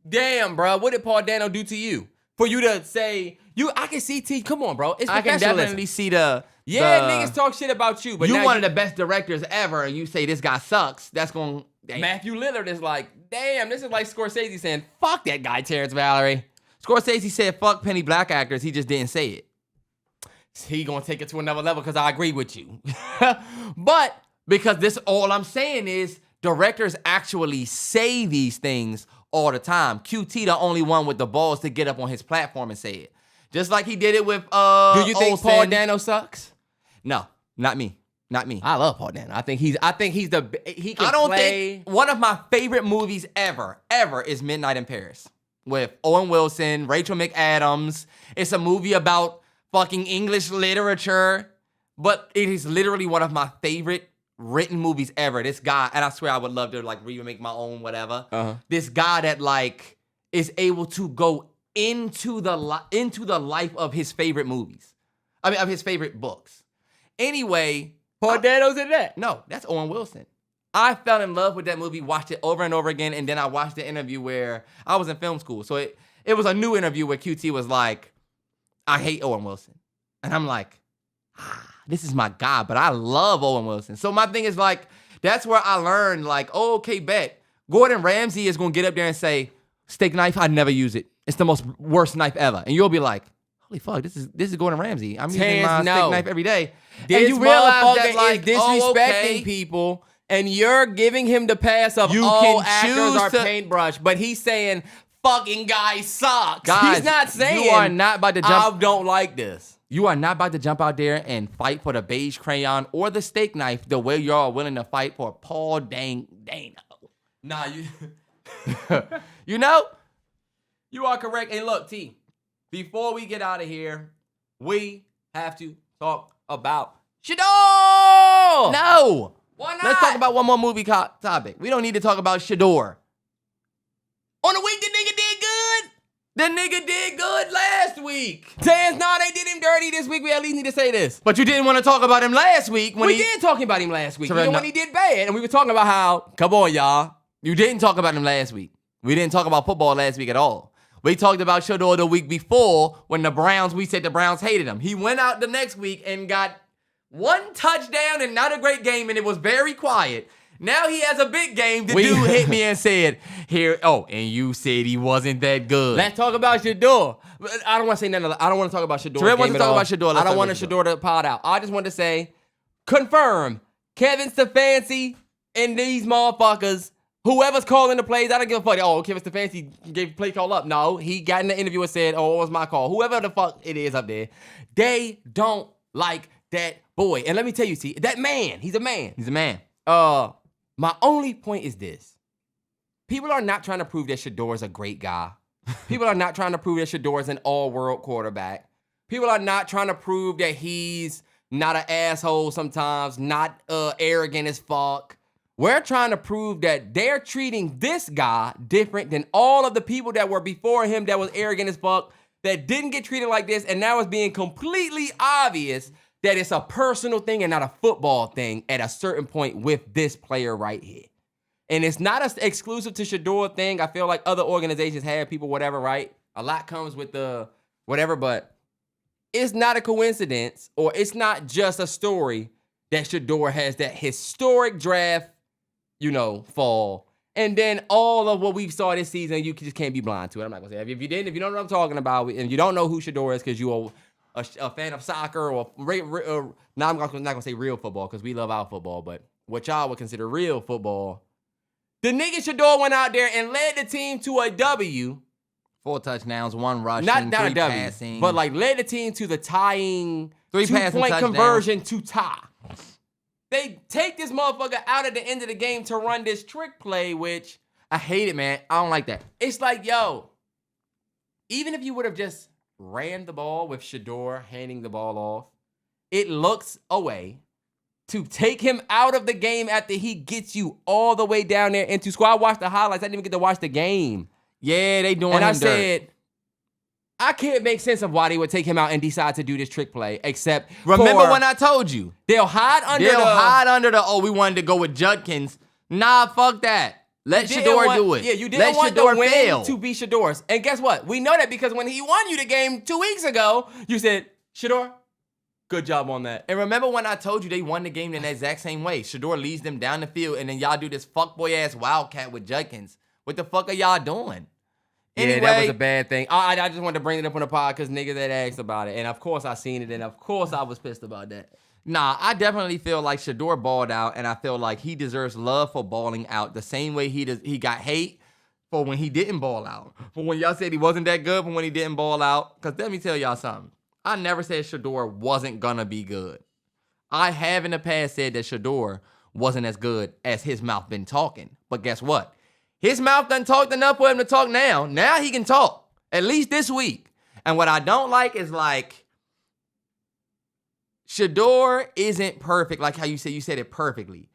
Speaker 2: damn, bro, what did Paul Dano do to you? For you to say, I can see T. Come on, bro. It's
Speaker 1: I can definitely see the...
Speaker 2: niggas talk shit about you. But
Speaker 1: you one of the best directors ever, and you say this guy sucks. That's going...
Speaker 2: Matthew Lillard is like, damn, this is like Scorsese saying, fuck that guy, Terrence Valerie.
Speaker 1: Scorsese said, fuck penny black actors. He just didn't say it.
Speaker 2: He gonna take it to another level because I agree with you. But...
Speaker 1: Because this, all I'm saying is directors actually say these things all the time. QT the only one with the balls to get up on his platform and say it. Just like he did it with
Speaker 2: Do you think
Speaker 1: Olsen.
Speaker 2: Paul Dano sucks?
Speaker 1: No, not me. Not me.
Speaker 2: I love Paul Dano. I think he's the he can
Speaker 1: I don't
Speaker 2: play.
Speaker 1: think one of my favorite movies ever is Midnight in Paris with Owen Wilson, Rachel McAdams. It's a movie about fucking English literature, but it is literally one of my favorite written movies ever. This guy, and I swear I would love to like remake my own whatever. This guy that like is able to go into the life of his favorite movies. I mean, of his favorite books. Anyway,
Speaker 2: Paul Dano's in that.
Speaker 1: No, that's Owen Wilson. I fell in love with that movie, watched it over and over again, and then I watched the interview where I was in film school. So it was a new interview where QT was like, I hate Owen Wilson. And I'm like, this is my guy, but I love Owen Wilson. So my thing is like, that's where I learned like, oh, okay, bet. Gordon Ramsay is going to get up there and say, steak knife, I'd never use it. It's the most worst knife ever. And you'll be like, holy fuck, this is Gordon Ramsay. I'm using my steak knife every day.
Speaker 2: This
Speaker 1: and you realize that
Speaker 2: like, is disrespecting people, and you're giving him the pass of all actors are paintbrush, but he's saying, fucking guy sucks.
Speaker 1: Guys,
Speaker 2: he's not saying,
Speaker 1: you are not about to jump.
Speaker 2: I don't like this.
Speaker 1: You are not about to jump out there and fight for the beige crayon or the steak knife the way y'all are willing to fight for Paul Dano.
Speaker 2: Nah, you...
Speaker 1: You know?
Speaker 2: You are correct. And look, T, before we get out of here, we have to talk about SHEDUER!
Speaker 1: No!
Speaker 2: Why not?
Speaker 1: Let's talk about one more movie topic. We don't need to talk about Shedeur.
Speaker 2: On the week, the nigga did
Speaker 1: The nigga did good last week.
Speaker 2: Terrance, nah, they did him dirty this week. We at least need to say this.
Speaker 1: But you didn't want to talk about him last week. When
Speaker 2: We did talking about him last week,
Speaker 1: Terrell,
Speaker 2: even
Speaker 1: no.
Speaker 2: when he did bad. And we were talking about how, come on, y'all.
Speaker 1: You didn't talk about him last week. We didn't talk about football last week at all. We talked about Shedeur the week before when we said the Browns hated him. He went out the next week and got one touchdown and not a great game, and it was very quiet. Now he has a big game. The dude hit me and said, and you said he wasn't that good.
Speaker 2: Let's talk about Shedeur. I don't want to say nothing. I don't want to talk about Shedeur.
Speaker 1: Terrell wants to talk about Shedeur.
Speaker 2: I don't want Shedeur to pod out. I just want to say, confirm, Kevin Stefanski and these motherfuckers, whoever's calling the plays, I don't give a fuck. Oh, Kevin Stefanski gave play call up. No, he got in the interview and said, oh, it was my call. Whoever the fuck it is up there, they don't like that boy. And let me tell you, see, that man, he's a man.
Speaker 1: He's a man.
Speaker 2: My only point is this. People are not trying to prove that Shedeur is a great guy. People are not trying to prove that Shedeur is an all-world quarterback. People are not trying to prove that he's not an asshole sometimes, not arrogant as fuck. We're trying to prove that they're treating this guy different than all of the people that were before him that was arrogant as fuck, that didn't get treated like this, and now it's being completely obvious that it's a personal thing and not a football thing at a certain point with this player right here. And it's not an exclusive to Shedeur thing. I feel like other organizations have people, whatever, right? A lot comes with the whatever, but it's not a coincidence, or it's not just a story that Shedeur has that historic draft, fall. And then all of what we saw this season, you just can't be blind to it. I'm not going to say. If you don't know what I'm talking about, and you don't know who Shedeur is because you're a fan of soccer, or now I'm not going to say real football because we love our football, but what y'all would consider real football, the nigga Shedeur went out there and led the team to a W.
Speaker 1: 4 touchdowns, 1 rushing,
Speaker 2: not
Speaker 1: 3
Speaker 2: a W,
Speaker 1: passing.
Speaker 2: but like led the team to the tying
Speaker 1: 3 passing
Speaker 2: 2-point
Speaker 1: touchdowns.
Speaker 2: conversion to tie. They take this motherfucker out at the end of the game to run this trick play, which
Speaker 1: I hate it, man. I don't like that.
Speaker 2: it's like, yo, even if you would have just ran the ball with Shedeur handing the ball off, it looks a way to take him out of the game after he gets you all the way down there into score. I watched the highlights. I didn't even get to watch the game.
Speaker 1: Yeah, they doing
Speaker 2: And
Speaker 1: him
Speaker 2: I
Speaker 1: dirt.
Speaker 2: said, I can't make sense of why they would take him out and decide to do this trick play, except
Speaker 1: Remember
Speaker 2: for
Speaker 1: when I told you?
Speaker 2: they'll hide under
Speaker 1: we wanted to go with Judkins. Nah, fuck that. Let
Speaker 2: You didn't
Speaker 1: Shedeur
Speaker 2: want-
Speaker 1: do it.
Speaker 2: Yeah, you didn't
Speaker 1: Let
Speaker 2: want
Speaker 1: Shedeur
Speaker 2: the win
Speaker 1: fail.
Speaker 2: to be Shedeur's. And guess what? We know that because when he won you the game 2 weeks ago, you said, Shedeur, good job on that.
Speaker 1: And remember when I told you they won the game in that exact same way? Shedeur leads them down the field, and then y'all do this fuckboy ass wildcat with Judkins. What the fuck are y'all doing? Anyway,
Speaker 2: Yeah, that was a bad thing. I just wanted to bring it up on the pod because niggas had asked about it. And of course I seen it, and of course I was pissed about that.
Speaker 1: Nah, I definitely feel like Shedeur balled out, and I feel like he deserves love for balling out the same way he got hate for when he didn't ball out. For when y'all said he wasn't that good for when he didn't ball out. Because let me tell y'all something. I never said Shedeur wasn't gonna be good. I have in the past said that Shedeur wasn't as good as his mouth been talking. But guess what? His mouth done talked enough for him to talk now. Now he can talk. At least this week. And what I don't like is like, Shedeur isn't perfect, like how you said it perfectly.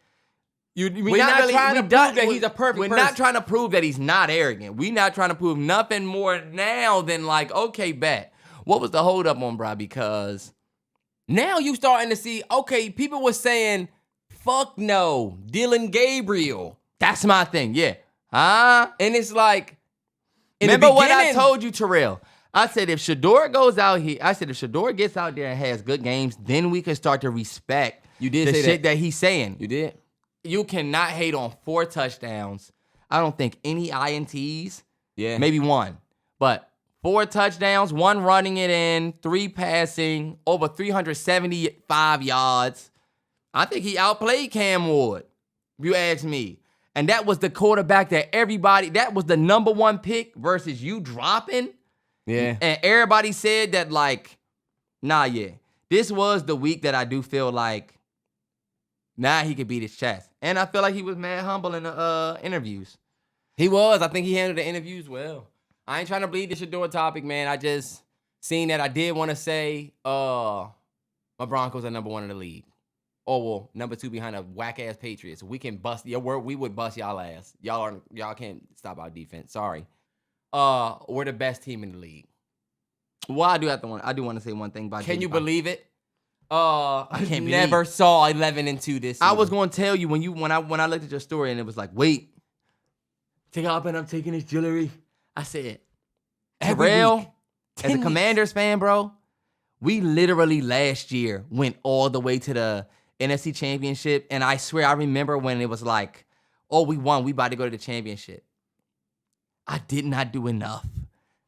Speaker 1: We're
Speaker 2: not trying to prove that he's a perfect
Speaker 1: We're
Speaker 2: person.
Speaker 1: not trying to prove that he's not arrogant. We're not trying to prove nothing more now than like, okay, bet. What was the hold up on, bro? Because
Speaker 2: Now you starting to see, okay, people were saying, fuck no, Dylan Gabriel.
Speaker 1: that's my thing, yeah. Huh?
Speaker 2: And it's like, in
Speaker 1: Remember
Speaker 2: the
Speaker 1: what I
Speaker 2: beginning-
Speaker 1: told you, Terrell? I said if Shedeur goes out here, if Shedeur gets out there and has good games, then we can start to respect
Speaker 2: You did
Speaker 1: the
Speaker 2: say
Speaker 1: shit
Speaker 2: that.
Speaker 1: that he's saying.
Speaker 2: You did?
Speaker 1: You cannot hate on 4 touchdowns. I don't think any INTs.
Speaker 2: Yeah.
Speaker 1: Maybe 1. But 4 touchdowns, 1 running it in, 3 passing, over 375 yards. I think he outplayed Cam Ward, if you ask me. And that was the quarterback that was the number 1 pick versus you dropping.
Speaker 2: Yeah.
Speaker 1: And everybody said that, like, nah, yeah. This was the week that I do feel like now he could beat his chest. And I feel like he was mad humble in the interviews.
Speaker 2: He was. I think he handled the interviews well. I ain't trying to bleed the Shedeur topic, man. I just seen that. I did want to say my Broncos are number 1 in the league. Or, well, number 2 behind a whack-ass Patriots. We can bust your word. We would bust y'all ass. Y'all can't stop our defense. Sorry. we're the best team in the league.
Speaker 1: Well, I do want to say one thing about.
Speaker 2: Can you
Speaker 1: JD5.
Speaker 2: believe it?
Speaker 1: I can't
Speaker 2: never saw 11-2 this season.
Speaker 1: I was going to tell you when I looked at your story and it was like, wait, take up and I'm taking his jewelry. I said, Terrell, as a Commanders fan, bro, we literally last year went all the way to the NFC Championship, and I swear I remember when it was like, oh, we won, we about to go to the championship. I did not do enough,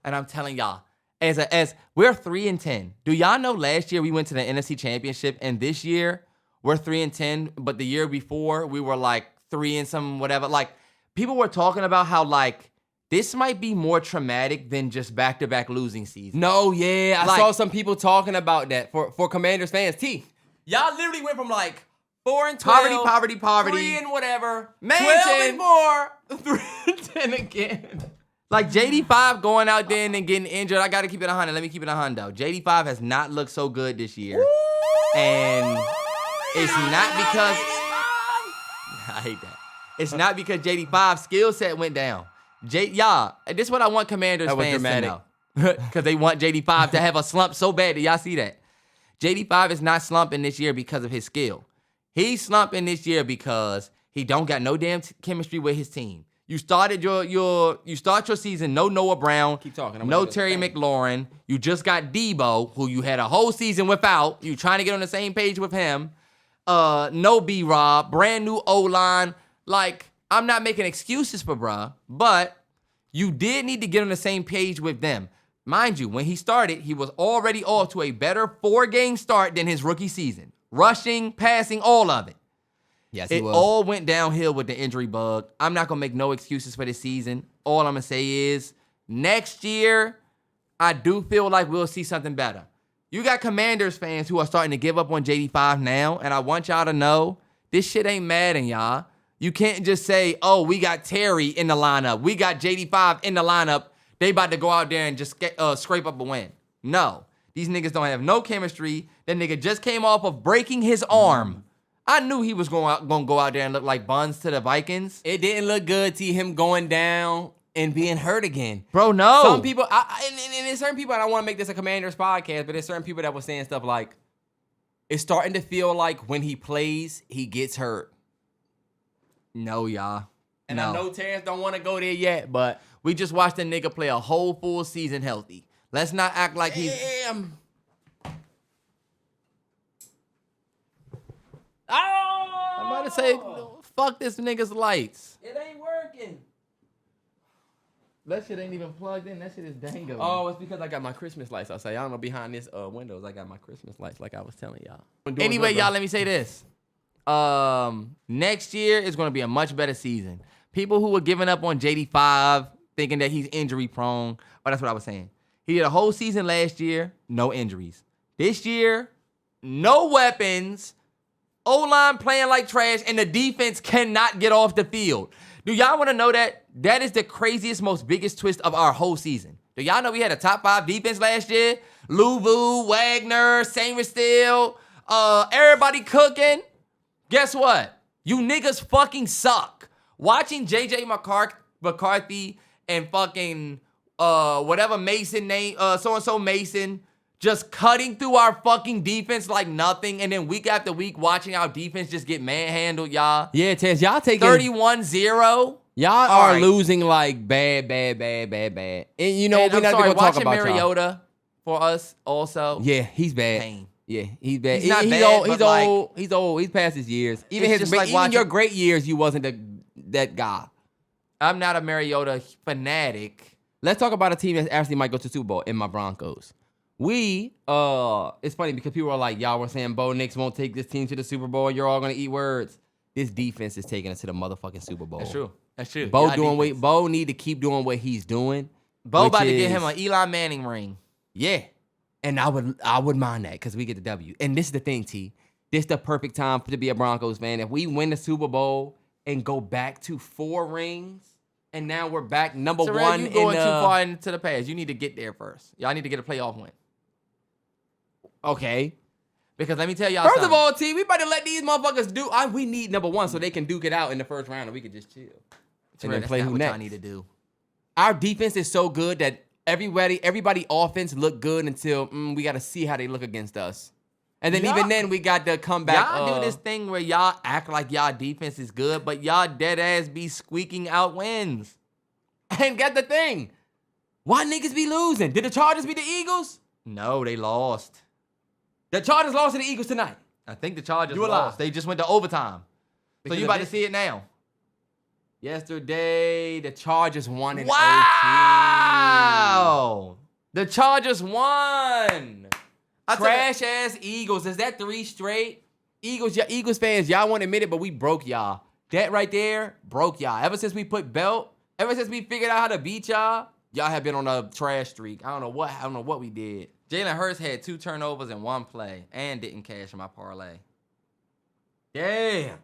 Speaker 1: and I'm telling y'all, as we're 3-10. Do y'all know last year we went to the NFC Championship, and this year we're 3-10, but the year before we were like 3 and some whatever. Like people were talking about how like this might be more traumatic than just back-to-back losing seasons.
Speaker 2: No, yeah, I
Speaker 1: Like-
Speaker 2: saw some people talking about that for Commanders fans. Y'all literally went from like 4-12,
Speaker 1: Poverty.
Speaker 2: 3 and whatever,
Speaker 1: Mansion.
Speaker 2: 12-4, 3-10 again.
Speaker 1: Like JD5 going out there and then getting injured. I got to keep it 100. Let me keep it 100 though. JD5 has not looked so good this year. And it's not because I hate that. It's not because JD5's skill set went down. Y'all, this is what I want Commanders
Speaker 2: That was
Speaker 1: fans
Speaker 2: dramatic.
Speaker 1: to know. Because they want JD5 to have a slump so bad. Did y'all see that? JD5 is not slumping this year because of his skill. He's slumping this year because he don't got no damn chemistry with his team. You started your season, no Noah Brown,
Speaker 2: Keep talking.
Speaker 1: no Terry McLaurin. You just got Debo, who you had a whole season without. You trying to get on the same page with him. No B-Rob, brand new O-line. Like, I'm not making excuses for bruh, but you did need to get on the same page with them. Mind you, when he started, he was already off to a better 4-game start than his rookie season. Rushing, passing, all of it.
Speaker 2: Yes,
Speaker 1: It all went downhill with the injury bug. I'm not going to make no excuses for this season. All I'm going to say is next year, I do feel like we'll see something better. You got Commanders fans who are starting to give up on JD5 now, and I want y'all to know this shit ain't Madden, y'all. You can't just say, oh, we got Terry in the lineup. We got JD5 in the lineup. They about to go out there and just scrape up a win. No. These niggas don't have no chemistry. That nigga just came off of breaking his arm. I knew he was going to go out there and look like buns to the Vikings.
Speaker 2: It didn't look good to him going down and being hurt again.
Speaker 1: Bro, no.
Speaker 2: Some people, and there's certain people, I don't want to make this a Commanders podcast, but there's certain people that were saying stuff like, it's starting to feel like when he plays, he gets hurt.
Speaker 1: No, y'all.
Speaker 2: And
Speaker 1: no.
Speaker 2: I know Terrance don't want to go there yet, but
Speaker 1: We just watched a nigga play a whole full season healthy. Let's not act like he's...
Speaker 2: damn. Oh!
Speaker 1: I'm about to say, fuck this nigga's lights.
Speaker 2: It ain't working.
Speaker 1: That shit ain't even plugged in. That shit is dango.
Speaker 2: Oh, it's because I got my Christmas lights outside. Y'all know behind this windows, I got my Christmas lights like I was telling y'all.
Speaker 1: Anyway, y'all, let me say this. Next year is going to be a much better season. People who were giving up on JD5, thinking that he's injury prone, but that's what I was saying. He did a whole season last year, no injuries. This year, no weapons, O-line playing like trash, and the defense cannot get off the field. Do y'all want to know that? That is the craziest, most biggest twist of our whole season. Do y'all know we had a top 5 defense last year? Louvu, Wagner, Samuel Steele, everybody cooking. Guess what? You niggas fucking suck. Watching JJ McCarthy and fucking whatever Mason name, so-and-so Mason, just cutting through our fucking defense like nothing, and then week after week watching our defense just get manhandled, y'all.
Speaker 2: Yeah, Tess, y'all taking
Speaker 1: 31-0.
Speaker 2: Y'all
Speaker 1: All
Speaker 2: are
Speaker 1: right.
Speaker 2: losing like bad. And you know,
Speaker 1: And
Speaker 2: we're
Speaker 1: I'm
Speaker 2: not
Speaker 1: sorry,
Speaker 2: even gonna talk
Speaker 1: watching
Speaker 2: about y'all.
Speaker 1: Mariota for us also.
Speaker 2: Yeah, he's bad.
Speaker 1: Pain.
Speaker 2: Yeah, he's bad.
Speaker 1: He's not
Speaker 2: he's
Speaker 1: bad,
Speaker 2: old.
Speaker 1: but
Speaker 2: He's
Speaker 1: like-
Speaker 2: old. He's old. He's past his years. Even
Speaker 1: It's
Speaker 2: his,
Speaker 1: just
Speaker 2: but
Speaker 1: like
Speaker 2: even
Speaker 1: watching-
Speaker 2: your great years, you wasn't that guy.
Speaker 1: I'm not a Mariota fanatic.
Speaker 2: Let's talk about a team that actually might go to Super Bowl in my Broncos. It's funny because people are like, y'all were saying Bo Nix won't take this team to the Super Bowl. You're all gonna eat words. This defense is taking us to the motherfucking Super Bowl.
Speaker 1: That's true. That's true.
Speaker 2: Bo
Speaker 1: Y'all
Speaker 2: Bo need to keep doing what he's doing.
Speaker 1: Bo
Speaker 2: which
Speaker 1: about to get
Speaker 2: is-
Speaker 1: him an Eli Manning ring.
Speaker 2: Yeah. And I would mind that because we get the W. And this is the thing, T. This is the perfect time to be a Broncos fan. If we win the Super Bowl and go back to 4 rings, and now we're back number
Speaker 1: Terrell,
Speaker 2: one
Speaker 1: you
Speaker 2: in
Speaker 1: going too far into the past. You need to get there first. Y'all need to get a playoff win.
Speaker 2: Okay.
Speaker 1: Because let me tell y'all
Speaker 2: First
Speaker 1: something.
Speaker 2: of all, T, we about to let these motherfuckers do. We need number 1 so they can duke it out in the first round and we can just chill.
Speaker 1: Terrell,
Speaker 2: then
Speaker 1: that's
Speaker 2: play
Speaker 1: not
Speaker 2: who
Speaker 1: what y'all
Speaker 2: next.
Speaker 1: need to do.
Speaker 2: our defense is so good that everybody offense look good until we got to see how they look against us. And then even then, we got to come back.
Speaker 1: Y'all do this thing where y'all act like y'all defense is good, but y'all dead ass be squeaking out wins.
Speaker 2: And get the thing. Why niggas be losing? Did the Chargers beat the Eagles?
Speaker 1: No, they lost.
Speaker 2: The Chargers lost to the Eagles tonight.
Speaker 1: I think the Chargers
Speaker 2: You a
Speaker 1: lost.
Speaker 2: lie.
Speaker 1: They just went to overtime.
Speaker 2: Because
Speaker 1: So you
Speaker 2: of
Speaker 1: about to
Speaker 2: this?
Speaker 1: see it now.
Speaker 2: Yesterday, the Chargers won in OT.
Speaker 1: Wow! The Chargers won.
Speaker 2: Trash-ass Eagles. Is that 3 straight? Eagles fans, y'all won't admit it, but we broke y'all. That right there broke y'all. Ever since we ever since we figured out how to beat y'all have been on a trash streak. I don't know what we did.
Speaker 1: Jalen Hurts had 2 turnovers in 1 play and didn't cash in my parlay.
Speaker 2: Damn.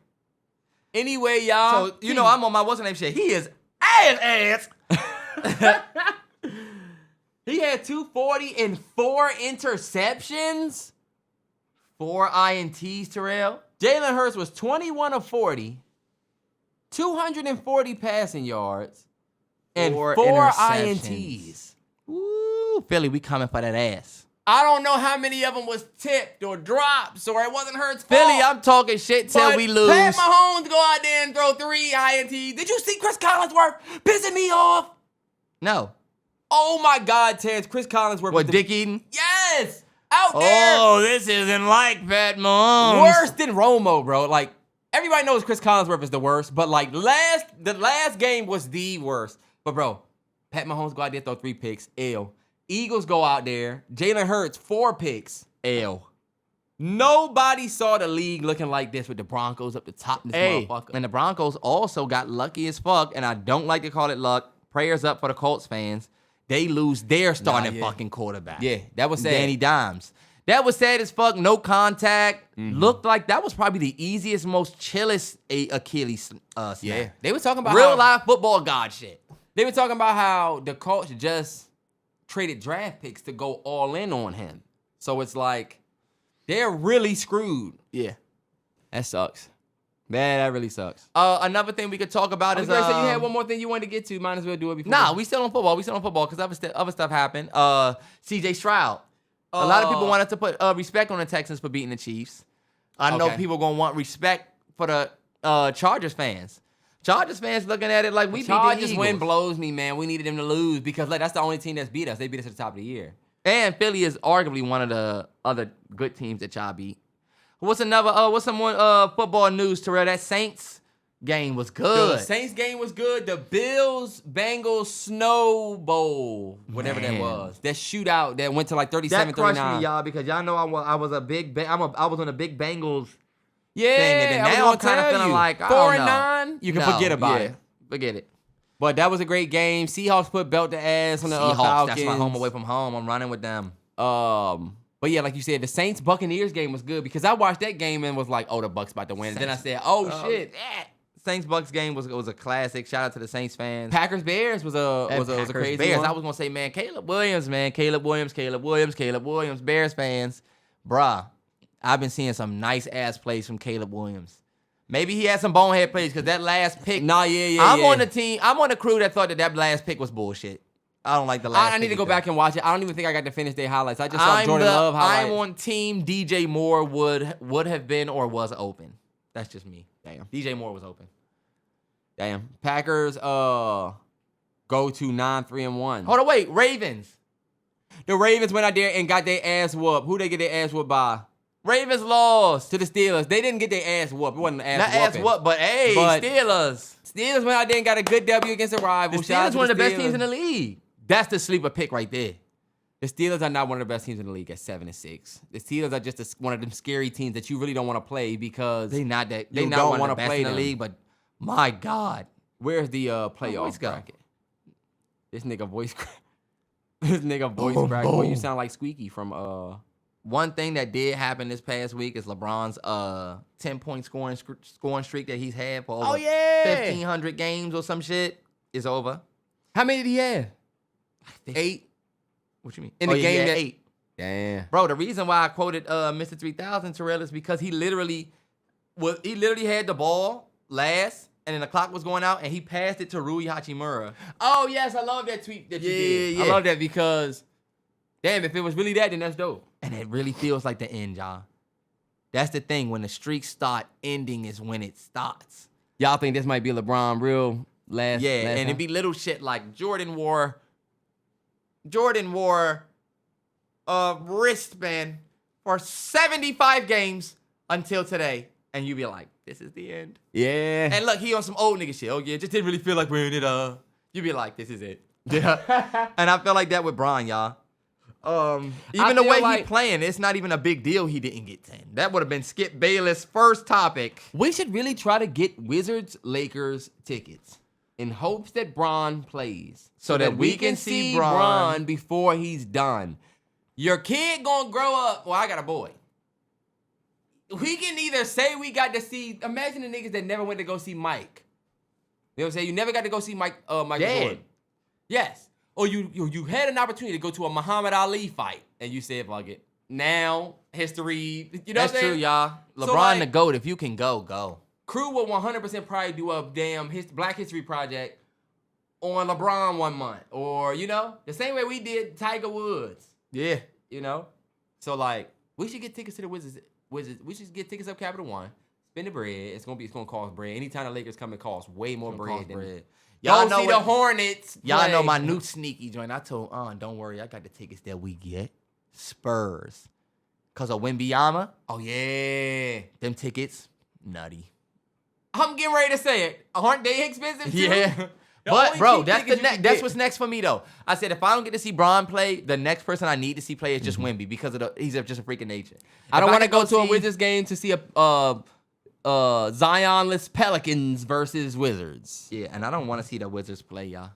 Speaker 2: Anyway, y'all.
Speaker 1: So, you know, I'm on my what's-the-name shit. He is ass.
Speaker 2: He had 240 and 4 interceptions.
Speaker 1: 4 INTs, Terrell.
Speaker 2: Jalen Hurts was 21 of 40, 240 passing yards, and 4
Speaker 1: interceptions.
Speaker 2: INTs.
Speaker 1: Woo, Philly, we coming for that ass.
Speaker 2: I don't know how many of them was tipped or drops or it wasn't Hurts' fault.
Speaker 1: Philly, I'm talking shit till
Speaker 2: But
Speaker 1: we lose.
Speaker 2: Pat Mahomes go out there and throw 3 INTs. Did you see Chris Collinsworth pissing me off?
Speaker 1: No.
Speaker 2: Oh my God, Terrance, Chris Collinsworth.
Speaker 1: What, Dick Eaton?
Speaker 2: Yes! Out there.
Speaker 1: Oh, this isn't like Pat Mahomes.
Speaker 2: Worse than Romo, bro. Like, everybody knows Chris Collinsworth is the worst, but like the last game was the worst. But bro, Pat Mahomes go out there, throw 3 picks. L. Eagles go out there. Jalen Hurts, 4 picks.
Speaker 1: L.
Speaker 2: Nobody saw the league looking like this with the Broncos up the top of this motherfucker.
Speaker 1: And the Broncos also got lucky as fuck, and I don't like to call it luck. Prayers up for the Colts fans. They lose their starting fucking quarterback.
Speaker 2: Yeah, that was sad.
Speaker 1: Danny Dimes. That was sad as fuck. No contact. Looked like that was probably the easiest, most chillest Achilles snap.
Speaker 2: Yeah. They were talking about
Speaker 1: Real life football god shit.
Speaker 2: They were talking about how the Colts just traded draft picks to go all in on him. So it's like they're really screwed.
Speaker 1: Yeah.
Speaker 2: That sucks. Man, that really sucks.
Speaker 1: Another thing we could talk about is
Speaker 2: So you had one more thing you wanted to get to. Might as well do it before.
Speaker 1: Nah, we still on football. We still on football because other stuff happened. CJ Stroud. A lot of people wanted to put respect on the Texans for beating the Chiefs. I know people gonna want respect for the Chargers fans. Chargers fans looking at it like we beat the
Speaker 2: Chargers
Speaker 1: Eagles.
Speaker 2: win blows me, man. We needed them to lose because like that's the only team that's beat us. They beat us at the top of the year.
Speaker 1: And Philly is arguably one of the other good teams that y'all beat. What's some more football news, Terrell? That Saints game was good.
Speaker 2: The Saints game was good. The Bills-Bengals Snow Bowl, whatever that
Speaker 1: Man.
Speaker 2: was. That shootout that went to like 37-39.
Speaker 1: That crushed me, y'all, because y'all know I was a big I was on a big Bengals
Speaker 2: Yeah,
Speaker 1: thing, and then
Speaker 2: I was
Speaker 1: now
Speaker 2: gonna
Speaker 1: I'm kind of
Speaker 2: tell
Speaker 1: feeling
Speaker 2: you.
Speaker 1: like
Speaker 2: 4-9. You can forget about it.
Speaker 1: Forget it.
Speaker 2: But that was a great game. Seahawks put belt to ass on the
Speaker 1: Seahawks,
Speaker 2: Falcons.
Speaker 1: that's my home away from home. I'm running with them.
Speaker 2: But yeah, like you said, the Saints-Buccaneers game was good because I watched that game and was like, oh, the Bucs about to win. And then I said, oh, shit.
Speaker 1: Saints Bucks game was a classic. Shout out to the Saints fans.
Speaker 2: Packers-Bears was a crazy
Speaker 1: Bears.
Speaker 2: one.
Speaker 1: I was gonna say, man, Caleb Williams, Bears fans, bruh. I've been seeing some nice ass plays from Caleb Williams. Maybe he had some bonehead plays because that last pick.
Speaker 2: Nah, yeah.
Speaker 1: I'm on the team. I'm on the crew that thought that last pick was bullshit. I don't like the last.
Speaker 2: I need
Speaker 1: pick
Speaker 2: to go
Speaker 1: either.
Speaker 2: back and watch it. I don't even think I got to finish their highlights. I just saw Jordan Love highlights.
Speaker 1: I'm on team DJ Moore would have been or was open. That's just me.
Speaker 2: Damn.
Speaker 1: DJ Moore was open.
Speaker 2: Damn. Packers go to 9-3-1.
Speaker 1: Hold on, wait. Ravens.
Speaker 2: The Ravens went out there and got their ass whooped. Who they get their ass whooped by?
Speaker 1: Ravens lost
Speaker 2: To the Steelers. They didn't get their ass whooped. It wasn't an
Speaker 1: Not
Speaker 2: ass
Speaker 1: ass
Speaker 2: whooping.
Speaker 1: what, but hey,
Speaker 2: But-
Speaker 1: Steelers.
Speaker 2: Steelers went out there and got a good W against a rival.
Speaker 1: The
Speaker 2: Shout out
Speaker 1: Steelers
Speaker 2: to
Speaker 1: one of the best
Speaker 2: Steelers.
Speaker 1: teams in the league. That's the sleeper pick right there.
Speaker 2: The Steelers are not one of the best teams in the league at 7-6. The Steelers are just one of them scary teams that you really don't want to play because
Speaker 1: They not that. They
Speaker 2: You
Speaker 1: not
Speaker 2: don't
Speaker 1: one of
Speaker 2: wanna
Speaker 1: the best
Speaker 2: play
Speaker 1: in the
Speaker 2: them.
Speaker 1: league, but my God,
Speaker 2: where's the
Speaker 1: voice
Speaker 2: playoff
Speaker 1: go?
Speaker 2: bracket? This nigga voice crack. This nigga voice crack. Boy, you sound like Squeaky from
Speaker 1: one thing that did happen this past week is LeBron's 10-point scoring streak that he's had for over 1,500 games or some shit is over.
Speaker 2: How many did he have? 8.
Speaker 1: What you mean?
Speaker 2: In the
Speaker 1: yeah,
Speaker 2: game
Speaker 1: yeah,
Speaker 2: that-
Speaker 1: 8.
Speaker 2: Damn.
Speaker 1: Bro, the reason why I quoted Mr. 3000 Terrell is because he literally had the ball last and then the clock was going out, and he passed it to Rui Hachimura.
Speaker 2: Oh yes, I love that tweet that you did.
Speaker 1: Yeah.
Speaker 2: I love that because, damn, if it was really that, then that's dope.
Speaker 1: And it really feels like the end, y'all. That's the thing. When the streaks start ending is when it starts.
Speaker 2: Y'all think this might be LeBron real last?
Speaker 1: Yeah,
Speaker 2: last
Speaker 1: and
Speaker 2: time?
Speaker 1: it'd be little shit like Jordan wore a wristband for 75 games until today. And you'd be like, this is the end.
Speaker 2: Yeah.
Speaker 1: And look, he on some old nigga shit. Oh yeah, just didn't really feel like wearing it. You'd be like, this is it. Yeah. And I feel like that with Bron, y'all. Even the
Speaker 2: feel
Speaker 1: way he
Speaker 2: like-
Speaker 1: playing, it's not even a big deal he didn't get 10. That would have been Skip Bayless' first topic.
Speaker 2: We should really try to get Wizards Lakers tickets in hopes that Bron plays,
Speaker 1: So that we can see Bron.
Speaker 2: Bron before he's done. Your kid gonna grow up. Well, I got a boy. We can either say we got to see. Imagine the niggas that never went to go see Mike. You know what I'm saying? You never got to go see Mike
Speaker 1: Dead.
Speaker 2: Jordan. Yes. Or you had an opportunity to go to a Muhammad Ali fight and you said, fuck it. Now, history, you know
Speaker 1: That's
Speaker 2: what I'm
Speaker 1: true,
Speaker 2: saying?
Speaker 1: y'all. LeBron
Speaker 2: So, like,
Speaker 1: the GOAT. If you can go, go.
Speaker 2: Crew will 100% probably do a damn Black History Project on LeBron 1 month. Or, you know, the same way we did Tiger Woods,
Speaker 1: Yeah.
Speaker 2: you know? So, like, we should get tickets to the Wizards. We should get tickets up Capital One. Spend the bread. It's gonna cost bread. Anytime the Lakers come, it costs way more bread than
Speaker 1: Y'all
Speaker 2: Y'all
Speaker 1: know
Speaker 2: see the Hornets.
Speaker 1: Y'all
Speaker 2: play.
Speaker 1: know my new sneaky joint. I told don't worry, I got the tickets that we get. Spurs. Cause of Wembanyama,
Speaker 2: Oh yeah.
Speaker 1: them tickets, nutty.
Speaker 2: I'm getting ready to say it. Aren't they expensive too?
Speaker 1: Yeah.
Speaker 2: The
Speaker 1: But
Speaker 2: only
Speaker 1: bro,
Speaker 2: cheap
Speaker 1: that's
Speaker 2: tickets
Speaker 1: the
Speaker 2: you
Speaker 1: next.
Speaker 2: can
Speaker 1: That's
Speaker 2: get.
Speaker 1: what's next for me though. I said if I don't get to see Bron play, the next person I need to see play is just Wemby because of he's just a freak of nature.
Speaker 2: I don't
Speaker 1: If
Speaker 2: want to
Speaker 1: could
Speaker 2: go to a
Speaker 1: see-
Speaker 2: Wizards game to see a Zionless Pelicans versus Wizards.
Speaker 1: Yeah, and I don't want to see the Wizards play, y'all.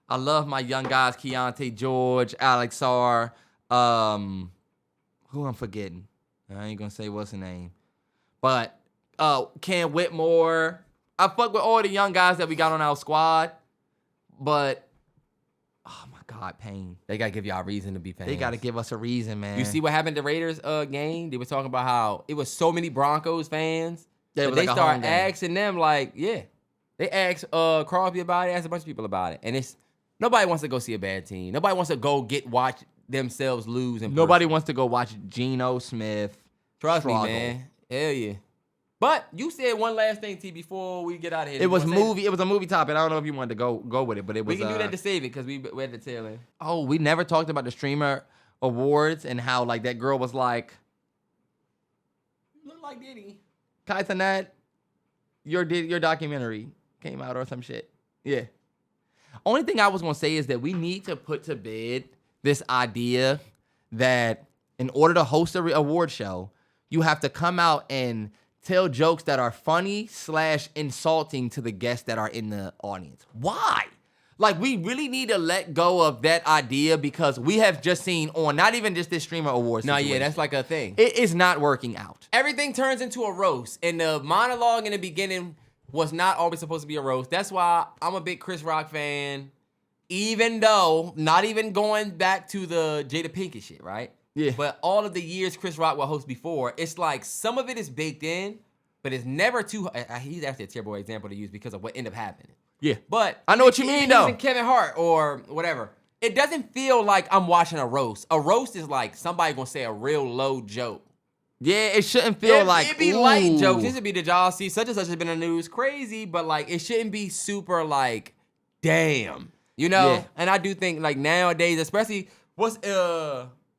Speaker 1: I love my young guys, Keontae George, Alex R. Who I'm forgetting. I ain't gonna say what's the name. But Ken Whitmore. I fuck with all the young guys that we got on our squad. But oh my God, pain.
Speaker 2: They gotta give y'all a reason to be fans.
Speaker 1: They gotta give us a reason, man.
Speaker 2: You see what happened at the Raiders game? They were talking about how it was so many Broncos fans.
Speaker 1: Yeah, it
Speaker 2: that
Speaker 1: was
Speaker 2: they
Speaker 1: like a home
Speaker 2: start
Speaker 1: game.
Speaker 2: asking them, like, yeah. They asked Crosby about it, asked a bunch of people about it. And it's nobody wants to go see a bad team. Nobody wants to go watch themselves lose.
Speaker 1: Nobody wants to go watch Geno Smith.
Speaker 2: Trust
Speaker 1: struggle.
Speaker 2: me, man. Hell yeah. But you said one last thing, T, before we get out of here.
Speaker 1: It was
Speaker 2: You wanna say
Speaker 1: movie. It was a movie topic. I don't know if you wanted to go with it, but it was.
Speaker 2: We can do that to save it because we're at the tail end.
Speaker 1: Oh, we never talked about the streamer awards and how like that girl was like,
Speaker 2: Look like Diddy.
Speaker 1: Cenat, your documentary came out or some shit. Yeah. Only thing I was gonna say is that we need to put to bed this idea that in order to host a award show, you have to come out and tell jokes that are funny / insulting to the guests that are in the audience. Why? Like, we really need to let go of that idea because we have just seen on not even just this streamer awards.
Speaker 2: No, yeah,
Speaker 1: situation.
Speaker 2: that's like a thing.
Speaker 1: It is not working out.
Speaker 2: Everything turns into a roast, and the monologue in the beginning was not always supposed to be a roast. That's why I'm a big Chris Rock fan, even though not even going back to the Jada Pinkett shit, right?
Speaker 1: Yeah.
Speaker 2: But all of the years Chris Rock will host before, it's like some of it is baked in, but it's never too. He's actually a terrible example to use because of what ended up happening.
Speaker 1: Yeah.
Speaker 2: But
Speaker 1: I know what you mean,
Speaker 2: even
Speaker 1: though.
Speaker 2: using Kevin Hart or whatever. It doesn't feel like I'm watching a roast. A roast is like somebody gonna say a real low joke.
Speaker 1: Yeah, it shouldn't feel like
Speaker 2: it'd be
Speaker 1: ooh.
Speaker 2: light jokes. This would be the y'all see such and such has been in the news, crazy, but like it shouldn't be super like, damn, you know.
Speaker 1: Yeah.
Speaker 2: And I do think like nowadays, especially what's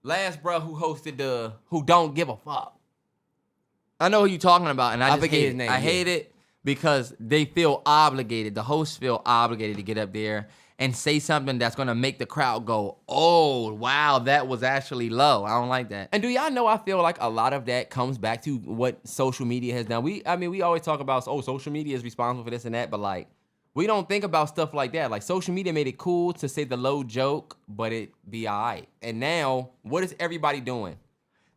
Speaker 2: last bro who hosted the Who Don't Give a Fuck.
Speaker 1: I know who you're talking about, and I just
Speaker 2: forget
Speaker 1: hate
Speaker 2: his
Speaker 1: it.
Speaker 2: name,
Speaker 1: I
Speaker 2: yeah.
Speaker 1: hate it because they feel obligated. The hosts feel obligated to get up there and say something that's gonna make the crowd go, "Oh, wow, that was actually low." I don't like that.
Speaker 2: And do y'all know? I feel like a lot of that comes back to what social media has done. We always talk about social media is responsible for this and that, but like we don't think about stuff like that. Like social media made it cool to say the low joke, but it be alright. And now, what is everybody doing?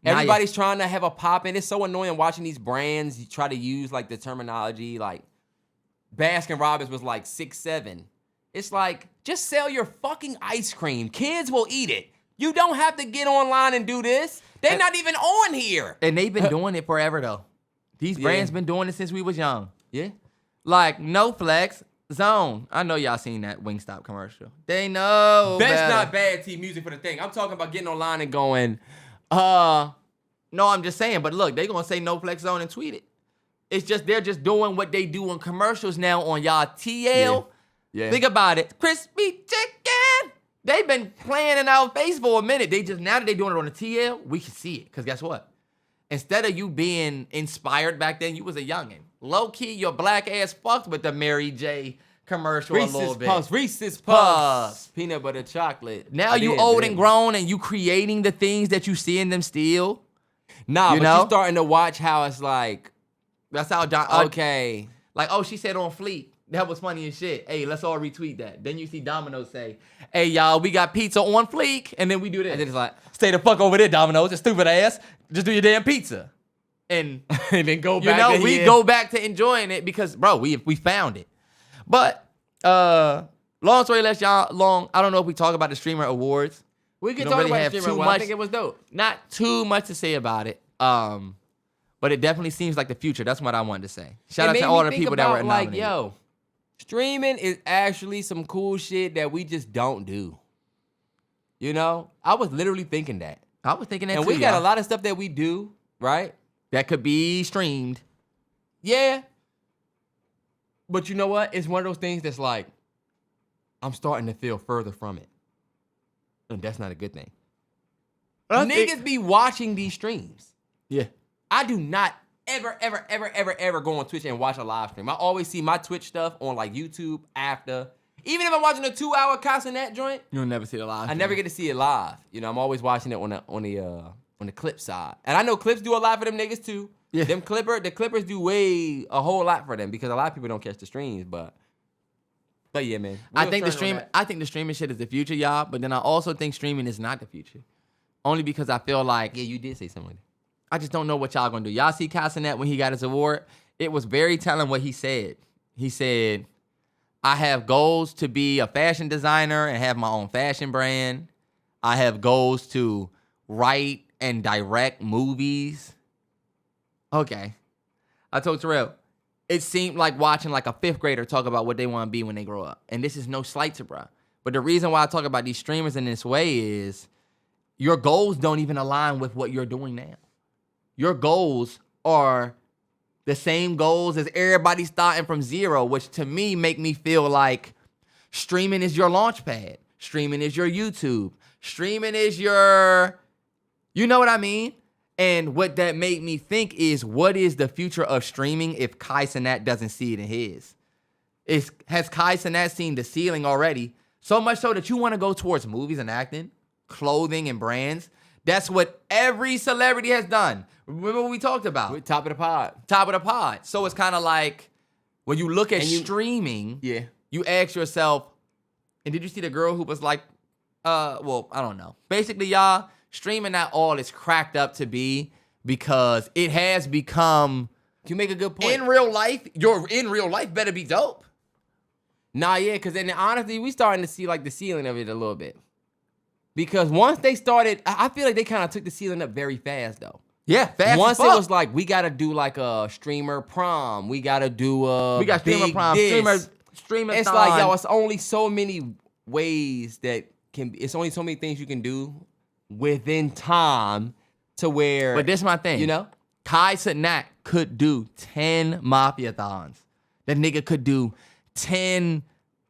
Speaker 1: Now you-
Speaker 2: Everybody's trying to have a pop, and it's so annoying watching these brands try to use like the terminology. Like Baskin Robbins was like 6'7". It's like just sell your fucking ice cream. Kids will eat it. You don't have to get online and do this. They're not even on here.
Speaker 1: And they've been doing it forever though. These
Speaker 2: Yeah.
Speaker 1: brands been doing it since we was young.
Speaker 2: Yeah.
Speaker 1: Like no flex zone. I know y'all seen that Wingstop commercial. They know.
Speaker 2: That's
Speaker 1: better.
Speaker 2: not bad T music for the thing. I'm talking about getting online and going,
Speaker 1: No, I'm just saying. But look, they gonna say no flex zone and tweet it. It's just they're just doing what they do in commercials now on y'all TL.
Speaker 2: Yeah.
Speaker 1: Think about it. Crispy chicken. They've been playing in our face for a minute. They just now that they're doing it on the TL, we can see it. Because guess what? Instead of you being inspired back then, you was a youngin'. Low key, your black ass fucked with the Mary J commercial a little bit.
Speaker 2: Reese's Puffs, peanut butter chocolate.
Speaker 1: Now you old and grown and you creating the things that you see in them still.
Speaker 2: Nah,
Speaker 1: you
Speaker 2: but
Speaker 1: know?
Speaker 2: you starting to watch how it's like,
Speaker 1: That's how
Speaker 2: okay.
Speaker 1: Like, oh, she said on Fleek. That was funny as shit. Hey, let's all retweet that. Then you see Domino's say, hey, y'all, we got pizza on Fleek. And then we do this.
Speaker 2: And then it's like,
Speaker 1: stay the fuck over there, Domino's. It's stupid ass. Just do your damn pizza. And,
Speaker 2: and then go
Speaker 1: you
Speaker 2: back.
Speaker 1: know, we go back to enjoying it because, bro, we found it. But, long story less, y'all, I don't know if we talk about the Streamer Awards.
Speaker 2: We can
Speaker 1: don't
Speaker 2: talk
Speaker 1: really
Speaker 2: about
Speaker 1: have
Speaker 2: the
Speaker 1: too
Speaker 2: streamer.
Speaker 1: much.
Speaker 2: I think it was dope.
Speaker 1: Not too much to say about it. But it definitely seems like the future. That's what I wanted to say. Shout out to all the people that were nominated.
Speaker 2: Like, yo, streaming is actually some cool shit that we just don't do. You know? I was literally thinking that.
Speaker 1: I was thinking that
Speaker 2: and
Speaker 1: too,
Speaker 2: we got
Speaker 1: y'all.
Speaker 2: a lot of stuff that we do, right?
Speaker 1: That could be streamed.
Speaker 2: Yeah. But you know what? It's one of those things that's like, I'm starting to feel further from it. And that's not a good thing. Niggas be watching these streams.
Speaker 1: Yeah.
Speaker 2: I do not ever go on Twitch and watch a live stream. I always see my Twitch stuff on like YouTube after. Even if I'm watching a 2-hour Cenat joint,
Speaker 1: You'll never see it live.
Speaker 2: I never get to see it live. You know, I'm always watching it on the clip side. And I know clips do a lot for them niggas too.
Speaker 1: Yeah.
Speaker 2: The clippers do a whole lot for them because a lot of people don't catch the streams, but yeah, man.
Speaker 1: I think the streaming shit is the future, y'all. But then I also think streaming is not the future. Only because I feel like
Speaker 2: Yeah, you did say something like that.
Speaker 1: I just don't know what y'all gonna do. Y'all see Cenat when he got his award? It was very telling what he said. He said, I have goals to be a fashion designer and have my own fashion brand. I have goals to write and direct movies. Okay. I told Terrell, it seemed like watching like a 5th grader talk about what they want to be when they grow up. And this is no slight to bruh. But the reason why I talk about these streamers in this way is your goals don't even align with what you're doing now. Your goals are the same goals as everybody starting from zero, which to me make me feel like streaming is your launch pad. Streaming is your YouTube. Streaming is your, you know what I mean? And what that made me think is, what is the future of streaming if Cenat doesn't see it in his? Has Cenat seen the ceiling already? So much so that you want to go towards movies and acting, clothing and brands. That's what every celebrity has done. Remember what we talked about?
Speaker 2: Top of the pod.
Speaker 1: Top of the pod. So it's kind of like when you look at streaming,
Speaker 2: Yeah.
Speaker 1: you ask yourself, and did you see the girl who was like, well, I don't know. Basically, y'all, streaming not all it's cracked up to be because it has become,
Speaker 2: You make a good point.
Speaker 1: in real life, your in real life better be dope.
Speaker 2: Nah, yeah, because then honestly, we starting to see like the ceiling of it a little bit. Because once they started, I feel like they kind of took the ceiling up very fast though.
Speaker 1: Yeah, fast
Speaker 2: Once
Speaker 1: as
Speaker 2: it
Speaker 1: fuck.
Speaker 2: was like, we got to do like a streamer prom. We got to do a
Speaker 1: we got streamer
Speaker 2: big
Speaker 1: prom,
Speaker 2: this.
Speaker 1: streamer
Speaker 2: It's like, yo, it's only so many ways that can be, it's only so many things you can do within time to where.
Speaker 1: But this is my thing.
Speaker 2: You know?
Speaker 1: Cenat could do 10 Mafia-thons. That nigga could do 10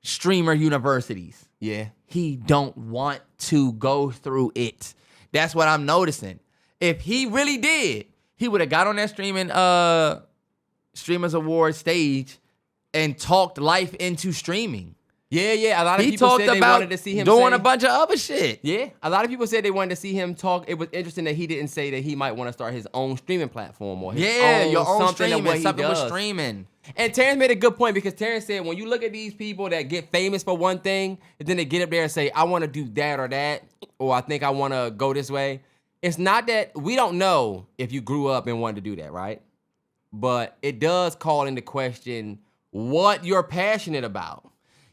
Speaker 1: streamer universities.
Speaker 2: Yeah.
Speaker 1: He don't want to go through it. That's what I'm noticing. If he really did, he would have got on that Streamers Award stage and talked life into streaming.
Speaker 2: Yeah. A lot of
Speaker 1: He
Speaker 2: people
Speaker 1: talked
Speaker 2: said they
Speaker 1: about
Speaker 2: wanted to see him
Speaker 1: doing
Speaker 2: say,
Speaker 1: a bunch of other shit.
Speaker 2: Yeah, a lot of people said they wanted to see him talk. It was interesting that he didn't say that he might want to start his own streaming platform or his
Speaker 1: Your own
Speaker 2: something
Speaker 1: streaming,
Speaker 2: of what he
Speaker 1: something with
Speaker 2: does.
Speaker 1: streaming.
Speaker 2: And Terrance made a good point because Terrance said when you look at these people that get famous for one thing and then they get up there and say, I want to do that or that, or I think I want to go this way. It's not that we don't know if you grew up and wanted to do that, right? But it does call into question what you're passionate about.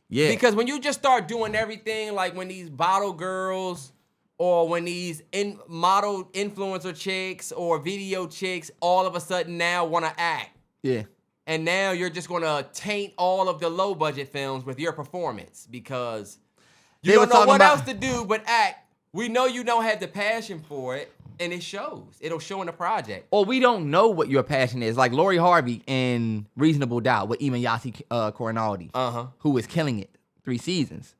Speaker 1: Yeah.
Speaker 2: Because when you just start doing everything, like when these bottle girls or when these model influencer chicks or video chicks all of a sudden now want to act.
Speaker 1: Yeah.
Speaker 2: and now you're just gonna taint all of the low budget films with your performance because you
Speaker 1: They
Speaker 2: don't
Speaker 1: were
Speaker 2: know
Speaker 1: talking
Speaker 2: what
Speaker 1: about-
Speaker 2: else to do but act. We know you don't have the passion for it, and it shows. It'll show in the project.
Speaker 1: Or we don't know what your passion is. Like Lori Harvey in Reasonable Doubt with Iman Yasi Coronaldi, who was killing it 3 seasons.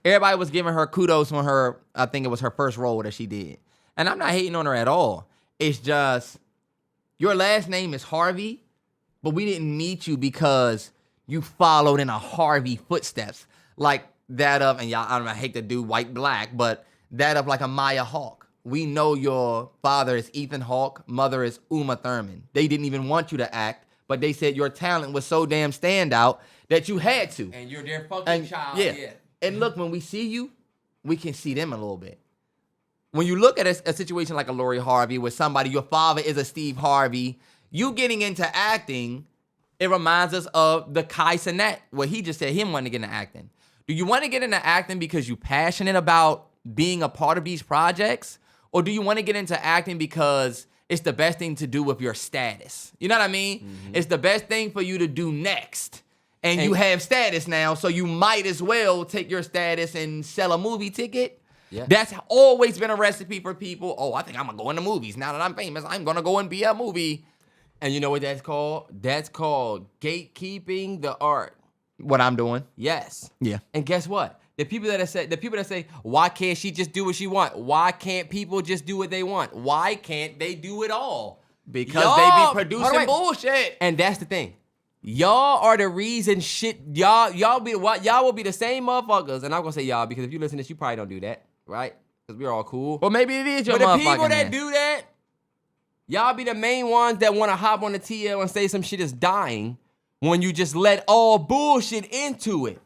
Speaker 1: Everybody was giving her kudos on her, I think it was her first role that she did. And I'm not hating on her at all. It's just, your last name is Harvey, but we didn't meet you because you followed in a Harvey footsteps. Like that of, and y'all, I hate to do white black, but that of like a Maya Hawke. We know your father is Ethan Hawke, mother is Uma Thurman. They didn't even want you to act, but they said your talent was so damn standout that you had to.
Speaker 2: And you're their fucking child. Yeah.
Speaker 1: And look, when we see you, we can see them a little bit. When you look at a situation like a Lori Harvey, where somebody, your father is a Steve Harvey, you getting into acting, it reminds us of the Kai Cenat, where he just said him wanting to get into acting. Do you want to get into acting because you're passionate about being a part of these projects? Or do you want to get into acting because it's the best thing to do with your status? You know what I mean? Mm-hmm. It's the best thing for you to do next. And you have status now, so you might as well take your status and sell a movie ticket. Yeah. That's always been a recipe for people. Oh, I think I'm going to go into movies. Now that I'm famous, I'm going to go and be a movie.
Speaker 2: And you know what that's called? That's called gatekeeping the art.
Speaker 1: What I'm doing?
Speaker 2: Yes.
Speaker 1: Yeah.
Speaker 2: And guess what? The people that say, why can't she just do what she want? Why can't people just do what they want? Why can't they do it all?
Speaker 1: Because they be producing bullshit.
Speaker 2: And that's the thing. Y'all are the reason shit. Y'all will be the same motherfuckers. And I'm gonna say y'all because if you listen to this, you probably don't do that, right? Because we're all cool.
Speaker 1: Well, maybe it is your
Speaker 2: But
Speaker 1: motherfucking
Speaker 2: the people that
Speaker 1: man.
Speaker 2: do that, y'all be the main ones that want to hop on the TL and say some shit is dying when you just let all bullshit into it.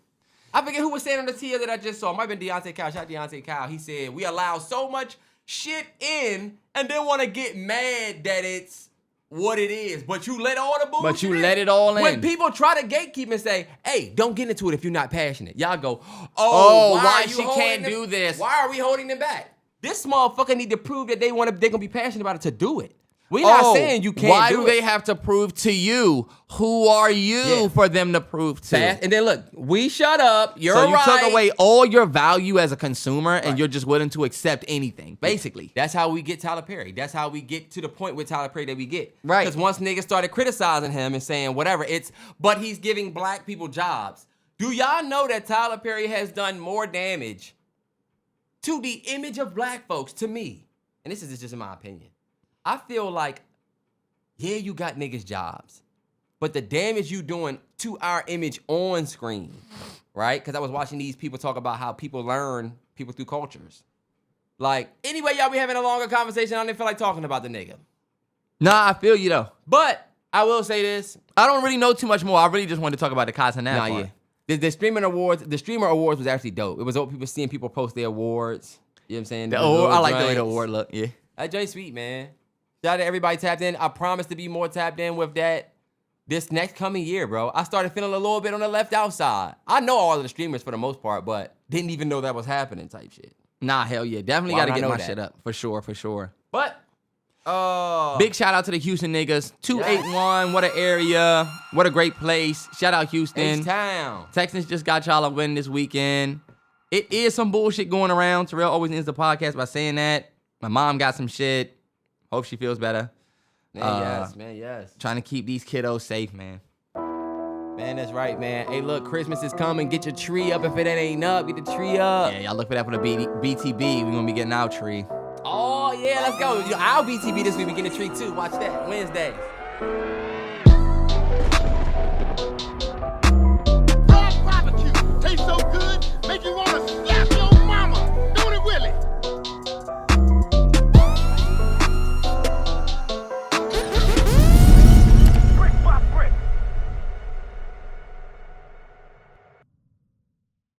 Speaker 2: I forget who was saying on the TL that I just saw. It might have been Deontay Kyle. Shout out Deontay Kyle. He said, we allow so much shit in and then want to get mad that it's what it is. But you let all the bullshit
Speaker 1: But you
Speaker 2: in.
Speaker 1: let it all in.
Speaker 2: When people try to gatekeep and say, hey, don't get into it if you're not passionate. Y'all go,
Speaker 1: why
Speaker 2: are you
Speaker 1: she
Speaker 2: holding
Speaker 1: can't
Speaker 2: them-
Speaker 1: do this?
Speaker 2: Why are we holding them back? This motherfucker need to prove that they're gonna be passionate about it to do it. We're not saying you can't
Speaker 1: why
Speaker 2: do
Speaker 1: they
Speaker 2: it.
Speaker 1: have to prove to you? Who are you for them to prove to?
Speaker 2: And then look, we shut up. You're
Speaker 1: so you
Speaker 2: right.
Speaker 1: took away all your value as a consumer, and you're just willing to accept anything, basically.
Speaker 2: That's how we get Tyler Perry. That's how we get to the point with Tyler Perry that we get.
Speaker 1: Right.
Speaker 2: Because once niggas started criticizing him and saying whatever, but he's giving black people jobs. Do y'all know that Tyler Perry has done more damage to the image of black folks, to me? And this is just in my opinion. I feel like, yeah, you got niggas jobs, but the damage you doing to our image on screen, right? Because I was watching these people talk about how people learn people through cultures. Like, anyway, y'all be having a longer conversation. I didn't feel like talking about the nigga.
Speaker 1: Nah, I feel you, though.
Speaker 2: But I will say this.
Speaker 1: I don't really know too much more. I really just wanted to talk about the Kai Cenat part.
Speaker 2: Yeah. The streamer awards was actually dope. It was dope people seeing people post their awards. You know what I'm saying?
Speaker 1: I like the way the award look, yeah.
Speaker 2: That joint sweet, man. Shout out to everybody tapped in. I promise to be more tapped in with that this next coming year, bro. I started feeling a little bit on the left outside. I know all of the streamers for the most part, but didn't even know that was happening type shit.
Speaker 1: Nah, hell yeah. Definitely got to get my shit up. For sure, for sure.
Speaker 2: But,
Speaker 1: big shout out to the Houston niggas. 281, what an area. What a great place. Shout out Houston.
Speaker 2: H-Town.
Speaker 1: Texans just got y'all a win this weekend. It is some bullshit going around. Terrell always ends the podcast by saying that. My mom got some shit. Hope she feels better.
Speaker 2: Man, yes.
Speaker 1: Trying to keep these kiddos safe, man.
Speaker 2: Man, that's right, man. Hey, look, Christmas is coming. Get your tree up if it ain't up. Get the tree up.
Speaker 1: Yeah, y'all look for that for the BTB. We're going to be getting our tree.
Speaker 2: Oh, yeah, let's go. Our BTB this week, we getting a tree, too. Watch that. Wednesday.